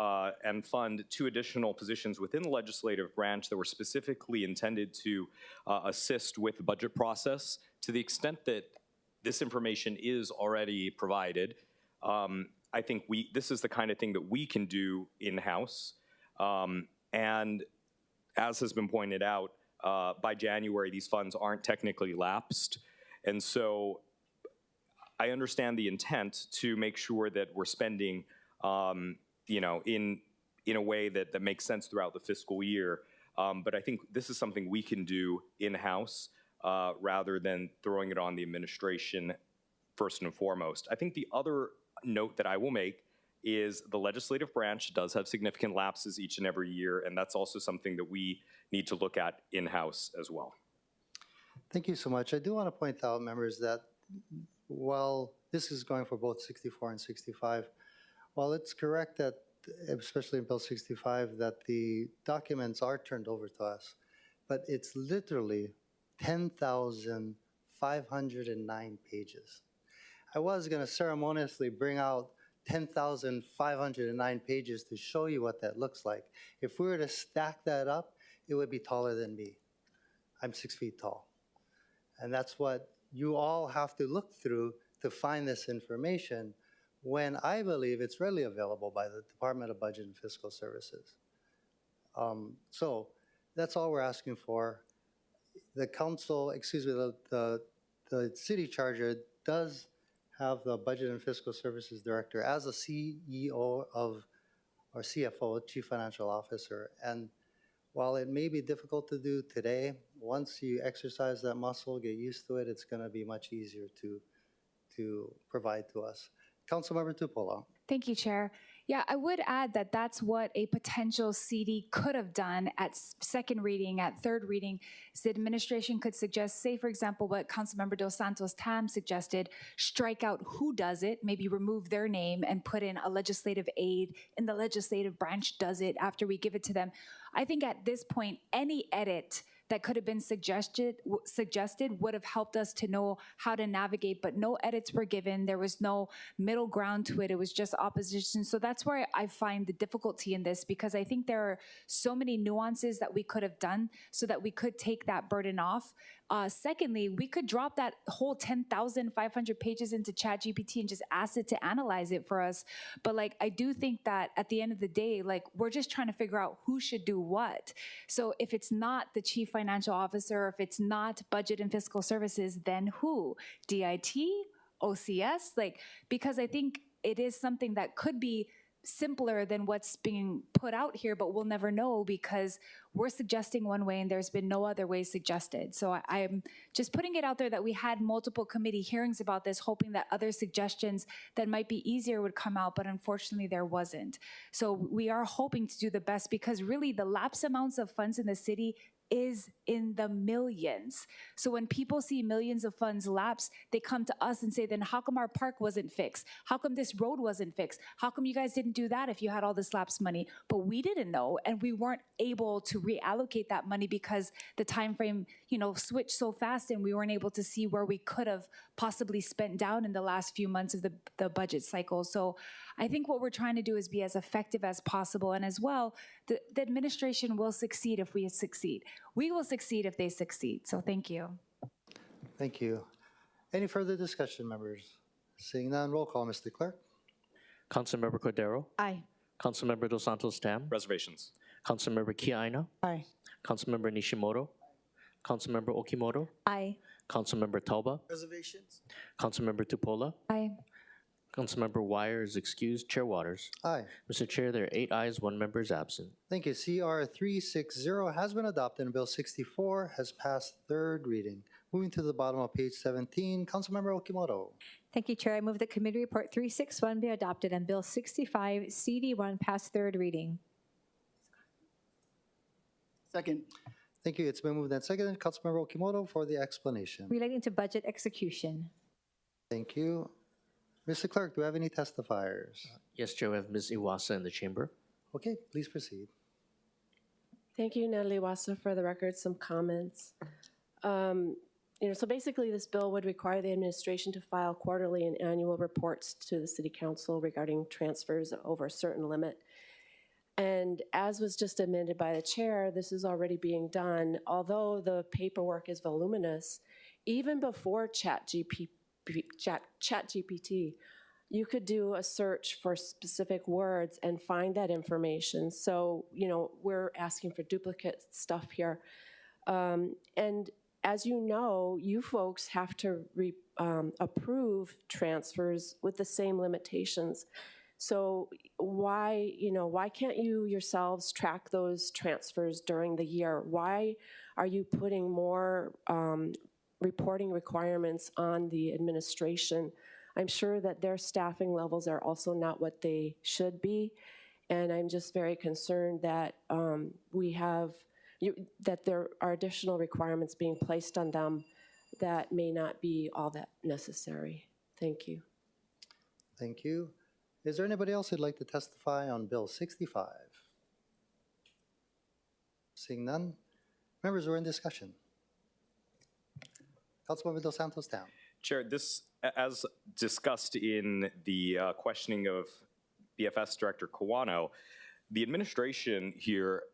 and fund 2 additional positions within the legislative branch that were specifically intended to assist with the budget process. To the extent that this information is already provided, I think this is the kind of thing that we can do in-house. And as has been pointed out, by January, these funds aren't technically lapsed. And so I understand the intent to make sure that we're spending, in a way that makes sense throughout the fiscal year. But I think this is something we can do in-house rather than throwing it on the administration first and foremost. I think the other note that I will make is the legislative branch does have significant lapses each and every year, and that's also something that we need to look at in-house as well. Thank you so much. I do want to point out, members, that while this is going for both 64 and 65, while it's correct that, especially in Bill 65, that the documents are turned over to us, but it's literally 10,509 pages. I was going to ceremoniously bring out 10,509 pages to show you what that looks like. If we were to stack that up, it would be taller than me. I'm 6 feet tall. And that's what you all have to look through to find this information when I believe it's readily available by the Department of Budget and Fiscal Services. So that's all we're asking for. The council, excuse me, the city charger does have the Budget and Fiscal Services Director as a CEO of, or CFO, Chief Financial Officer. And while it may be difficult to do today, once you exercise that muscle, get used to it, it's going to be much easier to provide to us. Councilmember Tupola. Thank you, Chair. Yeah, I would add that that's what a potential CD could have done at second reading, at third reading. So the administration could suggest, say, for example, what Councilmember Dos Santos Tam suggested, strike out who does it, maybe remove their name and put in a legislative aide, and the legislative branch does it after we give it to them. I think at this point, any edit that could have been suggested would have helped us to know how to navigate, but no edits were given. There was no middle ground to it. It was just opposition. So that's where I find the difficulty in this, because I think there are so many nuances that we could have done so that we could take that burden off. Secondly, we could drop that whole 10,500 pages into ChatGPT and just ask it to analyze it for us. But like, I do think that at the end of the day, like, we're just trying to figure out who should do what. So if it's not the chief financial officer, if it's not budget and fiscal services, then who? DIT? OCS? Like, because I think it is something that could be simpler than what's being put out here, but we'll never know because we're suggesting one way and there's been no other way suggested. So I'm just putting it out there that we had multiple committee hearings about this, hoping that other suggestions that might be easier would come out, but unfortunately there wasn't. So we are hoping to do the best, because really the lapse amounts of funds in the city is in the millions. So when people see millions of funds lapse, they come to us and say, then how come our park wasn't fixed? How come this road wasn't fixed? How come you guys didn't do that if you had all this lapse money? But we didn't know, and we weren't able to reallocate that money because the time frame, switched so fast, and we weren't able to see where we could have possibly spent down in the last few months of the budget cycle. So I think what we're trying to do is be as effective as possible, and as well, the administration will succeed if we succeed. We will succeed if they succeed. So thank you. Thank you. Any further discussion, members? Seeing none, roll call, Mr. Clerk. Councilmember Cordero. Aye. Councilmember Dos Santos Tam. Reservations. Councilmember Kiaina. Aye. Councilmember Nishimoto. Councilmember Okimoto. Aye. Councilmember Tauba. Reservations? Councilmember Tupola. Aye. Councilmember Wire is excused. Chair Waters. Aye. Mr. Chair, there are 8 ayes, 1 member is absent. Thank you. CR-360 has been adopted, and Bill 64 has passed third reading. Moving to the bottom of page 17, Councilmember Okimoto. Thank you, Chair. I move that Committee Report 361 be adopted and Bill 65 CD1 pass third reading. Second. Thank you. It's been moved and seconded. Councilmember Okimoto for the explanation. Relating to budget execution. Thank you. Mr. Clerk, do we have any testifiers? Yes, Chair, we have Ms. Iwasa in the chamber. Okay, please proceed. Thank you, Natalie Wassa. For the record, some comments. So basically this bill would require the administration to file quarterly and annual reports to the City Council regarding transfers over a certain limit. And as was just amended by the chair, this is already being done. Although the paperwork is voluminous, even before ChatGPT, you could do a search for specific words and find that information. So, we're asking for duplicate stuff here. And as you know, you folks have to approve transfers with the same limitations. So why can't you yourselves track those transfers during the year? Why are you putting more reporting requirements on the administration? I'm sure that their staffing levels are also not what they should be, and I'm just very concerned that that there are additional requirements being placed on them that may not be all that necessary. Thank you. Thank you. Is there anybody else who'd like to testify on Bill 65? Seeing none, members, we're in discussion. Councilmember Dos Santos Tam. Chair, this, as discussed in the questioning of BFS Director Kawano, the administration here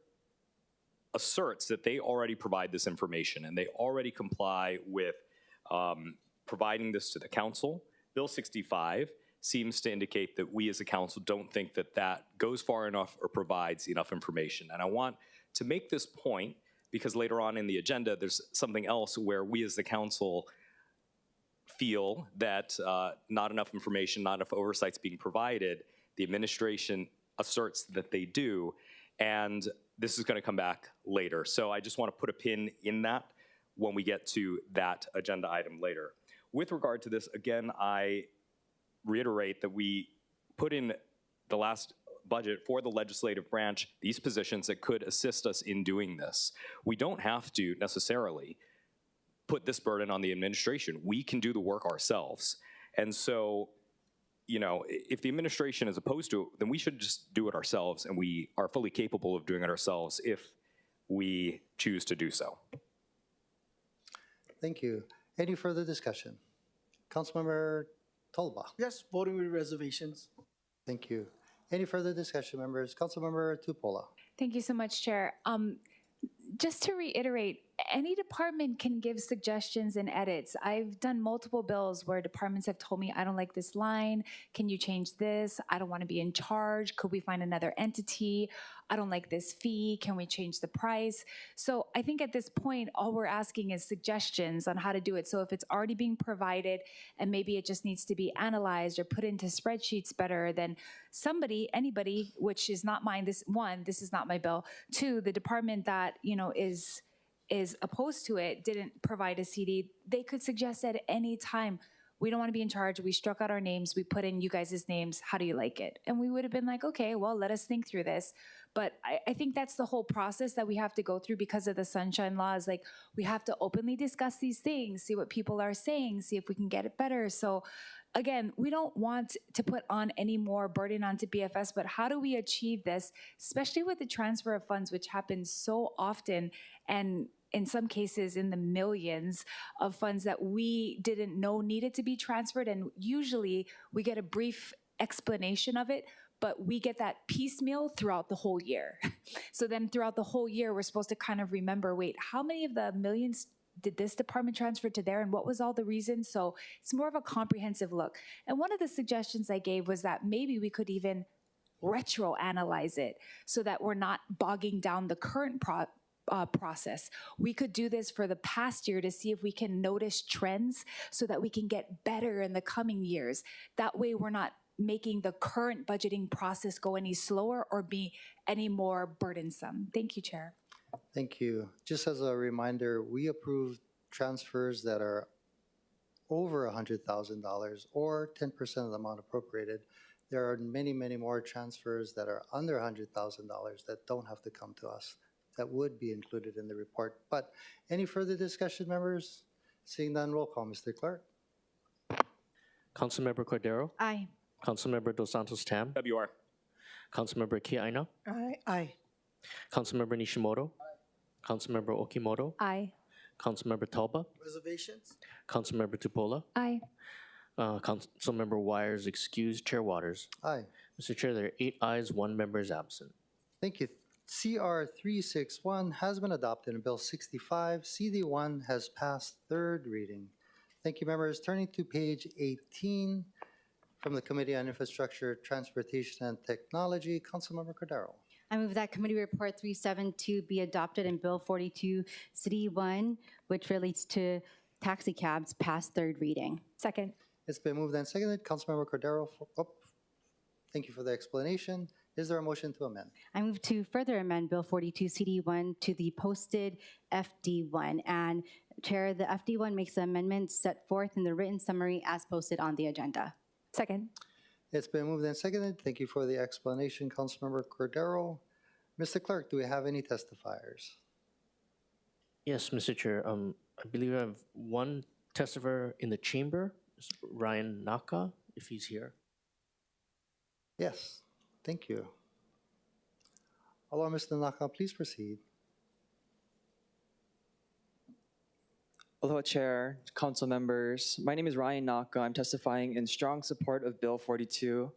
asserts that they already provide this information and they already comply with providing this to the council. Bill 65 seems to indicate that we as a council don't think that that goes far enough or provides enough information. And I want to make this point because later on in the agenda, there's something else where we as the council feel that not enough information, not enough oversight's being provided. The administration asserts that they do, and this is going to come back later. So I just want to put a pin in that when we get to that agenda item later. With regard to this, again, I reiterate that we put in the last budget for the legislative branch these positions that could assist us in doing this. We don't have to necessarily put this burden on the administration. We can do the work ourselves. And so, you know, if the administration is opposed to it, then we should just do it ourselves, and we are fully capable of doing it ourselves if we choose to do so. Thank you. Any further discussion? Councilmember Tolba. Yes, voting with reservations. Thank you. Any further discussion, members? Councilmember Tupola. Thank you so much, Chair. Just to reiterate, any department can give suggestions and edits. I've done multiple bills where departments have told me, I don't like this line. Can you change this? I don't want to be in charge. Could we find another entity? I don't like this fee. Can we change the price? So I think at this point, all we're asking is suggestions on how to do it. So if it's already being provided and maybe it just needs to be analyzed or put into spreadsheets better, then somebody, anybody, which is not mine, this is not my bill. Two, the department that, you know, is opposed to it, didn't provide a CD, they could suggest at any time, we don't want to be in charge, we struck out our names, we put in you guys' names, how do you like it? And we would have been like, okay, well, let us think through this. But I think that's the whole process that we have to go through because of the sunshine laws. Like, we have to openly discuss these things, see what people are saying, see if we can get it better. So again, we don't want to put on any more burden onto BFS, but how do we achieve this, especially with the transfer of funds, which happens so often, and in some cases in the millions of funds that we didn't know needed to be transferred. And usually we get a brief explanation of it, but we get that piecemeal throughout the whole year. So then throughout the whole year, we're supposed to kind of remember, wait, how many of the millions did this department transfer to there, and what was all the reasons? So it's more of a comprehensive look. And one of the suggestions I gave was that maybe we could even retro-analyze it so that we're not bogging down the current process. We could do this for the past year to see if we can notice trends so that we can get better in the coming years. That way we're not making the current budgeting process go any slower or be any more burdensome. Thank you, Chair. Thank you. Just as a reminder, we approved transfers that are over $100,000 or 10% of the amount appropriated. There are many, many more transfers that are under $100,000 that don't have to come to us, that would be included in the report. But any further discussion, members? Seeing none, roll call, Mr. Clerk. Councilmember Cordero? Aye. Councilmember Dos Santos Tam? WR. Councilmember Akiwine? Aye. Councilmember Nishimoto? Councilmember Okimoto? Aye. Councilmember Talba? Reservations? Councilmember Tupola? Aye. Councilmember Wires excused. Chair Waters? Aye. Mr. Chair, there are 8 ayes, 1 member is absent. Thank you. CR-361 has been adopted and Bill 65, CD1 has passed third reading. Thank you, members. Turning to page 18 from the Committee on Infrastructure, Transportation, and Technology, Councilmember Cordero. I move that Committee Report 372 be adopted and Bill 42, City 1, which relates to taxi cabs, pass third reading. Second. It's been moved and seconded. Councilmember Cordero, thank you for the explanation. Is there a motion to amend? I move to further amend Bill 42, City 1 to the posted FD1. And Chair, the FD1 makes the amendments set forth in the written summary as posted on the agenda. Second. It's been moved and seconded. Thank you for the explanation, Councilmember Cordero. Mr. Clerk, do we have any testifiers? Yes, Mr. Chair. I believe I have one testifier in the chamber, Ryan Naka, if he's here. Yes, thank you. Hello, Mr. Naka, please proceed. Aloha Chair, Council members. My name is Ryan Naka. I'm testifying in strong support of Bill 42.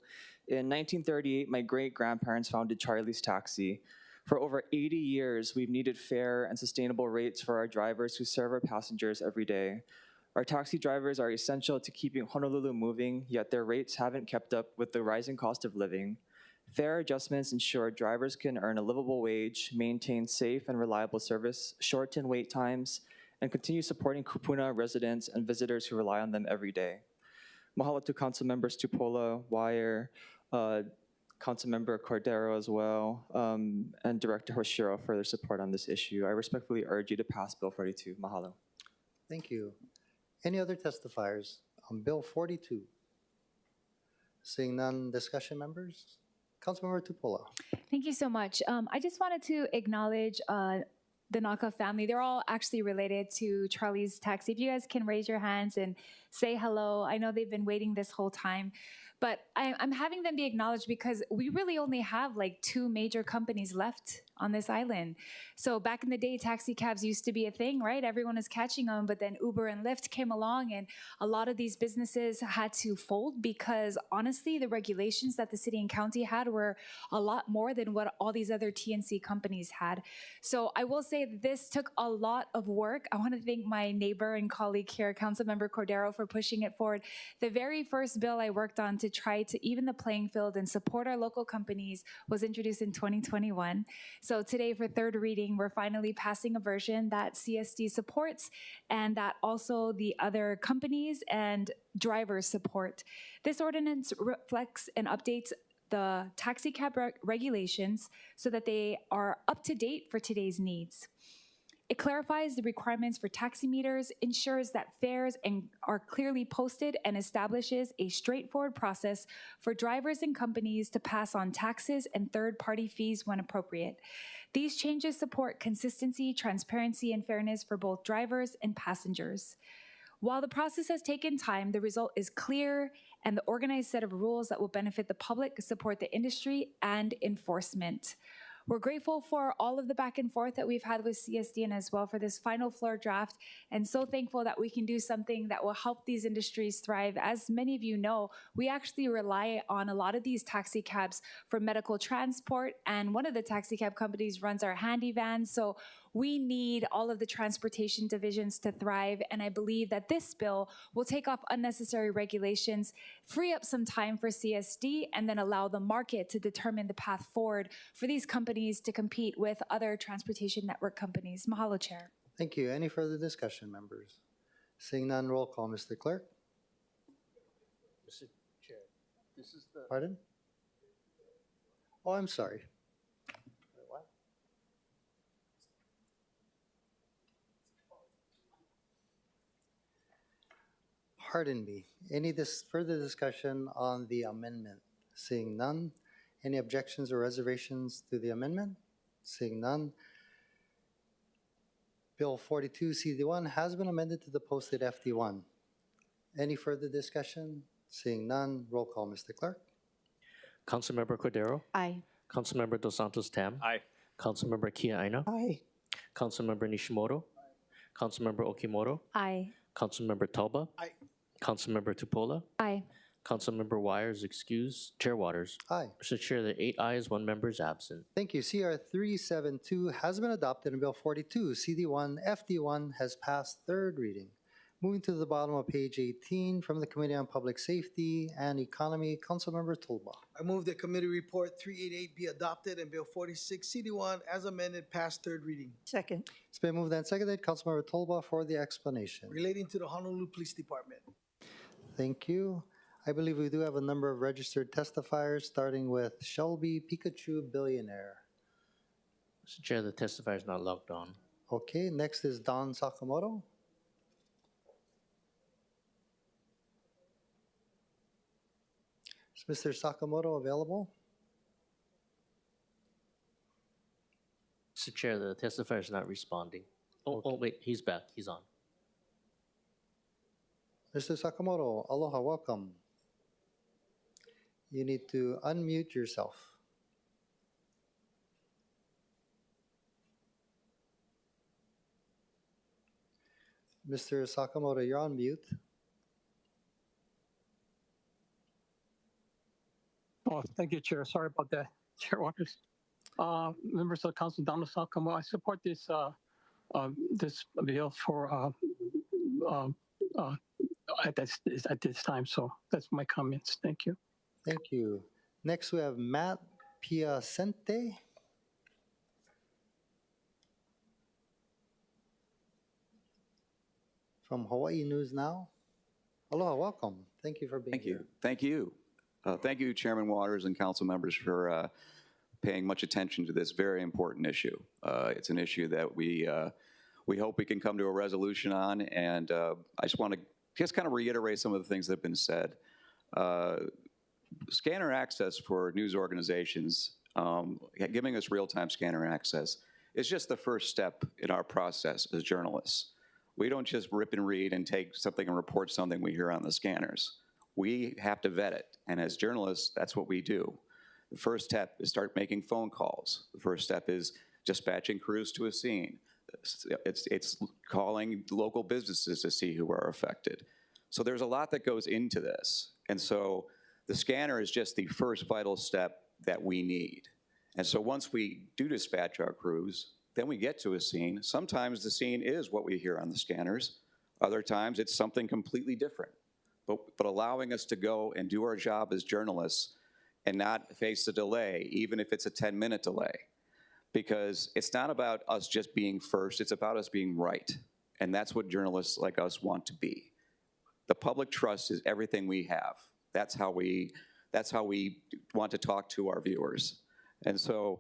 In 1938, my great-grandparents founded Charlie's Taxi. For over 80 years, we've needed fair and sustainable rates for our drivers who serve our passengers every day. Our taxi drivers are essential to keeping Honolulu moving, yet their rates haven't kept up with the rising cost of living. Fair adjustments ensure drivers can earn a livable wage, maintain safe and reliable service, shorten wait times, and continue supporting Kupuna residents and visitors who rely on them every day. Mahalo to Council Members Tupola, Wire, Councilmember Cordero as well, and Director Hoshiro for their support on this issue. I respectfully urge you to pass Bill 42. Mahalo. Thank you. Any other testifiers on Bill 42? Seeing none, discussion members? Councilmember Tupola. Thank you so much. I just wanted to acknowledge the Naka family. They're all actually related to Charlie's taxi. If you guys can raise your hands and say hello. I know they've been waiting this whole time. But I'm having them be acknowledged because we really only have like 2 major companies left on this island. So back in the day, taxi cabs used to be a thing, right? Everyone is catching them, but then Uber and Lyft came along and a lot of these businesses had to fold because honestly, the regulations that the city and county had were a lot more than what all these other TNC companies had. So I will say that this took a lot of work. I want to thank my neighbor and colleague here, Councilmember Cordero, for pushing it forward. The very first bill I worked on to try to even the playing field and support our local companies was introduced in 2021. So today for third reading, we're finally passing a version that CSD supports and that also the other companies and drivers support. This ordinance reflects and updates the taxi cab regulations so that they are up to date for today's needs. It clarifies the requirements for taximeters, ensures that fares are clearly posted, and establishes a straightforward process for drivers and companies to pass on taxes and third-party fees when appropriate. These changes support consistency, transparency, and fairness for both drivers and passengers. While the process has taken time, the result is clear, and the organized set of rules that will benefit the public support the industry and enforcement. We're grateful for all of the back and forth that we've had with CSD and as well for this final floor draft, and so thankful that we can do something that will help these industries thrive. As many of you know, we actually rely on a lot of these taxi cabs for medical transport, and one of the taxi cab companies runs our handy vans, so we need all of the transportation divisions to thrive, and I believe that this bill will take off unnecessary regulations, free up some time for CSD, and then allow the market to determine the path forward for these companies to compete with other transportation network companies. Mahalo, Chair. Thank you. Any further discussion, members? Seeing none, roll call, Mr. Clerk. Mr. Chair, this is the... Pardon? Oh, I'm sorry. What? Pardon me. Any further discussion on the amendment? Seeing none. Any objections or reservations to the amendment? Seeing none. Bill 42 CD1 has been amended to the posted FD1. Any further discussion? Seeing none. Roll call, Mr. Clerk. Councilmember Cordero? Aye. Councilmember Dos Santos Tam? Aye. Councilmember Kia Aina? Aye. Councilmember Nishimoto? Councilmember Okimoto? Aye. Councilmember Tauba? Aye. Councilmember Tupola? Aye. Councilmember Wires excused. Chair Waters? Aye. Mr. Chair, the 8 ayes, 1 member is absent. Thank you. CR-372 has been adopted and Bill 42 CD1 FD1 has passed third reading. Moving to the bottom of page 18 from the Committee on Public Safety and Economy, Councilmember Tolba. I move that Committee Report 388 be adopted and Bill 46 CD1 as amended pass third reading. Second. It's been moved and seconded. Councilmember Tolba for the explanation. Relating to the Honolulu Police Department. Thank you. I believe we do have a number of registered testifiers, starting with Shelby Pikachu Billionaire. Mr. Chair, the testifier is not logged on. Okay, next is Don Sakamoto. Is Mr. Sakamoto available? Mr. Chair, the testifier is not responding. Oh, wait, he's back. He's on. Mr. Sakamoto, aloha, welcome. You need to unmute yourself. Mr. Sakamoto, you're on mute. Oh, thank you, Chair. Sorry about that, Chair Waters. Members of the Council, Donald Sakamoto, I support this this bill for at this time. So that's my comments. Thank you. Thank you. Next, we have Matt Piacente. From Hawaii News Now. Aloha, welcome. Thank you for being here. Thank you. Thank you, Chairman Waters and council members, for paying much attention to this very important issue. It's an issue that we hope we can come to a resolution on, and I just want to kind of reiterate some of the things that have been said. Scanner access for news organizations, giving us real-time scanner access, is just the first step in our process as journalists. We don't just rip and read and take something and report something we hear on the scanners. We have to vet it, and as journalists, that's what we do. The first step is start making phone calls. The first step is dispatching crews to a scene. It's calling local businesses to see who are affected. So there's a lot that goes into this. And so the scanner is just the first vital step that we need. And so once we do dispatch our crews, then we get to a scene. Sometimes the scene is what we hear on the scanners. Other times it's something completely different. But allowing us to go and do our job as journalists and not face a delay, even if it's a 10-minute delay. Because it's not about us just being first, it's about us being right. And that's what journalists like us want to be. The public trust is everything we have. That's how we want to talk to our viewers. And so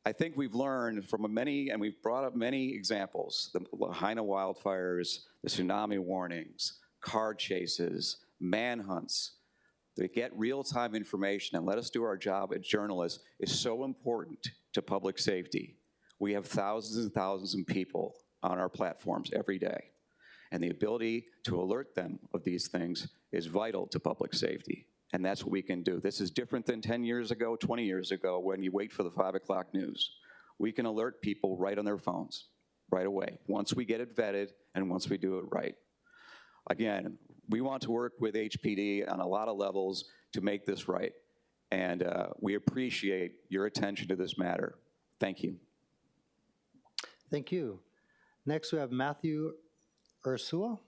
I think we've learned from many, and we've brought up many examples, the Lahaina wildfires, the tsunami warnings, car chases, manhunts. To get real-time information and let us do our job as journalists is so important to public safety. We have thousands and thousands of people on our platforms every day, and the ability to alert them of these things is vital to public safety, and that's what we can do. This is different than 10 years ago, 20 years ago, when you wait for the 5 o'clock news. We can alert people right on their phones, right away, once we get it vetted and once we do it right. Again, we want to work with HPD on a lot of levels to make this right, and we appreciate your attention to this matter. Thank you. Thank you. Next, we have Matthew Ursua.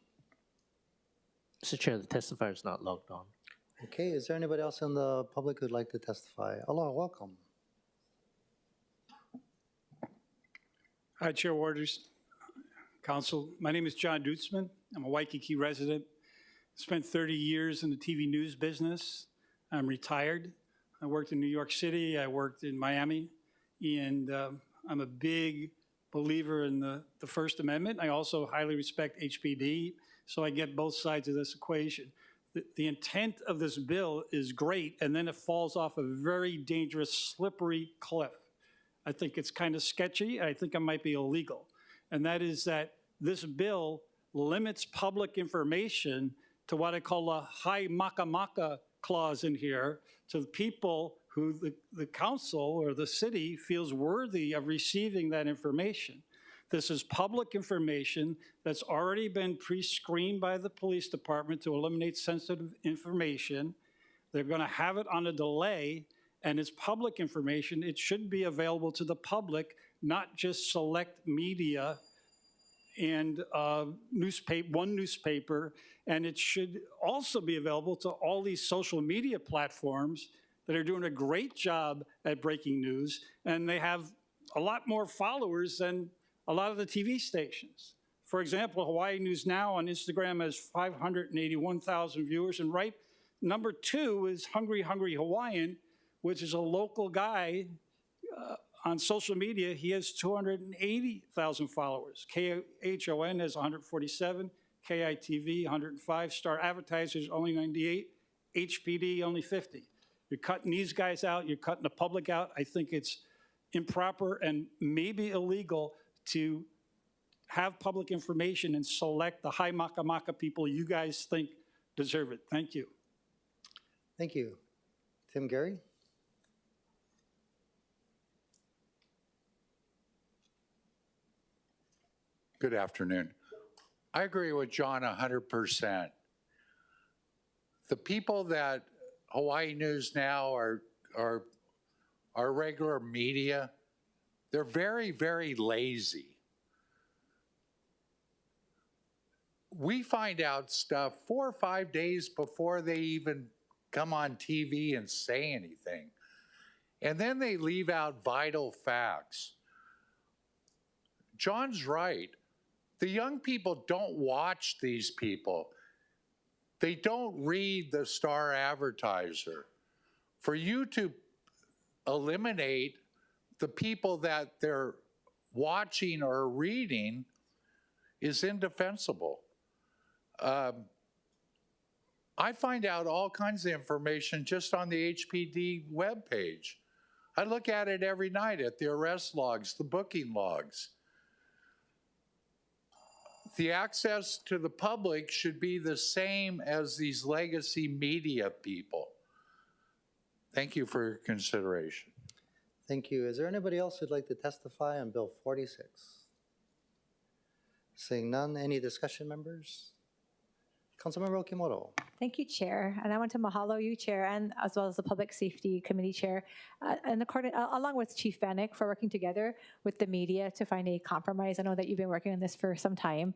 Mr. Chair, the testifier is not logged on. Okay, is there anybody else in the public who'd like to testify? Aloha, welcome. Hi, Chair Waters, Council. My name is John Dutzman. I'm a Waikiki resident. Spent 30 years in the TV news business. I'm retired. I worked in New York City. I worked in Miami. And I'm a big believer in the First Amendment. I also highly respect HPD, so I get both sides of this equation. The intent of this bill is great, and then it falls off a very dangerous, slippery cliff. I think it's kind of sketchy. I think it might be illegal. And that is that this bill limits public information to what I call a high maka clause in here, to the people who the council or the city feels worthy of receiving that information. This is public information that's already been pre-screened by the police department to eliminate sensitive information. They're going to have it on a delay, and it's public information. It should be available to the public, not just select media and one newspaper, and it should also be available to all these social media platforms that are doing a great job at breaking news, and they have a lot more followers than a lot of the TV stations. For example, Hawaii News Now on Instagram has 581,000 viewers, and number 2 is Hungry Hawaiian, which is a local guy on social media. He has 280,000 followers. KHON has 147, KITV 105, Star Advertisers only 98, HPD only 50. You're cutting these guys out, you're cutting the public out. I think it's improper and maybe illegal to have public information and select the high maka people you guys think deserve it. Thank you. Thank you. Tim Gary? Good afternoon. I agree with John 100%. The people that Hawaii News Now are regular media, they're very, very lazy. we find out stuff 4 or 5 days before they even come on TV and say anything. And then they leave out vital facts. John's right. The young people don't watch these people. They don't read the Star Advertiser. For you to eliminate the people that they're watching or reading is indefensible. I find out all kinds of information just on the HPD webpage. I look at it every night at the arrest logs, the booking logs. The access to the public should be the same as these legacy media people. Thank you for your consideration. Thank you. Is there anybody else who'd like to testify on Bill 46? Seeing none, any discussion, members? Councilmember Okimoto. Thank you, Chair. And I want to mahalo you, Chair, and as well as the Public Safety Committee Chair, and along with Chief Vanek for working together with the media to find a compromise. I know that you've been working on this for some time.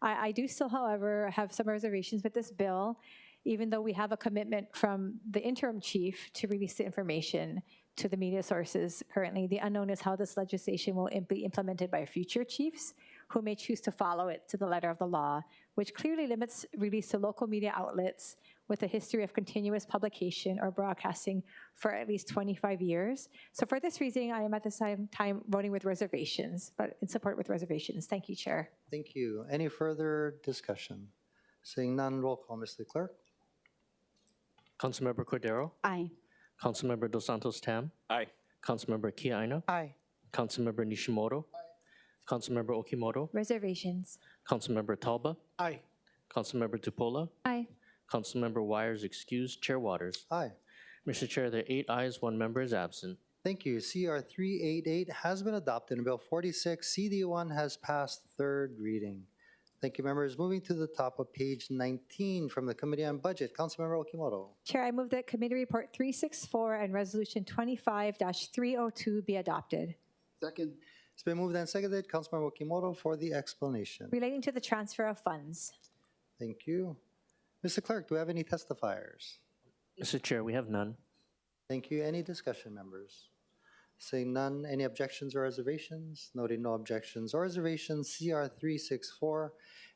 I do still, however, have some reservations with this bill, even though we have a commitment from the interim chief to release the information to the media sources. Currently, the unknown is how this legislation will be implemented by future chiefs who may choose to follow it to the letter of the law, which clearly limits release to local media outlets with a history of continuous publication or broadcasting for at least 25 years. So for this reason, I am at the same time voting with reservations, but in support with reservations. Thank you, Chair. Thank you. Any further discussion? Seeing none, roll call, Mr. Clerk. Councilmember Cordero? Aye. Councilmember Dos Santos Tam? Aye. Councilmember Kiaina? Aye. Councilmember Nishimoto? Councilmember Okimoto? Reservations. Councilmember Talba? Aye. Councilmember Tupola? Aye. Councilmember Wires excused. Chair Waters? Aye. Mr. Chair, there are 8 ayes, 1 member is absent. Thank you. CR-388 has been adopted and Bill 46, CD1 has passed third reading. Thank you, members. Moving to the top of page 19 from the Committee on Budget, Councilmember Okimoto. Chair, I move that Committee Report 364 and Resolution 25-302 be adopted. Second. It's been moved and seconded. Councilmember Okimoto for the explanation. Relating to the transfer of funds. Thank you. Mr. Clerk, do we have any testifiers? Mr. Chair, we have none. Thank you. Any discussion, members? Seeing none, any objections or reservations? Noting no objections or reservations, CR-364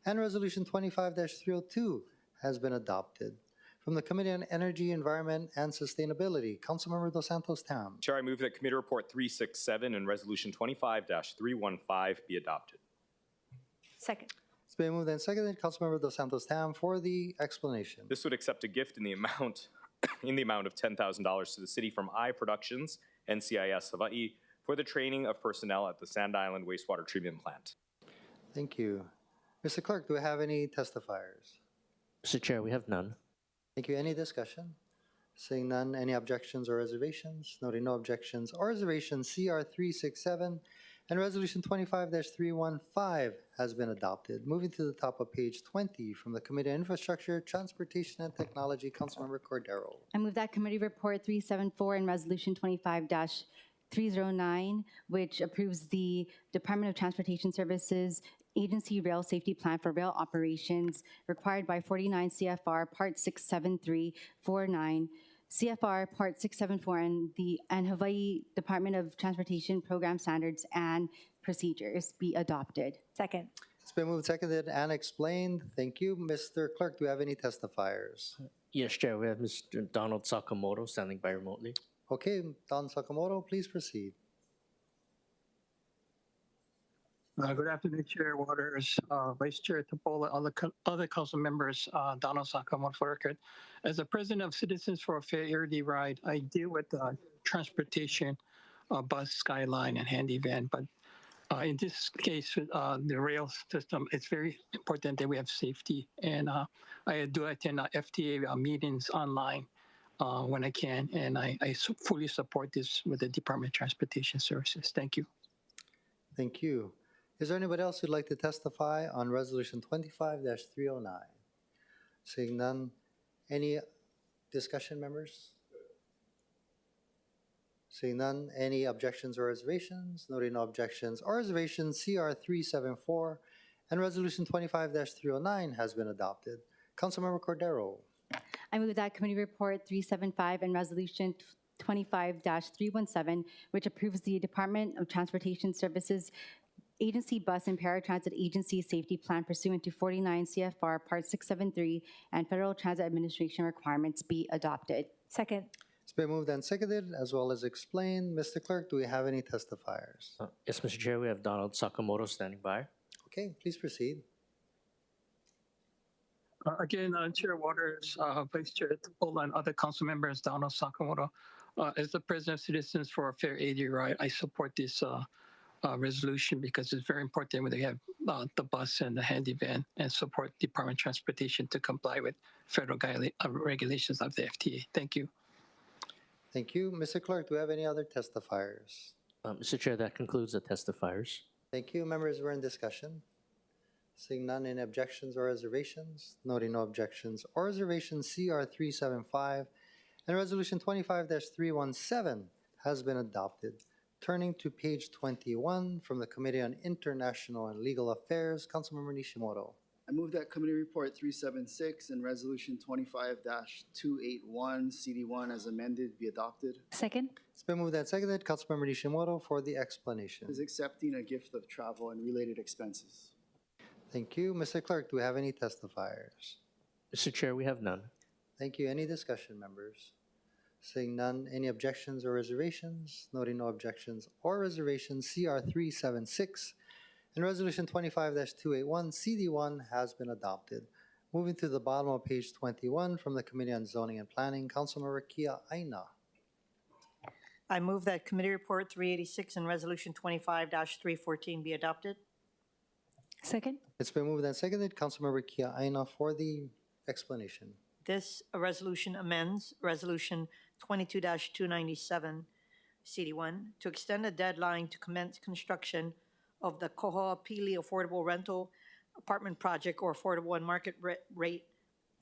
and Resolution 25-302 has been adopted. From the Committee on Energy, Environment, and Sustainability, Councilmember Dos Santos Tam. Chair, I move that Committee Report 367 and Resolution 25-315 be adopted. Second. It's been moved and seconded. Councilmember Dos Santos Tam for the explanation. This would accept a gift in the amount of $10,000 to the city from iProductions, NCIS Hawai'i, for the training of personnel at the Sand Island Wastewater Treatment Plant. Thank you. Mr. Clerk, do we have any testifiers? Mr. Chair, we have none. Thank you. Any discussion? Seeing none, any objections or reservations? Noting no objections or reservations, CR-367 and Resolution 25-315 has been adopted. Moving to the top of page 20 from the Committee on Infrastructure, Transportation, and Technology, Councilmember Cordero. I move that Committee Report 374 and Resolution 25-309, which approves the Department of Transportation Services Agency Rail Safety Plan for rail operations required by 49 CFR Part 67349, CFR Part 674, and Hawaii Department of Transportation Program Standards and Procedures be adopted. Second. It's been moved, seconded, and explained. Thank you. Mr. Clerk, do we have any testifiers? Yes, Chair, we have Mr. Donald Sakamoto standing by remotely. Okay, Don Sakamoto, please proceed. Good afternoon, Chair Waters, Vice Chair Tupola, other council members, Donald Sakamoto for the record. As the president of Citizens for a Fair Early Ride, I deal with transportation, bus, skyline, and handy van. But in this case, the rail system, it's very important that we have safety. And I do attend FTA meetings online when I can, and I fully support this with the Department of Transportation Services. Thank you. Thank you. Is there anybody else who'd like to testify on Resolution 25-309? Seeing none, any discussion, members? Seeing none, any objections or reservations? Noting no objections or reservations, CR-374 and Resolution 25-309 has been adopted. Councilmember Cordero. I move that Committee Report 375 and Resolution 25-317, which approves the Department of Transportation Services Agency Bus and Paratransit Agency Safety Plan pursuant to 49 CFR Part 673 and Federal Transit Administration requirements be adopted. Second. It's been moved and seconded as well as explained. Mr. Clerk, do we have any testifiers? Yes, Mr. Chair, we have Donald Sakamoto standing by. Okay, please proceed. Again, Chair Waters, Vice Chair Topola, and other council members, Donald Sakamoto. As the President of Citizens for a Fair AD Ride, I support this resolution because it's very important when they have the bus and the handy van, and support Department of Transportation to comply with federal regulations of the FTA. Thank you. Thank you. Mr. Clerk, do we have any other testifiers? Mr. Chair, that concludes the testifiers. Thank you. Members, we're in discussion. Seeing none, any objections or reservations? Noting no objections or reservations, CR-375 and Resolution 25-317 has been adopted. Turning to page 21 from the Committee on International and Legal Affairs, Councilmember Nishimoto. I move that Committee Report 376 and Resolution 25-281 CD1 as amended be adopted. Second. It's been moved and seconded. Councilmember Nishimoto for the explanation. Is accepting a gift of travel and related expenses. Thank you. Mr. Clerk, do we have any testifiers? Mr. Chair, we have none. Thank you. Any discussion, members? Seeing none, any objections or reservations? Noting no objections or reservations, CR-376 and Resolution 25-281 CD1 has been adopted. Moving to the bottom of page 21 from the Committee on Zoning and Planning, Councilmember Akiwine. I move that Committee Report 386 and Resolution 25-314 be adopted. Second. It's been moved and seconded. Councilmember Akiwine for the explanation. This resolution amends Resolution 22-297 CD1 to extend the deadline to commence construction of the Koho'opili Affordable Rental Apartment Project or Affordable and Market Rate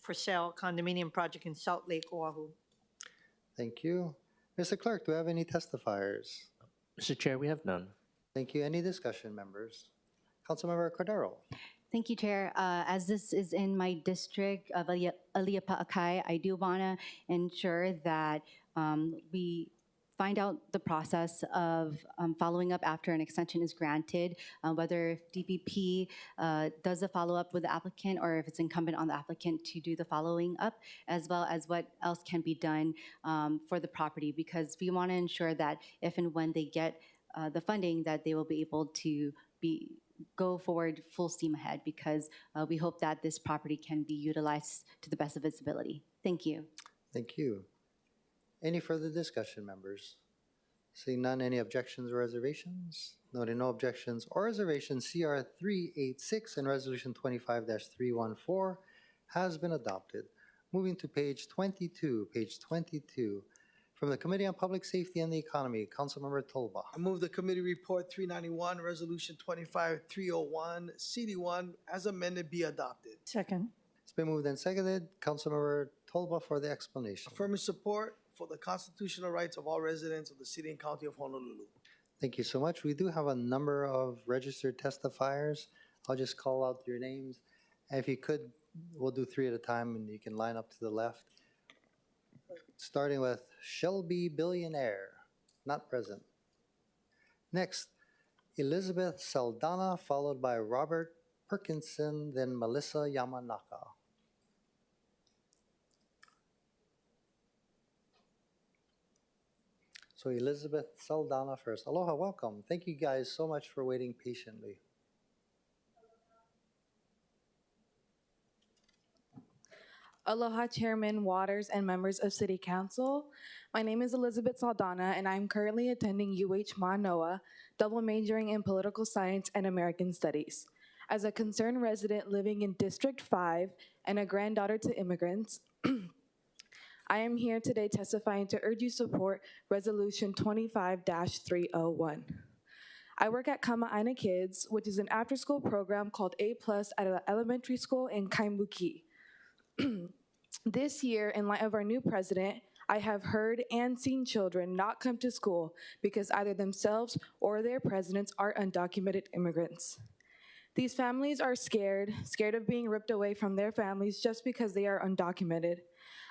for Sale Condominium Project in Salt Lake, Oahu. Thank you. Mr. Clerk, do we have any testifiers? Mr. Chair, we have none. Thank you. Any discussion, members? Councilmember Cordero. Thank you, Chair. As this is in my district of Aliapa'akai, I do want to ensure that we find out the process of following up after an extension is granted, whether DPP does a follow-up with the applicant or if it's incumbent on the applicant to do the following up, as well as what else can be done for the property, because we want to ensure that if and when they get the funding, that they will be able to go forward full steam ahead, because we hope that this property can be utilized to the best of its ability. Thank you. Thank you. Any further discussion, members? Seeing none, any objections or reservations? Noting no objections or reservations, CR-386 and Resolution 25-314 has been adopted. Moving to page 22, from the Committee on Public Safety and the Economy, Councilmember Tolba. I move the Committee Report 391, Resolution 25-301, CD1 as amended be adopted. Second. It's been moved and seconded. Councilmember Tolba for the explanation. Affirmative support for the constitutional rights of all residents of the City and County of Honolulu. Thank you so much. We do have a number of registered testifiers. I'll just call out your names. And if you could, we'll do three at a time and you can line up to the left. Starting with Shelby Billionaire, not present. Next, Elizabeth Saldana, followed by Robert Perkinson, then Melissa Yamanaka. So Elizabeth Saldana first. Aloha, welcome. Thank you guys so much for waiting patiently. Aloha, Chairman Waters and members of City Council. My name is Elizabeth Saldana, and I'm currently attending UH Manoa, double majoring in political science and American studies. As a concerned resident living in District 5 and a granddaughter to immigrants, I am here today testifying to urge you support Resolution 25-301. I work at Kama'aina Kids, which is an after-school program called A+ at an elementary school in Kaimuki. This year, in light of our new president, I have heard and seen children not come to school because either themselves or their presidents are undocumented immigrants. These families are scared of being ripped away from their families just because they are undocumented.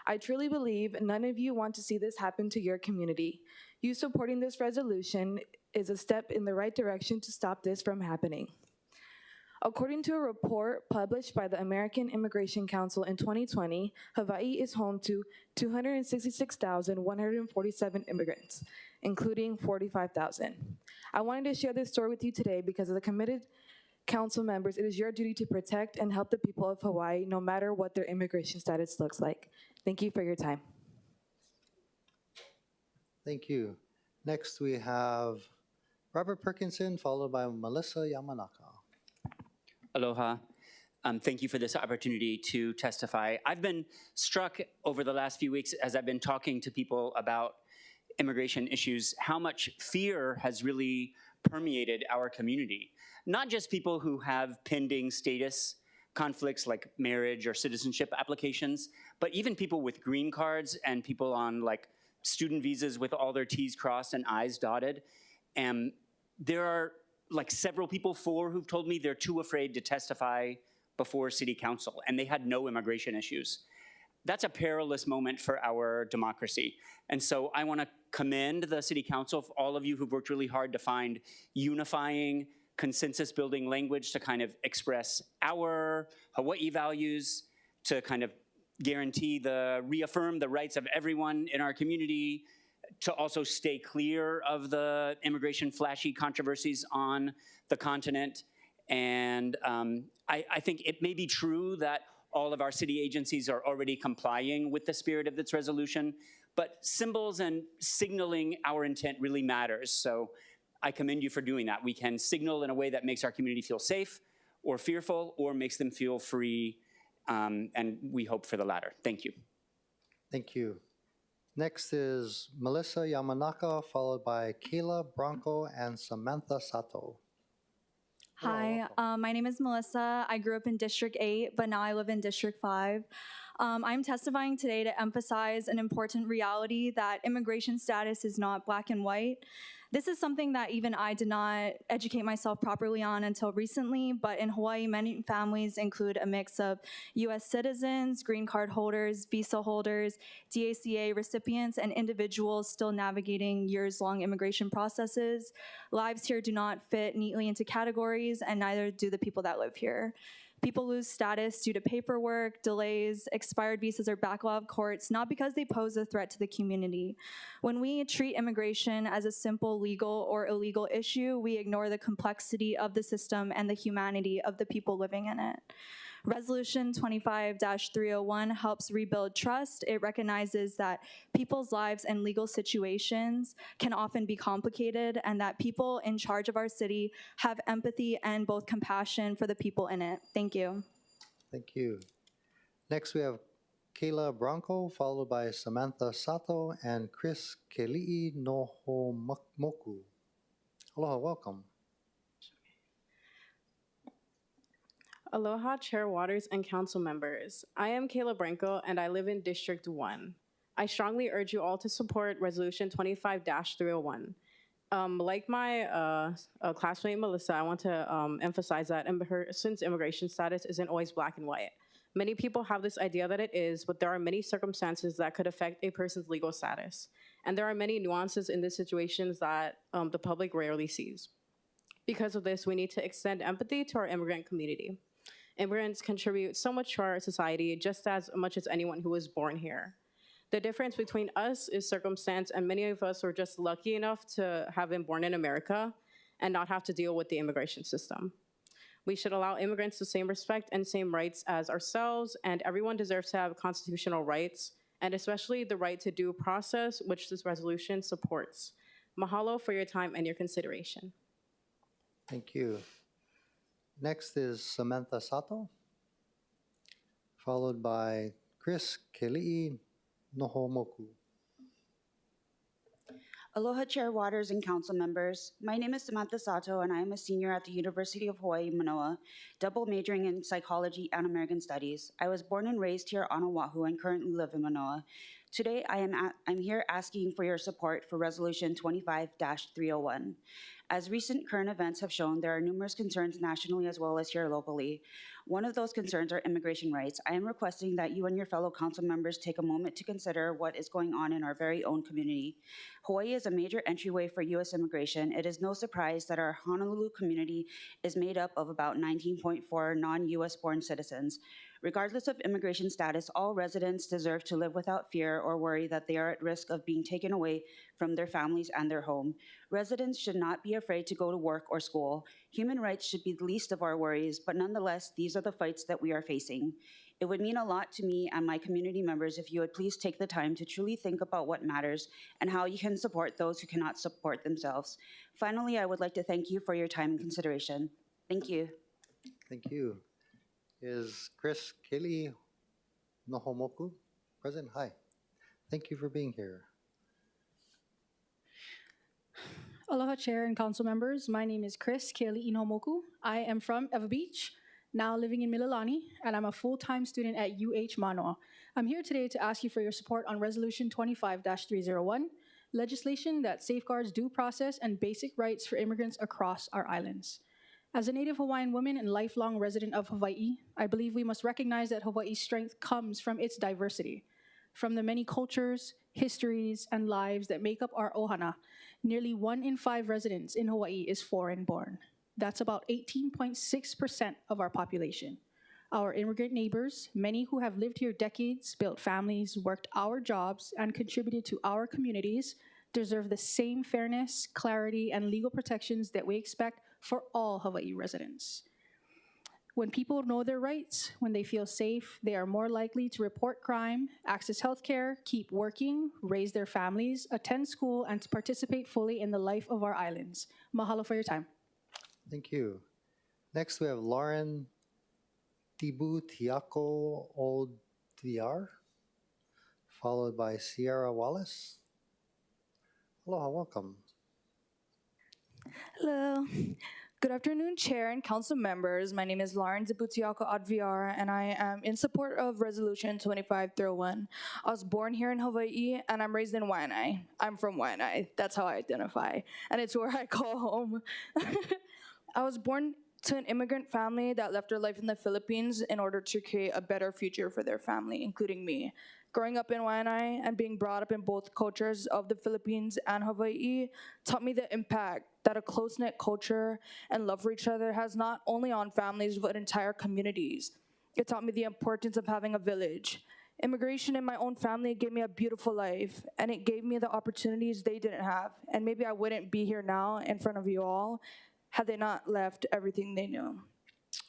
I truly believe none of you want to see this happen to your community. You supporting this resolution is a step in the right direction to stop this from happening. According to a report published by the American Immigration Council in 2020, Hawaii is home to 266,147 immigrants, including 45,000. I wanted to share this story with you today because as a committed council members, it is your duty to protect and help the people of Hawaii no matter what their immigration status looks like. Thank you for your time. Thank you. Next, we have Robert Perkinson, followed by Melissa Yamanaka. Aloha. Thank you for this opportunity to testify. I've been struck over the last few weeks as I've been talking to people about immigration issues, how much fear has really permeated our community. Not just people who have pending status conflicts like marriage or citizenship applications, but even people with green cards and people on like student visas with all their T's crossed and I's dotted. And there are like several people, 4, who've told me they're too afraid to testify before city council, and they had no immigration issues. That's a perilous moment for our democracy. And so I want to commend the city council, all of you who've worked really hard to find unifying, consensus-building language to kind of express our Hawaii values, to kind of reaffirm the rights of everyone in our community, to also stay clear of the immigration flashy controversies on the continent. And I think it may be true that all of our city agencies are already complying with the spirit of this resolution, but symbols and signaling our intent really matters. So I commend you for doing that. We can signal in a way that makes our community feel safe or fearful or makes them feel free, and we hope for the latter. Thank you. Thank you. Next is Melissa Yamanaka, followed by Kayla Bronco and Samantha Sato. Hi, my name is Melissa. I grew up in District 8, but now I live in District 5. I'm testifying today to emphasize an important reality that immigration status is not black and white. This is something that even I did not educate myself properly on until recently, but in Hawaii, many families include a mix of US citizens, green card holders, visa holders, DACA recipients, and individuals still navigating years-long immigration processes. Lives here do not fit neatly into categories, and neither do the people that live here. People lose status due to paperwork, delays, expired visas, or backlog courts, not because they pose a threat to the community. When we treat immigration as a simple legal or illegal issue, we ignore the complexity of the system and the humanity of the people living in it. Resolution 25-301 helps rebuild trust. It recognizes that people's lives and legal situations can often be complicated and that people in charge of our city have empathy and both compassion for the people in it. Thank you. Thank you. Next, we have Kayla Bronco, followed by Samantha Sato and Chris Keli'i Nohomoku. Aloha, welcome. Aloha, Chair Waters and council members. I am Kayla Branco and I live in District 1. I strongly urge you all to support Resolution 25-301. Like my classmate Melissa, I want to emphasize that since immigration status isn't always black and white. Many people have this idea that it is, but there are many circumstances that could affect a person's legal status. And there are many nuances in these situations that the public rarely sees. Because of this, we need to extend empathy to our immigrant community. Immigrants contribute so much to our society just as much as anyone who was born here. The difference between us is circumstance, and many of us were just lucky enough to have been born in America and not have to deal with the immigration system. We should allow immigrants the same respect and same rights as ourselves, and everyone deserves to have constitutional rights, and especially the right to due process, which this resolution supports. Mahalo for your time and your consideration. Thank you. Next is Samantha Sato, followed by Chris Keli'i Nohomoku. Aloha Chair Waters and council members. My name is Samantha Sato and I am a senior at the University of Hawaii, Manoa, double majoring in psychology and American studies. I was born and raised here on Oahu and currently live in Manoa. Today I'm here asking for your support for Resolution 25-301. As recent current events have shown, there are numerous concerns nationally as well as here locally. One of those concerns are immigration rights. I am requesting that you and your fellow council members take a moment to consider what is going on in our very own community. Hawaii is a major entryway for U.S. immigration. It is no surprise that our Honolulu community is made up of about 19.4 non-U.S. born citizens. Regardless of immigration status, all residents deserve to live without fear or worry that they are at risk of being taken away from their families and their home. Residents should not be afraid to go to work or school. Human rights should be the least of our worries, but nonetheless, these are the fights that we are facing. It would mean a lot to me and my community members if you would please take the time to truly think about what matters and how you can support those who cannot support themselves. Finally, I would like to thank you for your time and consideration. Thank you. Thank you. Is Chris Kelly Nohomoku present? Hi. Thank you for being here. Aloha Chair and Council members. My name is Chris Keali Inomoku. I am from Ewa Beach, now living in Mililani, and I'm a full-time student at UH Manoa. I'm here today to ask you for your support on Resolution 25-301, legislation that safeguards due process and basic rights for immigrants across our islands. As a Native Hawaiian woman and lifelong resident of Hawaii, I believe we must recognize that Hawaii's strength comes from its diversity. From the many cultures, histories, and lives that make up our ohana, nearly 1 in 5 residents in Hawaii is foreign-born. That's about 18.6% of our population. Our immigrant neighbors, many who have lived here decades, built families, worked our jobs, and contributed to our communities, deserve the same fairness, clarity, and legal protections that we expect for all Hawaii residents. When people know their rights, when they feel safe, they are more likely to report crime, access healthcare, keep working, raise their families, attend school, and to participate fully in the life of our islands. Mahalo for your time. Thank you. Next, we have Lauren Tibu Tiako Oldviar, followed by Sierra Wallace. Aloha, welcome. Hello. Good afternoon, Chair and Council members. My name is Lauren Ziputiako Adviar, and I am in support of Resolution 25-301. I was born here in Hawaii, and I'm raised in Waianae. I'm from Waianae. That's how I identify, and it's where I call home. I was born to an immigrant family that left their life in the Philippines in order to create a better future for their family, including me. Growing up in Waianae and being brought up in both cultures of the Philippines and Hawaii taught me the impact that a close-knit culture and love for each other has not only on families, but entire communities. It taught me the importance of having a village. Immigration in my own family gave me a beautiful life, and it gave me the opportunities they didn't have. And maybe I wouldn't be here now in front of you all had they not left everything they knew.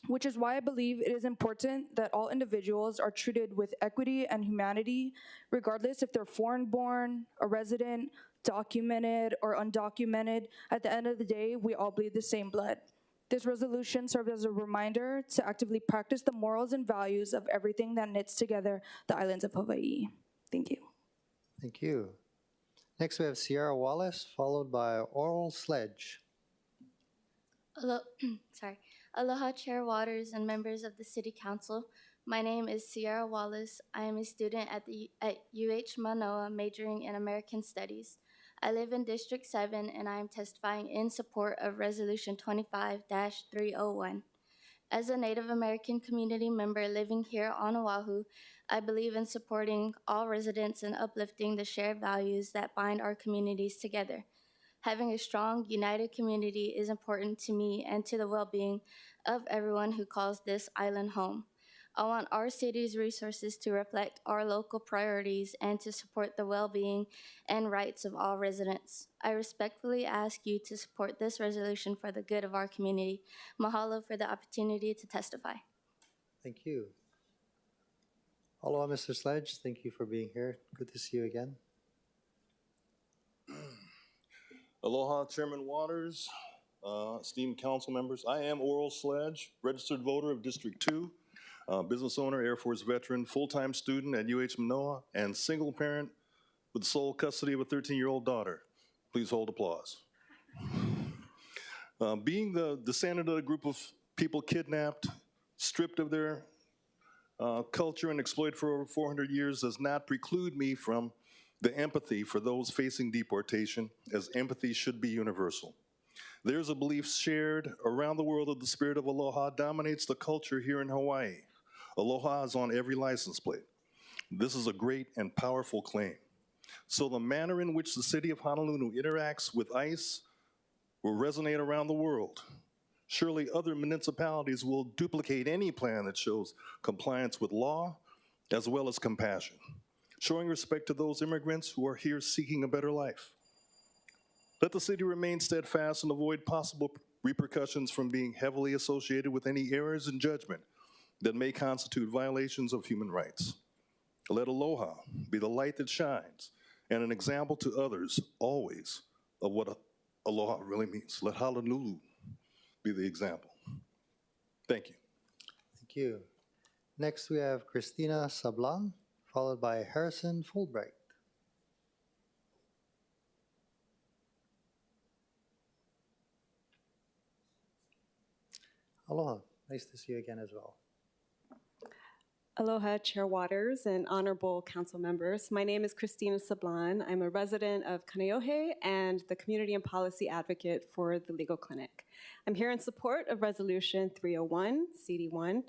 Which is why I believe it is important that all individuals are treated with equity and humanity, regardless if they're foreign-born, a resident, documented, or undocumented. At the end of the day, we all bleed the same blood. This resolution serves as a reminder to actively practice the morals and values of everything that knits together the islands of Hawaii. Thank you. Thank you. Next, we have Sierra Wallace, followed by Oral Sledge. Aloha Chair Waters and members of the City Council. My name is Sierra Wallace. I am a student at UH Manoa, majoring in American Studies. I live in District 7, and I am testifying in support of Resolution 25-301. As a Native American community member living here on Oahu, I believe in supporting all residents and uplifting the shared values that bind our communities together. Having a strong, united community is important to me and to the well-being of everyone who calls this island home. I want our city's resources to reflect our local priorities and to support the well-being and rights of all residents. I respectfully ask you to support this resolution for the good of our community. Mahalo for the opportunity to testify. Thank you. Aloha, Mr. Sledge. Thank you for being here. Good to see you again. Aloha, Chairman Waters, esteemed council members. I am Oral Sledge, registered voter of District 2, business owner, Air Force veteran, full-time student at UH Manoa, and single parent with sole custody of a 13-year-old daughter. Please hold applause. Being the descendant of a group of people kidnapped, stripped of their culture and exploited for over 400 years does not preclude me from the empathy for those facing deportation, as empathy should be universal. There's a belief shared around the world that the spirit of aloha dominates the culture here in Hawaii. Aloha is on every license plate. This is a great and powerful claim. So the manner in which the city of Honolulu interacts with ICE will resonate around the world. Surely other municipalities will duplicate any plan that shows compliance with law as well as compassion, showing respect to those immigrants who are here seeking a better life. Let the city remain steadfast and avoid possible repercussions from being heavily associated with any errors in judgment that may constitute violations of human rights. Let aloha be the light that shines and an example to others always of what aloha really means. Let Honolulu be the example. Thank you. Thank you. Next, we have Christina Sablan, followed by Harrison Fulbright. Aloha. Nice to see you again as well. Aloha, Chair Waters and honorable council members. My name is Christina Sablan. I'm a resident of Kaneohe and the community and policy advocate for the legal clinic. I'm here in support of Resolution 301, CD1.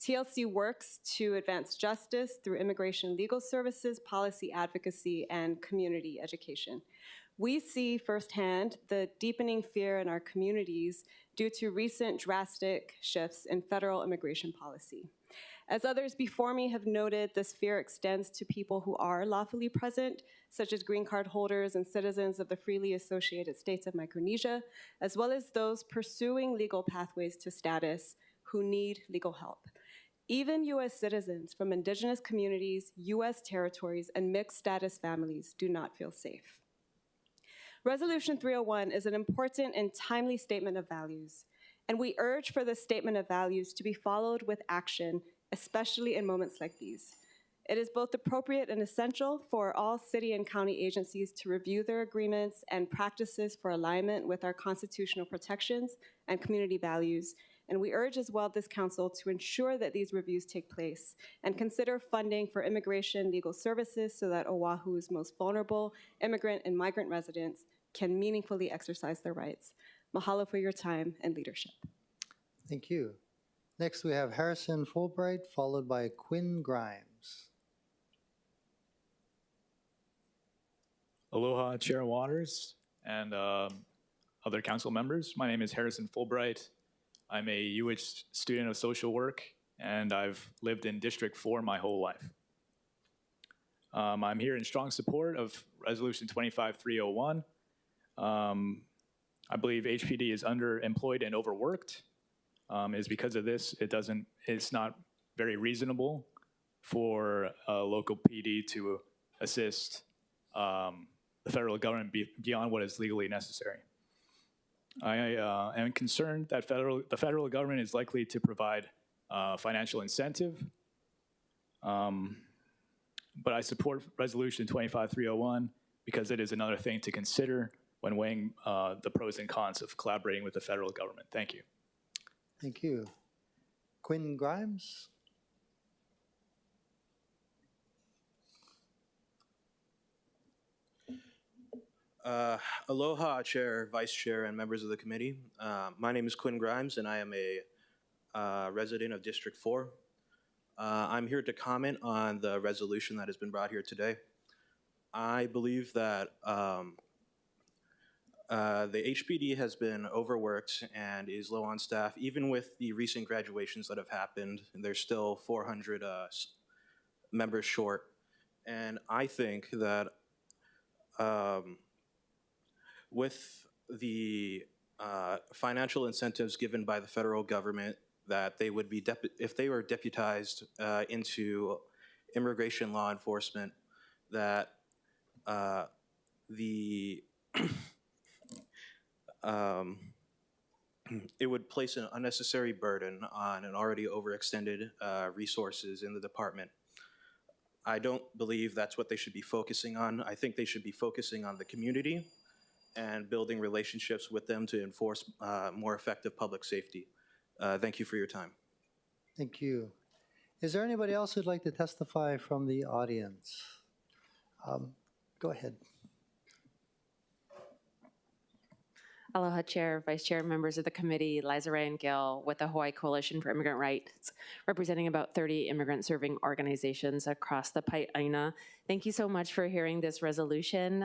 TLC works to advance justice through immigration legal services, policy advocacy, and community education. We see firsthand the deepening fear in our communities due to recent drastic shifts in federal immigration policy. As others before me have noted, this fear extends to people who are lawfully present, such as green card holders and citizens of the freely associated states of Micronesia, as well as those pursuing legal pathways to status who need legal help. Even U.S. citizens from indigenous communities, U.S. territories, and mixed status families do not feel safe. Resolution 301 is an important and timely statement of values, and we urge for this statement of values to be followed with action, especially in moments like these. It is both appropriate and essential for all city and county agencies to review their agreements and practices for alignment with our constitutional protections and community values, and we urge as well this council to ensure that these reviews take place and consider funding for immigration legal services so that Oahu's most vulnerable immigrant and migrant residents can meaningfully exercise their rights. Mahalo for your time and leadership. Thank you. Next, we have Harrison Fulbright, followed by Quinn Grimes. Aloha, Chair Waters and other council members. My name is Harrison Fulbright. I'm a UH student of social work, and I've lived in District 4 my whole life. I'm here in strong support of Resolution 25301. I believe HPD is underemployed and overworked. Is because of this, it's not very reasonable for a local PD to assist the federal government beyond what is legally necessary. I am concerned that the federal government is likely to provide financial incentive, but I support Resolution 25301 because it is another thing to consider when weighing the pros and cons of collaborating with the federal government. Thank you. Thank you. Quinn Grimes. Aloha, Chair, Vice Chair, and members of the committee. My name is Quinn Grimes, and I am a resident of District 4. I'm here to comment on the resolution that has been brought here today. I believe that the HPD has been overworked and is low on staff. Even with the recent graduations that have happened, there's still 400 members short. And I think that with the financial incentives given by the federal government, that they would be, if they were deputized into immigration law enforcement, that it would place an unnecessary burden on an already overextended resources in the department. I don't believe that's what they should be focusing on. I think they should be focusing on the community and building relationships with them to enforce more effective public safety. Thank you for your time. Thank you. Is there anybody else who'd like to testify from the audience? Go ahead. Aloha Chair, Vice Chair, members of the committee, Liza Ryan Gill with the Hawaii Coalition for Immigrant Rights, representing about 30 immigrant serving organizations across the Pai'aina. Thank you so much for hearing this resolution.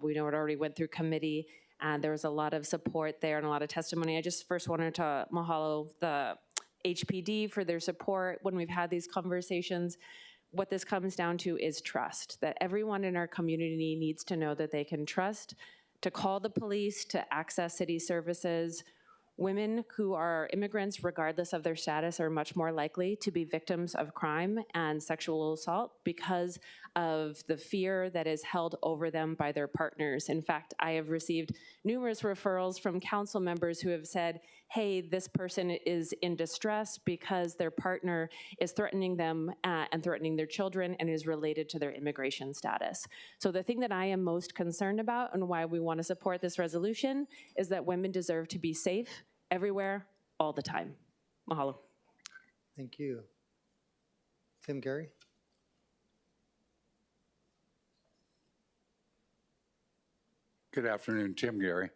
We know it already went through committee and there was a lot of support there and a lot of testimony. I just first wanted to mahalo the HPD for their support when we've had these conversations. What this comes down to is trust, that everyone in our community needs to know that they can trust to call the police, to access city services. Women who are immigrants, regardless of their status, are much more likely to be victims of crime and sexual assault because of the fear that is held over them by their partners. In fact, I have received numerous referrals from council members who have said, hey, this person is in distress because their partner is threatening them and threatening their children and is related to their immigration status. So the thing that I am most concerned about and why we want to support this resolution is that women deserve to be safe everywhere, all the time. Mahalo. Thank you. Tim Gary? Good afternoon, Tim Gary.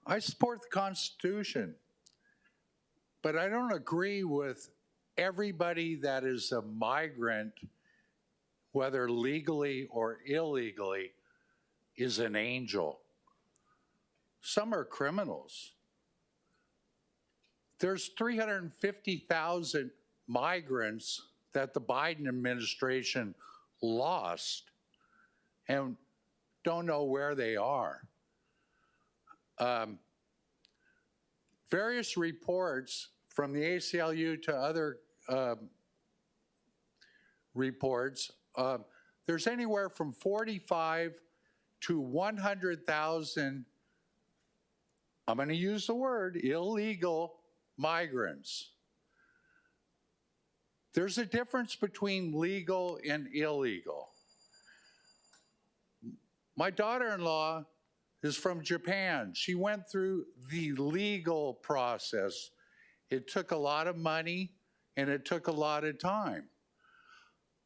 I support the Constitution, but I don't agree with everybody that is a migrant, whether legally or illegally, is an angel. Some are criminals. There's 350,000 migrants that the Biden administration lost and don't know where they are. Various reports from the ACLU to other reports, there's anywhere from 45 to 100,000, I'm going to use the word, illegal migrants. There's a difference between legal and illegal. My daughter-in-law is from Japan. She went through the legal process. It took a lot of money and it took a lot of time.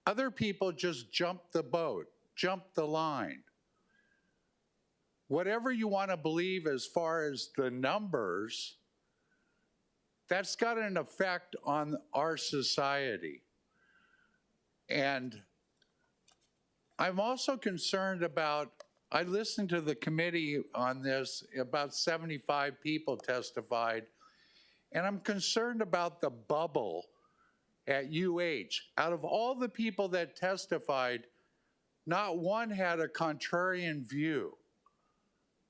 Other people just jumped the boat, jumped the line. Whatever you want to believe as far as the numbers, that's got an effect on our society. And I'm also concerned about, I listened to the committee on this, about 75 people testified, and I'm concerned about the bubble at UH. Out of all the people that testified, not one had a contrarian view.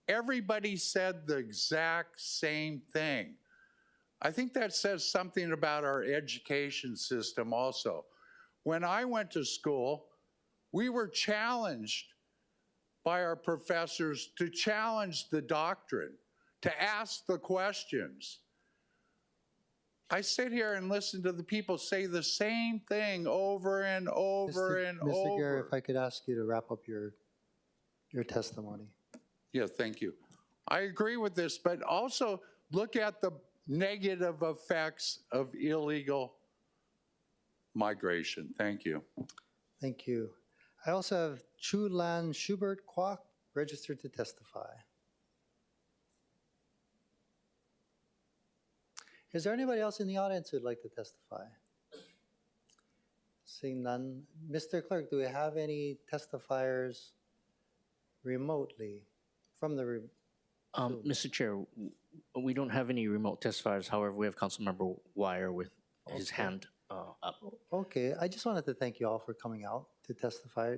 Everybody said the exact same thing. I think that says something about our education system also. When I went to school, we were challenged by our professors to challenge the doctrine, to ask the questions. I sit here and listen to the people say the same thing over and over and over. Mr. Gary, if I could ask you to wrap up your testimony. Yeah, thank you. I agree with this, but also look at the negative effects of illegal migration. Thank you. Thank you. I also have Chu Lan Schubert Kwok registered to testify. Is there anybody else in the audience who'd like to testify? Seeing none. Mr. Clerk, do we have any testifiers remotely from the Mr. Chair, we don't have any remote testifiers. However, we have Councilmember Wire with his hand up. Okay, I just wanted to thank you all for coming out to testify.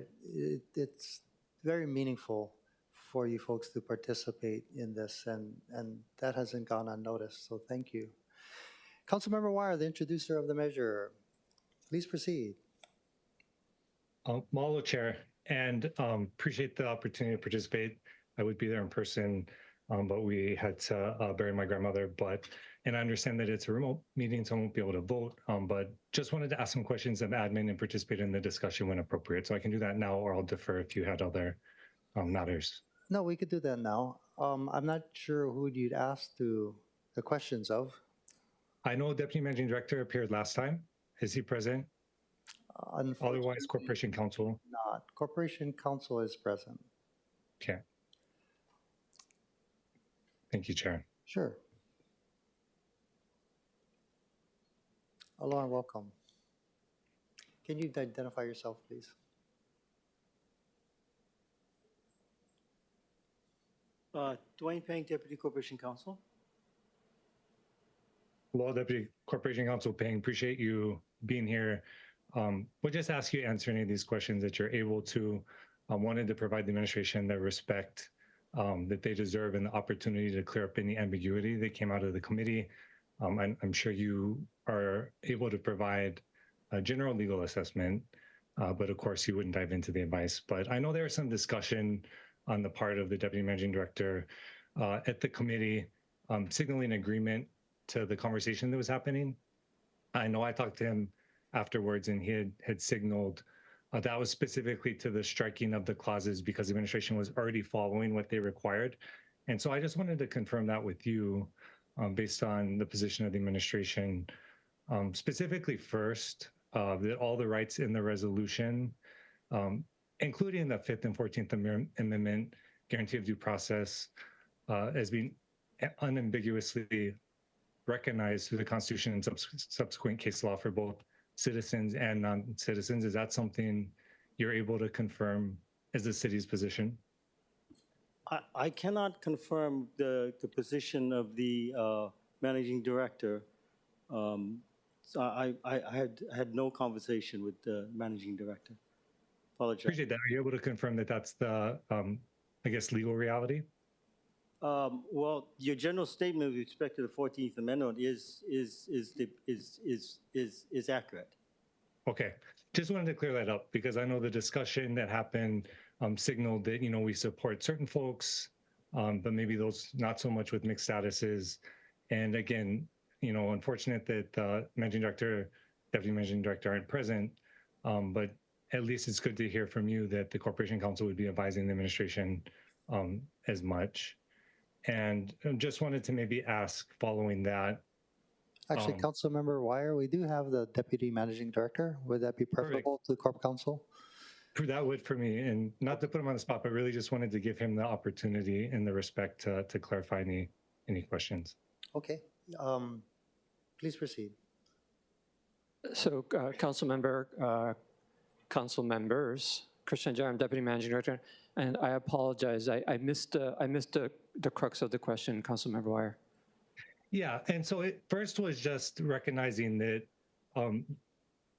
It's very meaningful for you folks to participate in this, and that hasn't gone unnoticed, so thank you. Councilmember Wire, the introducer of the measure, please proceed. Mahalo, Chair, and appreciate the opportunity to participate. I would be there in person, but we had to bury my grandmother. And I understand that it's a remote meeting, so I won't be able to vote. But just wanted to ask some questions of admin and participate in the discussion when appropriate. So I can do that now, or I'll defer if you had other matters. No, we could do that now. I'm not sure who you'd ask the questions of. I know Deputy Managing Director appeared last time. Is he present? Otherwise, Corporation Counsel. Not. Corporation Counsel is present. Okay. Thank you, Chair. Sure. Hello and welcome. Can you identify yourself, please? Dwayne Peng, Deputy Corporation Counsel. Hello, Deputy Corporation Counsel Peng. Appreciate you being here. We'll just ask you to answer any of these questions that you're able to. Wanted to provide the administration the respect that they deserve and the opportunity to clear up any ambiguity that came out of the committee. I'm sure you are able to provide a general legal assessment, but of course you wouldn't dive into the advice. But I know there was some discussion on the part of the Deputy Managing Director at the committee signaling agreement to the conversation that was happening. I know I talked to him afterwards and he had signaled that was specifically to the striking of the clauses because the administration was already following what they required. And so I just wanted to confirm that with you based on the position of the administration, specifically first, that all the rights in the resolution, including the 5th and 14th Amendment guarantee of due process, as being unambiguously recognized through the Constitution and subsequent case law for both citizens and non-citizens. Is that something you're able to confirm as the city's position? I cannot confirm the position of the Managing Director. So I had no conversation with the Managing Director. Apologize. Appreciate that. Are you able to confirm that that's the, I guess, legal reality? Well, your general statement with respect to the 14th Amendment is accurate. Okay, just wanted to clear that up because I know the discussion that happened signaled that, we support certain folks, but maybe those not so much with mixed statuses. And again, unfortunate that Managing Director, Deputy Managing Director aren't present, but at least it's good to hear from you that the Corporation Counsel would be advising the administration as much. And just wanted to maybe ask following that. Actually, Councilmember Wire, we do have the Deputy Managing Director. Would that be preferable to the Corp Counsel? That would for me, and not to put him on the spot, but really just wanted to give him the opportunity and the respect to clarify any questions. Okay, please proceed. So, Council members, Christian Jai, I'm Deputy Managing Director, and I apologize. I missed the crux of the question, Councilmember Wire. Yeah, and so it first was just recognizing that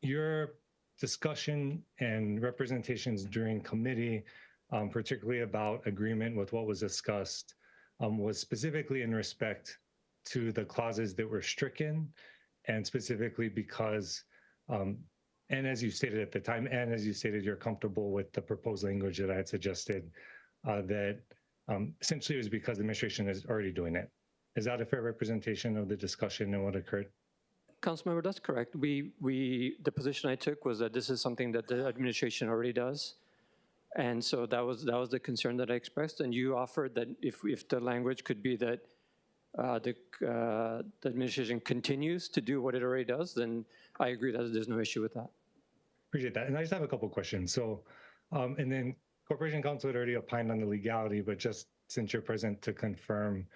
your discussion and representations during committee, particularly about agreement with what was discussed, was specifically in respect to the clauses that were stricken, and specifically because, and as you stated at the time, and as you stated, you're comfortable with the proposed language that I had suggested, that essentially it was because the administration is already doing it. Is that a fair representation of the discussion and what occurred? Councilmember, that's correct. The position I took was that this is something that the administration already does. And so that was the concern that I expressed. And you offered that if the language could be that the administration continues to do what it already does, then I agree that there's no issue with that. Appreciate that. And I just have a couple questions. So, and then Corporation Counsel had already opined on the legality, but just since you're present to confirm,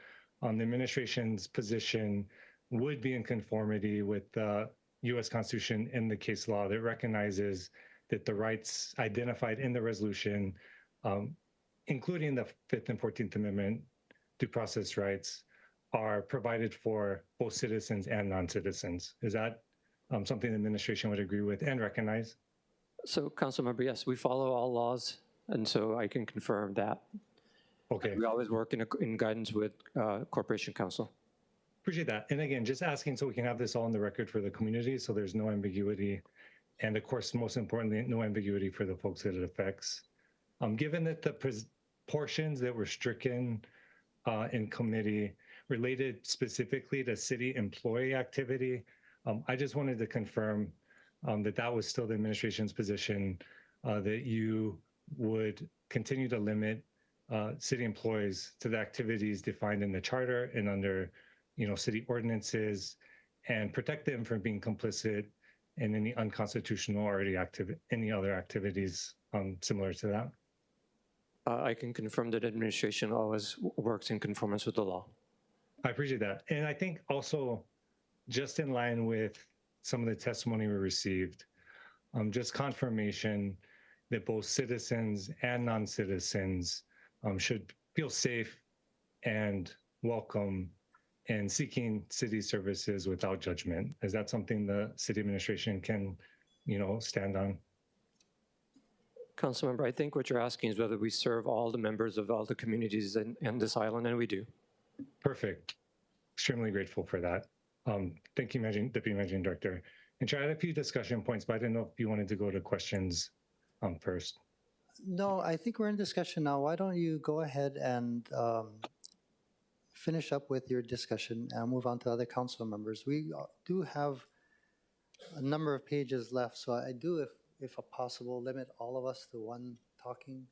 the administration's position would be in conformity with the U.S. Constitution and the case law that recognizes that the rights identified in the resolution, including the 5th and 14th Amendment due process rights, are provided for both citizens and non-citizens. Is that something the administration would agree with and recognize? So, Councilmember, yes, we follow all laws, and so I can confirm that. Okay. We always work in guidance with Corporation Counsel. Appreciate that. And again, just asking so we can have this all on the record for the community so there's no ambiguity. And of course, most importantly, no ambiguity for the folks that it affects. Given that the portions that were stricken in committee related specifically to city employee activity, I just wanted to confirm that that was still the administration's position, that you would continue to limit city employees to the activities defined in the charter and under, city ordinances, and protect them from being complicit in any unconstitutional or any other activities similar to that? I can confirm that administration always works in conformance with the law. I appreciate that. And I think also, just in line with some of the testimony we received, just confirmation that both citizens and non-citizens should feel safe and welcome in seeking city services without judgment. Is that something the city administration can, stand on? Councilmember, I think what you're asking is whether we serve all the members of all the communities in this island, and we do. Perfect. Extremely grateful for that. Thank you, Deputy Managing Director. And Chair, I had a few discussion points, but I didn't know if you wanted to go to questions first. No, I think we're in discussion now. Why don't you go ahead and finish up with your discussion and move on to other council members. We do have a number of pages left, so I do, if possible, limit all of us to one talking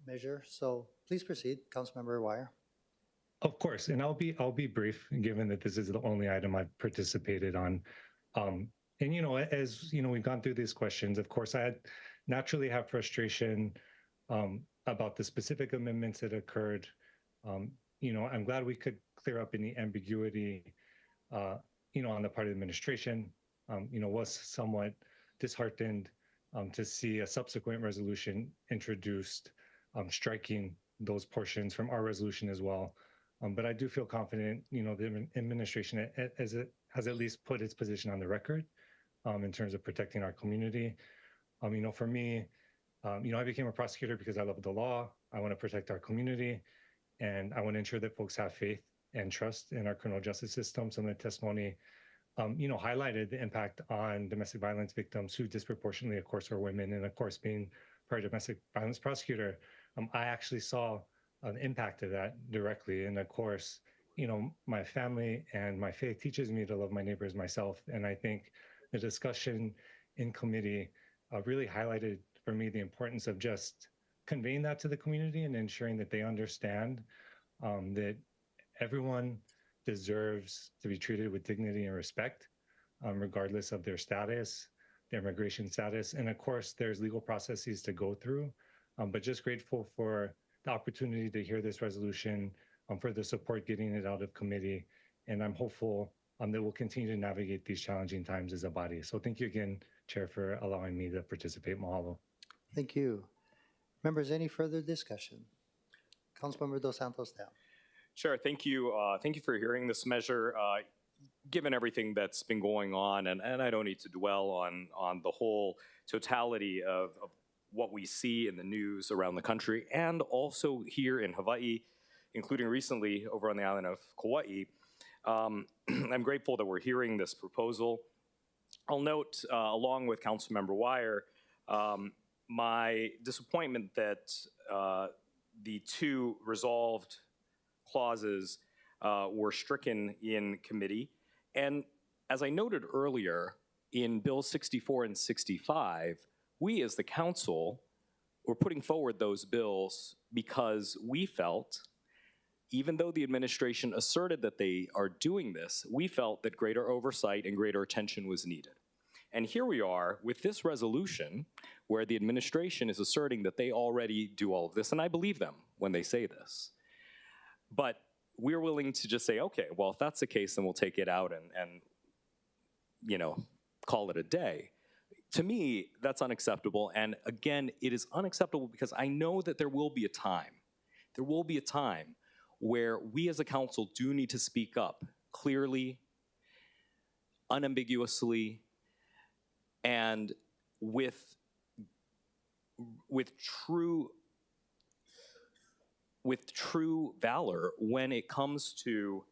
measure. So please proceed, Councilmember Wire. Of course, and I'll be brief, given that this is the only item I've participated on. And as we've gone through these questions, of course, I naturally have frustration about the specific amendments that occurred. I'm glad we could clear up any ambiguity, on the part of the administration. Was somewhat disheartened to see a subsequent resolution introduced, striking those portions from our resolution as well. But I do feel confident, the administration has at least put its position on the record in terms of protecting our community. For me, I became a prosecutor because I love the law. I want to protect our community, and I want to ensure that folks have faith and trust in our criminal justice system. Some of the testimony, highlighted the impact on domestic violence victims who disproportionately, of course, are women. And of course, being part of domestic violence prosecutor, I actually saw an impact of that directly. And of course, my family and my faith teaches me to love my neighbors myself. And I think the discussion in committee really highlighted for me the importance of just conveying that to the community and ensuring that they understand that everyone deserves to be treated with dignity and respect, regardless of their status, their immigration status. And of course, there's legal processes to go through, but just grateful for the opportunity to hear this resolution, for the support getting it out of committee. And I'm hopeful that we'll continue to navigate these challenging times as a body. So thank you again, Chair, for allowing me to participate. Mahalo. Thank you. Members, any further discussion? Councilmember Dos Santos now. Sure, thank you. Thank you for hearing this measure. Given everything that's been going on, and I don't need to dwell on the whole totality of what we see in the news around the country and also here in Hawaii, including recently over on the island of Kauai, I'm grateful that we're hearing this proposal. I'll note, along with Councilmember Wire, my disappointment that the two resolved clauses were stricken in committee. And as I noted earlier, in Bills 64 and 65, we as the council were putting forward those bills because we felt, even though the administration asserted that they are doing this, we felt that greater oversight and greater attention was needed. And here we are with this resolution where the administration is asserting that they already do all of this, and I believe them when they say this. But we're willing to just say, okay, well, if that's the case, then we'll take it out and call it a day. To me, that's unacceptable. And again, it is unacceptable because I know that there will be a time where we as a council do need to speak up clearly, unambiguously, and with true valor when it comes to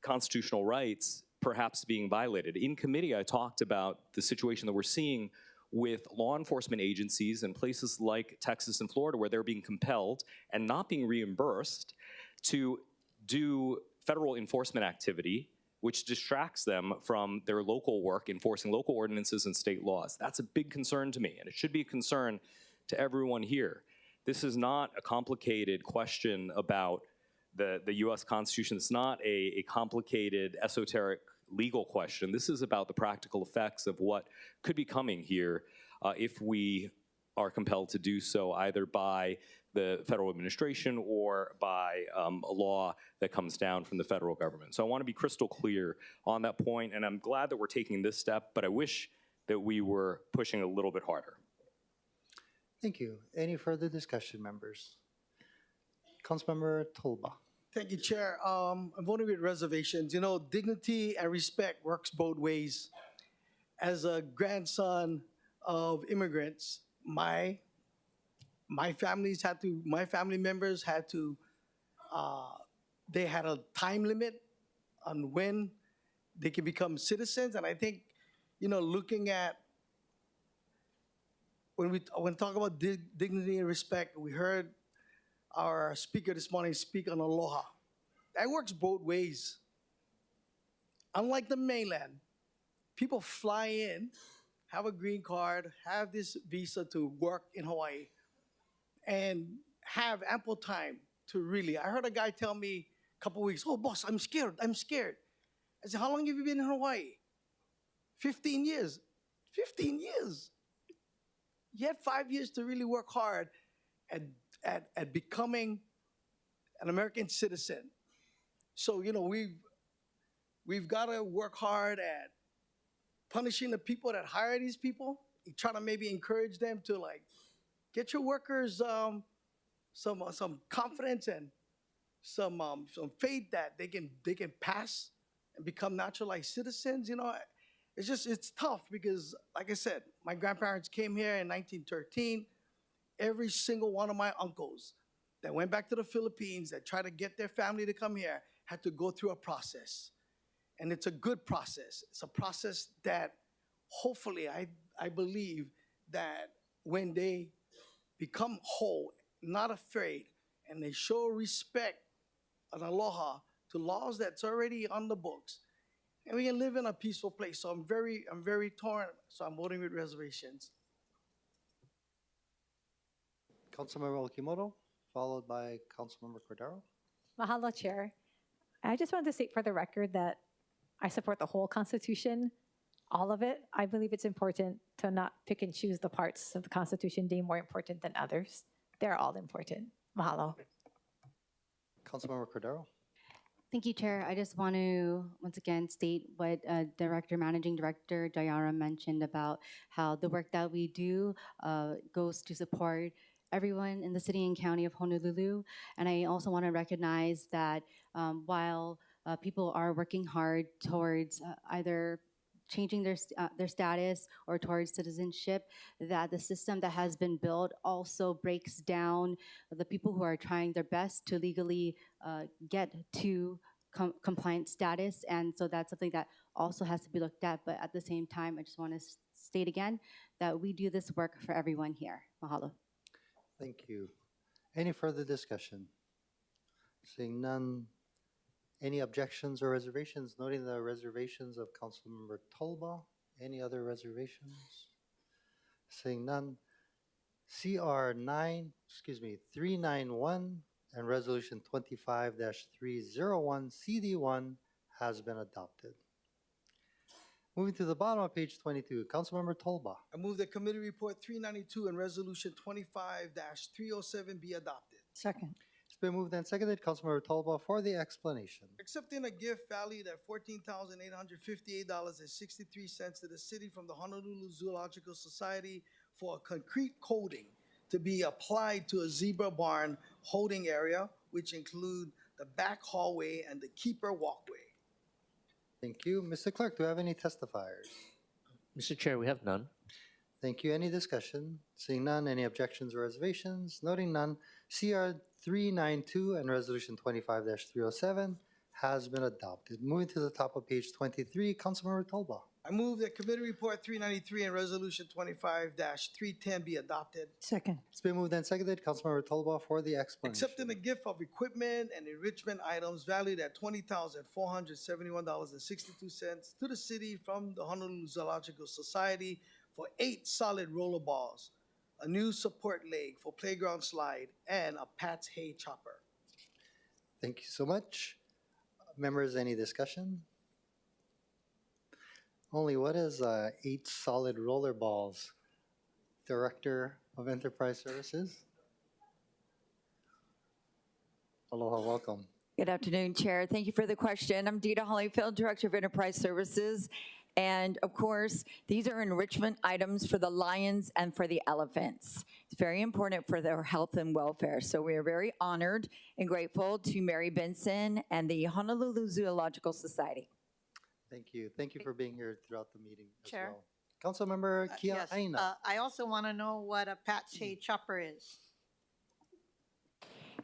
constitutional rights perhaps being violated. In committee, I talked about the situation that we're seeing with law enforcement agencies in places like Texas and Florida where they're being compelled and not being reimbursed to do federal enforcement activity which distracts them from their local work, enforcing local ordinances and state laws. That's a big concern to me, and it should be a concern to everyone here. This is not a complicated question about the US Constitution. It's not a complicated, esoteric legal question. This is about the practical effects of what could be coming here if we are compelled to do so either by the federal administration or by a law that comes down from the federal government. So I want to be crystal clear on that point, and I'm glad that we're taking this step, but I wish that we were pushing a little bit harder. Thank you. Any further discussion, members? Councilmember Tolba. Thank you, Chair. I'm voting with reservations. You know, dignity and respect works both ways. As a grandson of immigrants, my family members had to, they had a time limit on when they can become citizens. And I think, you know, looking at, when we talk about dignity and respect, we heard our speaker this morning speak on ALOHA. That works both ways. Unlike the mainland, people fly in, have a green card, have this visa to work in Hawaii, and have ample time to really. I heard a guy tell me a couple weeks, oh, boss, I'm scared. I said, how long have you been in Hawaii? 15 years. 15 years. You had 5 years to really work hard at becoming an American citizen. So, you know, we've got to work hard at punishing the people that hire these people. You try to maybe encourage them to, like, get your workers some confidence and some faith that they can pass and become naturalized citizens. You know, it's tough because, like I said, my grandparents came here in 1913. Every single one of my uncles that went back to the Philippines that tried to get their family to come here had to go through a process. And it's a good process. It's a process that hopefully I believe that when they become whole, not afraid, and they show respect and aloha to laws that's already on the books, and we can live in a peaceful place. So I'm very torn, so I'm voting with reservations. Councilmember Okimoto, followed by Councilmember Cordero. Mahalo, Chair. I just wanted to state for the record that I support the whole Constitution, all of it. I believe it's important to not pick and choose the parts of the Constitution deemed more important than others. They're all important. Mahalo. Councilmember Cordero. Thank you, Chair. I just want to once again state what Managing Director Diana mentioned about how the work that we do goes to support everyone in the city and county of Honolulu. And I also want to recognize that while people are working hard towards either changing their status or towards citizenship, that the system that has been built also breaks down the people who are trying their best to legally get to compliant status. And so that's something that also has to be looked at. But at the same time, I just want to state again that we do this work for everyone here. Mahalo. Thank you. Any further discussion? Seeing none. Any objections or reservations? Noting the reservations of Councilmember Tolba. Any other reservations? Seeing none. CR 391 and Resolution 25-301 CD1 has been adopted. Moving to the bottom of page 22, Councilmember Tolba. I move that Committee Report 392 and Resolution 25-307 be adopted. Second. It's been moved and seconded. Councilmember Tolba for the explanation. Accepting a gift valued at $14,858.63 to the city from the Honolulu Zoological Society for a concrete coating to be applied to a zebra barn holding area, which include the back hallway and the keeper walkway. Thank you. Mr. Clerk, do we have any testifiers? Mr. Chair, we have none. Thank you. Any discussion? Seeing none, any objections or reservations? Noting none, CR 392 and Resolution 25-307 has been adopted. Moving to the top of page 23, Councilmember Tolba. I move that Committee Report 393 and Resolution 25-310 be adopted. Second. It's been moved and seconded. Councilmember Tolba for the explanation. Accepting a gift of equipment and enrichment items valued at $20,471.62 to the city from the Honolulu Zoological Society for 8 solid roller balls a new support leg for playground slide, and a Pat's hay chopper. Thank you so much. Members, any discussion? Only what is 8 solid roller balls? Director of Enterprise Services? Aloha, welcome. Good afternoon, Chair. Thank you for the question. I'm Dita Hollyfield, Director of Enterprise Services. And of course, these are enrichment items for the lions and for the elephants. It's very important for their health and welfare. So we are very honored and grateful to Mary Benson and the Honolulu Zoological Society. Thank you. Thank you for being here throughout the meeting as Chair. well. Councilmember Yes, Kia'aina. I also want to know what a Pat's hay chopper is.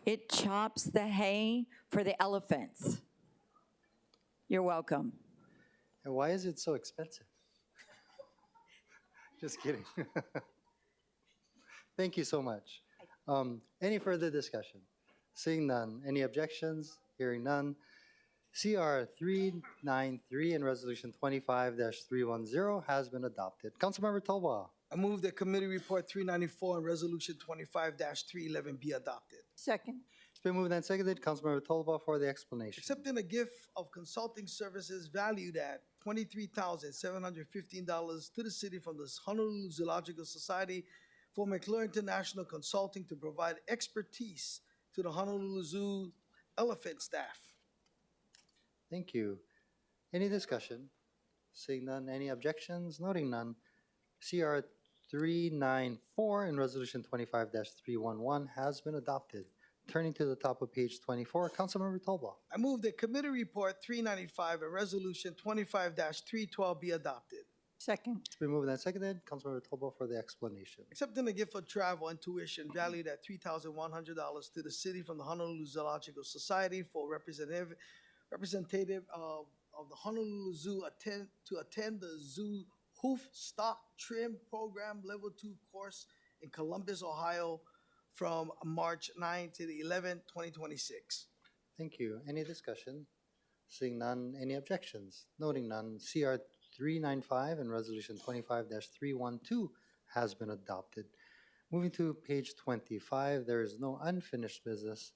It chops the hay for the elephants. You're welcome. And why is it so expensive? Just kidding. Thank you so much. Any further discussion? Seeing none. Any objections? Hearing none. CR-393 and Resolution 25-310 has been adopted. Councilmember Tolba. I move that Committee Report 394 and Resolution 25-311 be adopted. Second. It's been moved and seconded. Councilmember Tolba for the explanation. Accepting a gift of consulting services valued at $23,715 to the city from the Honolulu Zoological Society for McClure International Consulting to provide expertise to the Honolulu Zoo elephant staff. Thank you. Any discussion? Seeing none. Any objections? Noting none. CR-394 and Resolution 25-311 has been adopted. Turning to the top of page 24, Councilmember Tolba. I move that Committee Report 395 and Resolution 25-312 be adopted. Second. It's been moved and seconded. Councilmember Tolba for the explanation. Accepting a gift of travel and tuition valued at $3,100 to the city from the Honolulu Zoological Society for representative of the Honolulu Zoo to attend the zoo hoof stock trim program level 2 course in Columbus, Ohio from March 9 to the 11th, 2026. Thank you. Any discussion? Seeing none. Any objections? Noting none. CR-395 and Resolution 25-312 has been adopted. Moving to page 25, there is no unfinished business.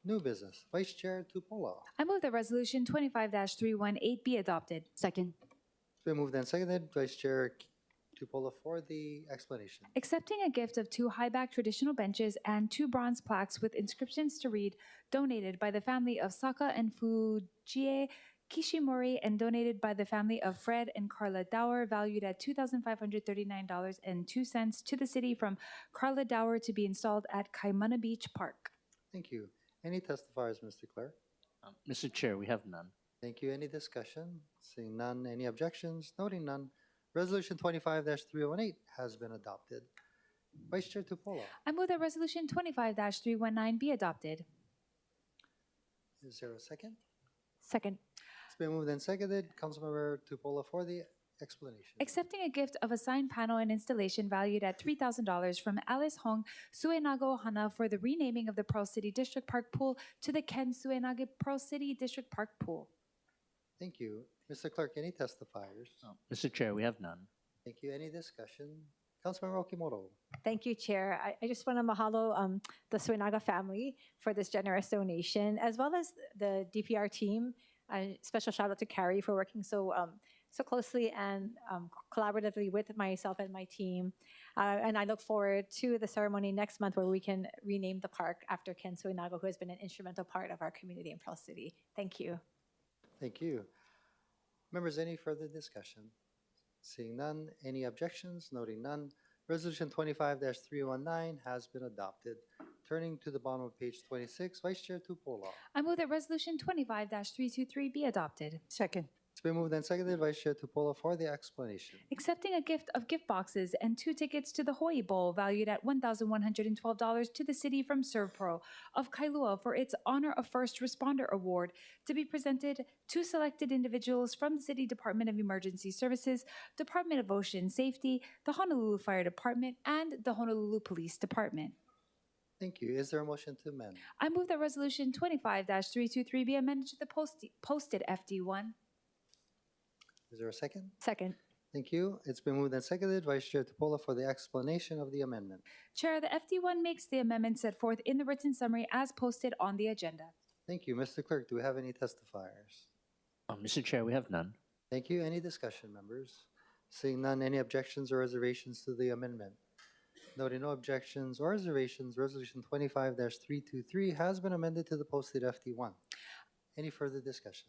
New business. Vice Chair Tupola. I move that Resolution 25-318 be adopted. Second. It's been moved and seconded. Vice Chair Tupola for the explanation. Accepting a gift of 2 high-back traditional benches and 2 bronze plaques with inscriptions to read, donated by the family of Saka and Fujie Kishimori and donated by the family of Fred and Carla Dower, valued at $2,539.02 to the city from Carla Dower to be installed at Kaimana Beach Park. Thank you. Any testifiers, Mr. Clerk? Mr. Chair, we have none. Thank you. Any discussion? Seeing none. Any objections? Noting none. Resolution 25-318 has been adopted. Vice Chair Tupola. I move that Resolution 25-319 be adopted. Is there a second? Second. It's been moved and seconded. Councilmember Tupola for the explanation. Accepting a gift of a sign panel and installation valued at $3,000 from Alice Hong Suenaga Ohana for the renaming of the Pearl City District Park Pool to the Ken Suenaga Pearl City District Park Pool. Thank you. Mr. Clerk, any testifiers? Mr. Chair, we have none. Thank you. Any discussion? Councilmember Okimoto. Thank you, Chair. I just want to mahalo the Suenaga family for this generous donation, as well as the DPR team. Special shout out to Carrie for working so closely and collaboratively with myself and my team. And I look forward to the ceremony next month where we can rename the park after Ken Suenaga, who has been an instrumental part of our community in Pearl City. Thank you. Thank you. Members, any further discussion? Seeing none. Any objections? Noting none. Resolution 25-319 has been adopted. Turning to the bottom of page 26, Vice Chair Tupola. I move that Resolution 25-323 be adopted. Second. It's been moved and seconded. Vice Chair Tupola for the explanation. Accepting a gift of gift boxes and 2 tickets to the Hawaii Bowl valued at $1,112 to the city from ServPro of Kailua for its Honor of First Responder Award to be presented to selected individuals from the City Department of Emergency Services, Department of Ocean Safety, the Honolulu Fire Department, and the Honolulu Police Department. Thank you. Is there a motion to amend? I move that Resolution 25-323 be amended to the posted FD1. Is there a second? Second. Thank you. It's been moved and seconded. Vice Chair Tupola for the explanation of the amendment. Chair, the FD1 makes the amendment set forth in the written summary as posted on the agenda. Thank you. Mr. Clerk, do we have any testifiers? Mr. Chair, we have none. Thank you. Any discussion, members? Seeing none, any objections or reservations to the amendment? Noting no objections or reservations, Resolution 25-323 has been amended to the posted FD1. Any further discussion?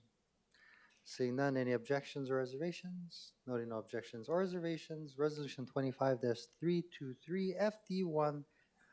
Seeing none, any objections or reservations? Noting no objections or reservations, Resolution 25-323 FD1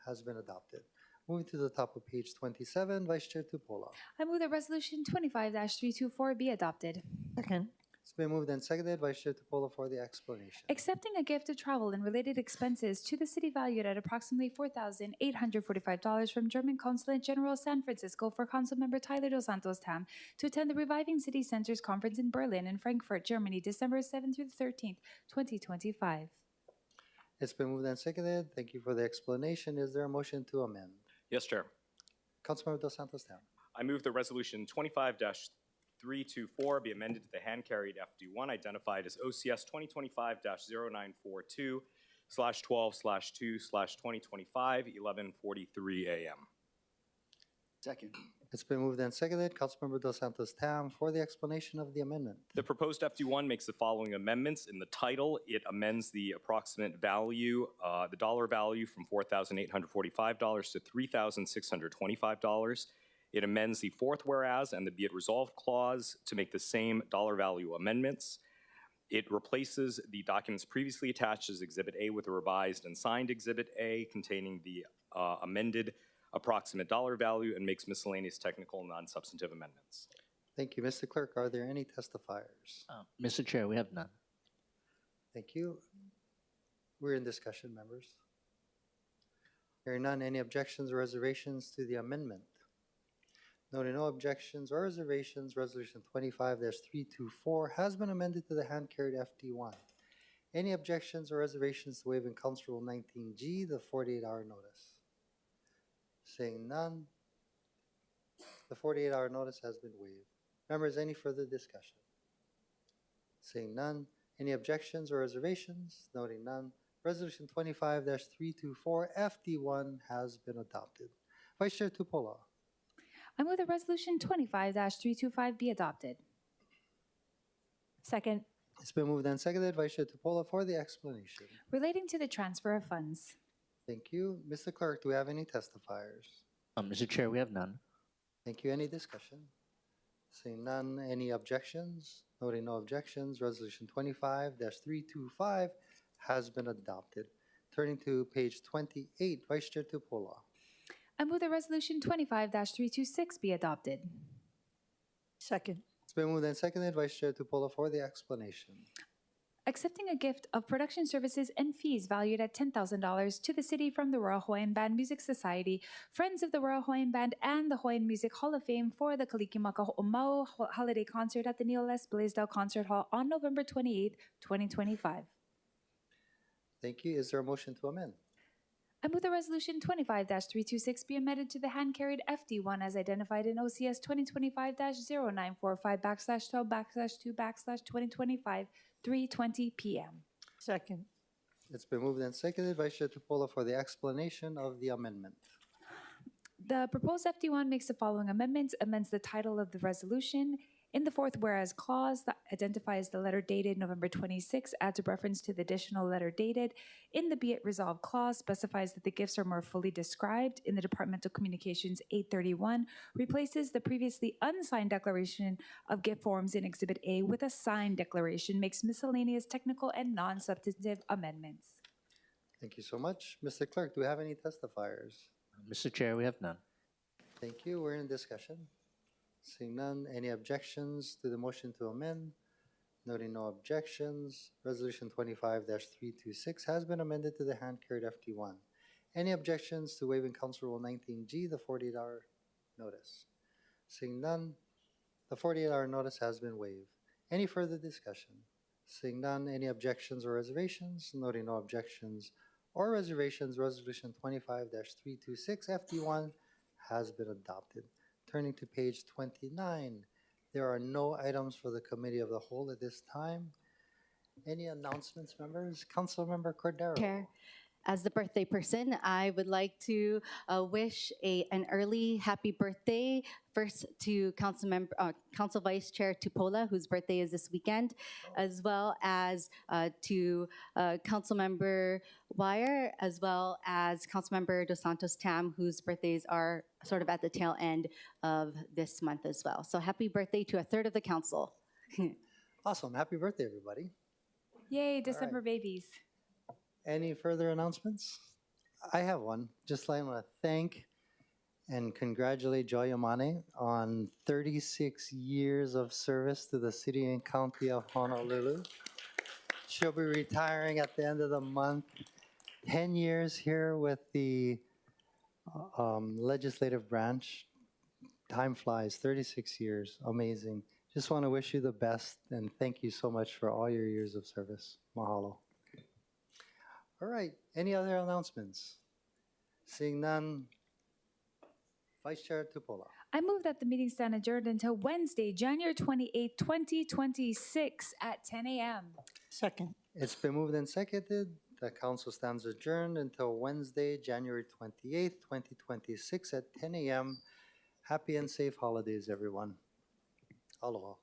has been adopted. Moving to the top of page 27, Vice Chair Tupola. I move that Resolution 25-324 be adopted. Second. It's been moved and seconded. Vice Chair Tupola for the explanation. Accepting a gift of travel and related expenses to the city valued at approximately $4,845 from German Consulate General San Francisco for Councilmember Tyler Dos Santos Tam to attend the Reviving City Centers Conference in Berlin and Frankfurt, Germany, December 7th through the 13th, 2025. It's been moved and seconded. Thank you for the explanation. Is there a motion to amend? Yes, Chair. Councilmember Dos Santos Tam. I move that Resolution 25-324 be amended to the hand-carried FD1 identified as OCS 2025-0942/12/2/2025, 11:43 a.m. Second. It's been moved and seconded. Councilmember Dos Santos Tam for the explanation of the amendment. The proposed FD1 makes the following amendments. In the title, it amends the approximate value, the dollar value from $4,845 to $3,625. It amends the fourth whereas and the be it resolved clause to make the same dollar value amendments. It replaces the documents previously attached as Exhibit A with a revised and signed Exhibit A containing the amended approximate dollar value and makes miscellaneous technical and non-substantive amendments. Thank you. Mr. Clerk, are there any testifiers? Mr. Chair, we have none. Thank you. We're in discussion, members. Hearing none, any objections or reservations to the amendment? Noting no objections or reservations, Resolution 25-324 has been amended to the hand-carried FD1. Any objections or reservations to waiving Council Rule 19G, the 48-hour notice? Seeing none, the 48-hour notice has been waived. Members, any further discussion? Seeing none, any objections or reservations? Noting none, Resolution 25-324 FD1 has been adopted. Vice Chair Tupola. I move that Resolution 25-325 be adopted. Second. It's been moved and seconded. Vice Chair Tupola for the explanation. Relating to the transfer of funds. Thank you. Mr. Clerk, do we have any testifiers? Mr. Chair, we have none. Thank you. Any discussion? Seeing none, any objections? Noting no objections, Resolution 25-325 has been adopted. Turning to page 28, Vice Chair Tupola. I move that Resolution 25-326 be adopted. Second. It's been moved and seconded. Vice Chair Tupola for the explanation. Accepting a gift of production services and fees valued at $10,000 to the city from the Royal Hawaiian Band Music Society, Friends of the Royal Hawaiian Band, and the Hawaiian Music Hall of Fame for the Kalikimaka Ho'omau Holiday Concert at the Neil S. Blaisdell Concert Hall on November 28, 2025. Thank you. Is there a motion to amend? I move that Resolution 25-326 be amended to the hand-carried FD1 as identified in OCS 2025-0945/12/2/2025, 3:20 p.m. Second. It's been moved and seconded. Vice Chair Tupola for the explanation of the amendment. The proposed FD1 makes the following amendments: amends the title of the resolution. In the fourth whereas clause that identifies the letter dated November 26, adds a reference to the additional letter dated. In the be it resolved clause, specifies that the gifts are more fully described. In the Departmental Communications 831, replaces the previously unsigned declaration of gift forms in Exhibit A with a signed declaration, makes miscellaneous technical and non-substantive amendments. Thank you so much. Mr. Clerk, do we have any testifiers? Mr. Chair, we have none. Thank you. We're in discussion. Seeing none, any objections to the motion to amend? Noting no objections, Resolution 25-326 has been amended to the hand-carried FD1. Any objections to waiving Council Rule 19G, the 48-hour notice? Seeing none, the 48-hour notice has been waived. Any further discussion? Seeing none, any objections or reservations? Noting no objections or reservations, Resolution 25-326 FD1 has been adopted. Turning to page 29, there are no items for the Committee of the Whole at this time. Any announcements, members? Councilmember Cordero. Chair, as the birthday person, I would like to wish an early happy birthday first to Council Vice Chair Tupola, whose birthday is this weekend, as well as to Councilmember Wire, as well as Councilmember Dos Santos Tam, whose birthdays are sort of at the tail end of this month as well. So happy birthday to a third of the council. Awesome. Happy birthday, everybody. Yay, December babies. Any further announcements? I have one. Just like I want to thank and congratulate Joy Amane on 36 years of service to the city and county of Honolulu. She'll be retiring at the end of the month. 10 years here with the legislative branch. Time flies, 36 years, amazing. Just want to wish you the best and thank you so much for all your years of service. Mahalo. All right, any other announcements? Seeing none, Vice Chair Tupola. I move that the meeting stand adjourned until Wednesday, January 28, 2026 at 10 a.m. Second. It's been moved and seconded. The council stands adjourned until Wednesday, January 28th, 2026 at 10 a.m. Happy and safe holidays, everyone. Aloha.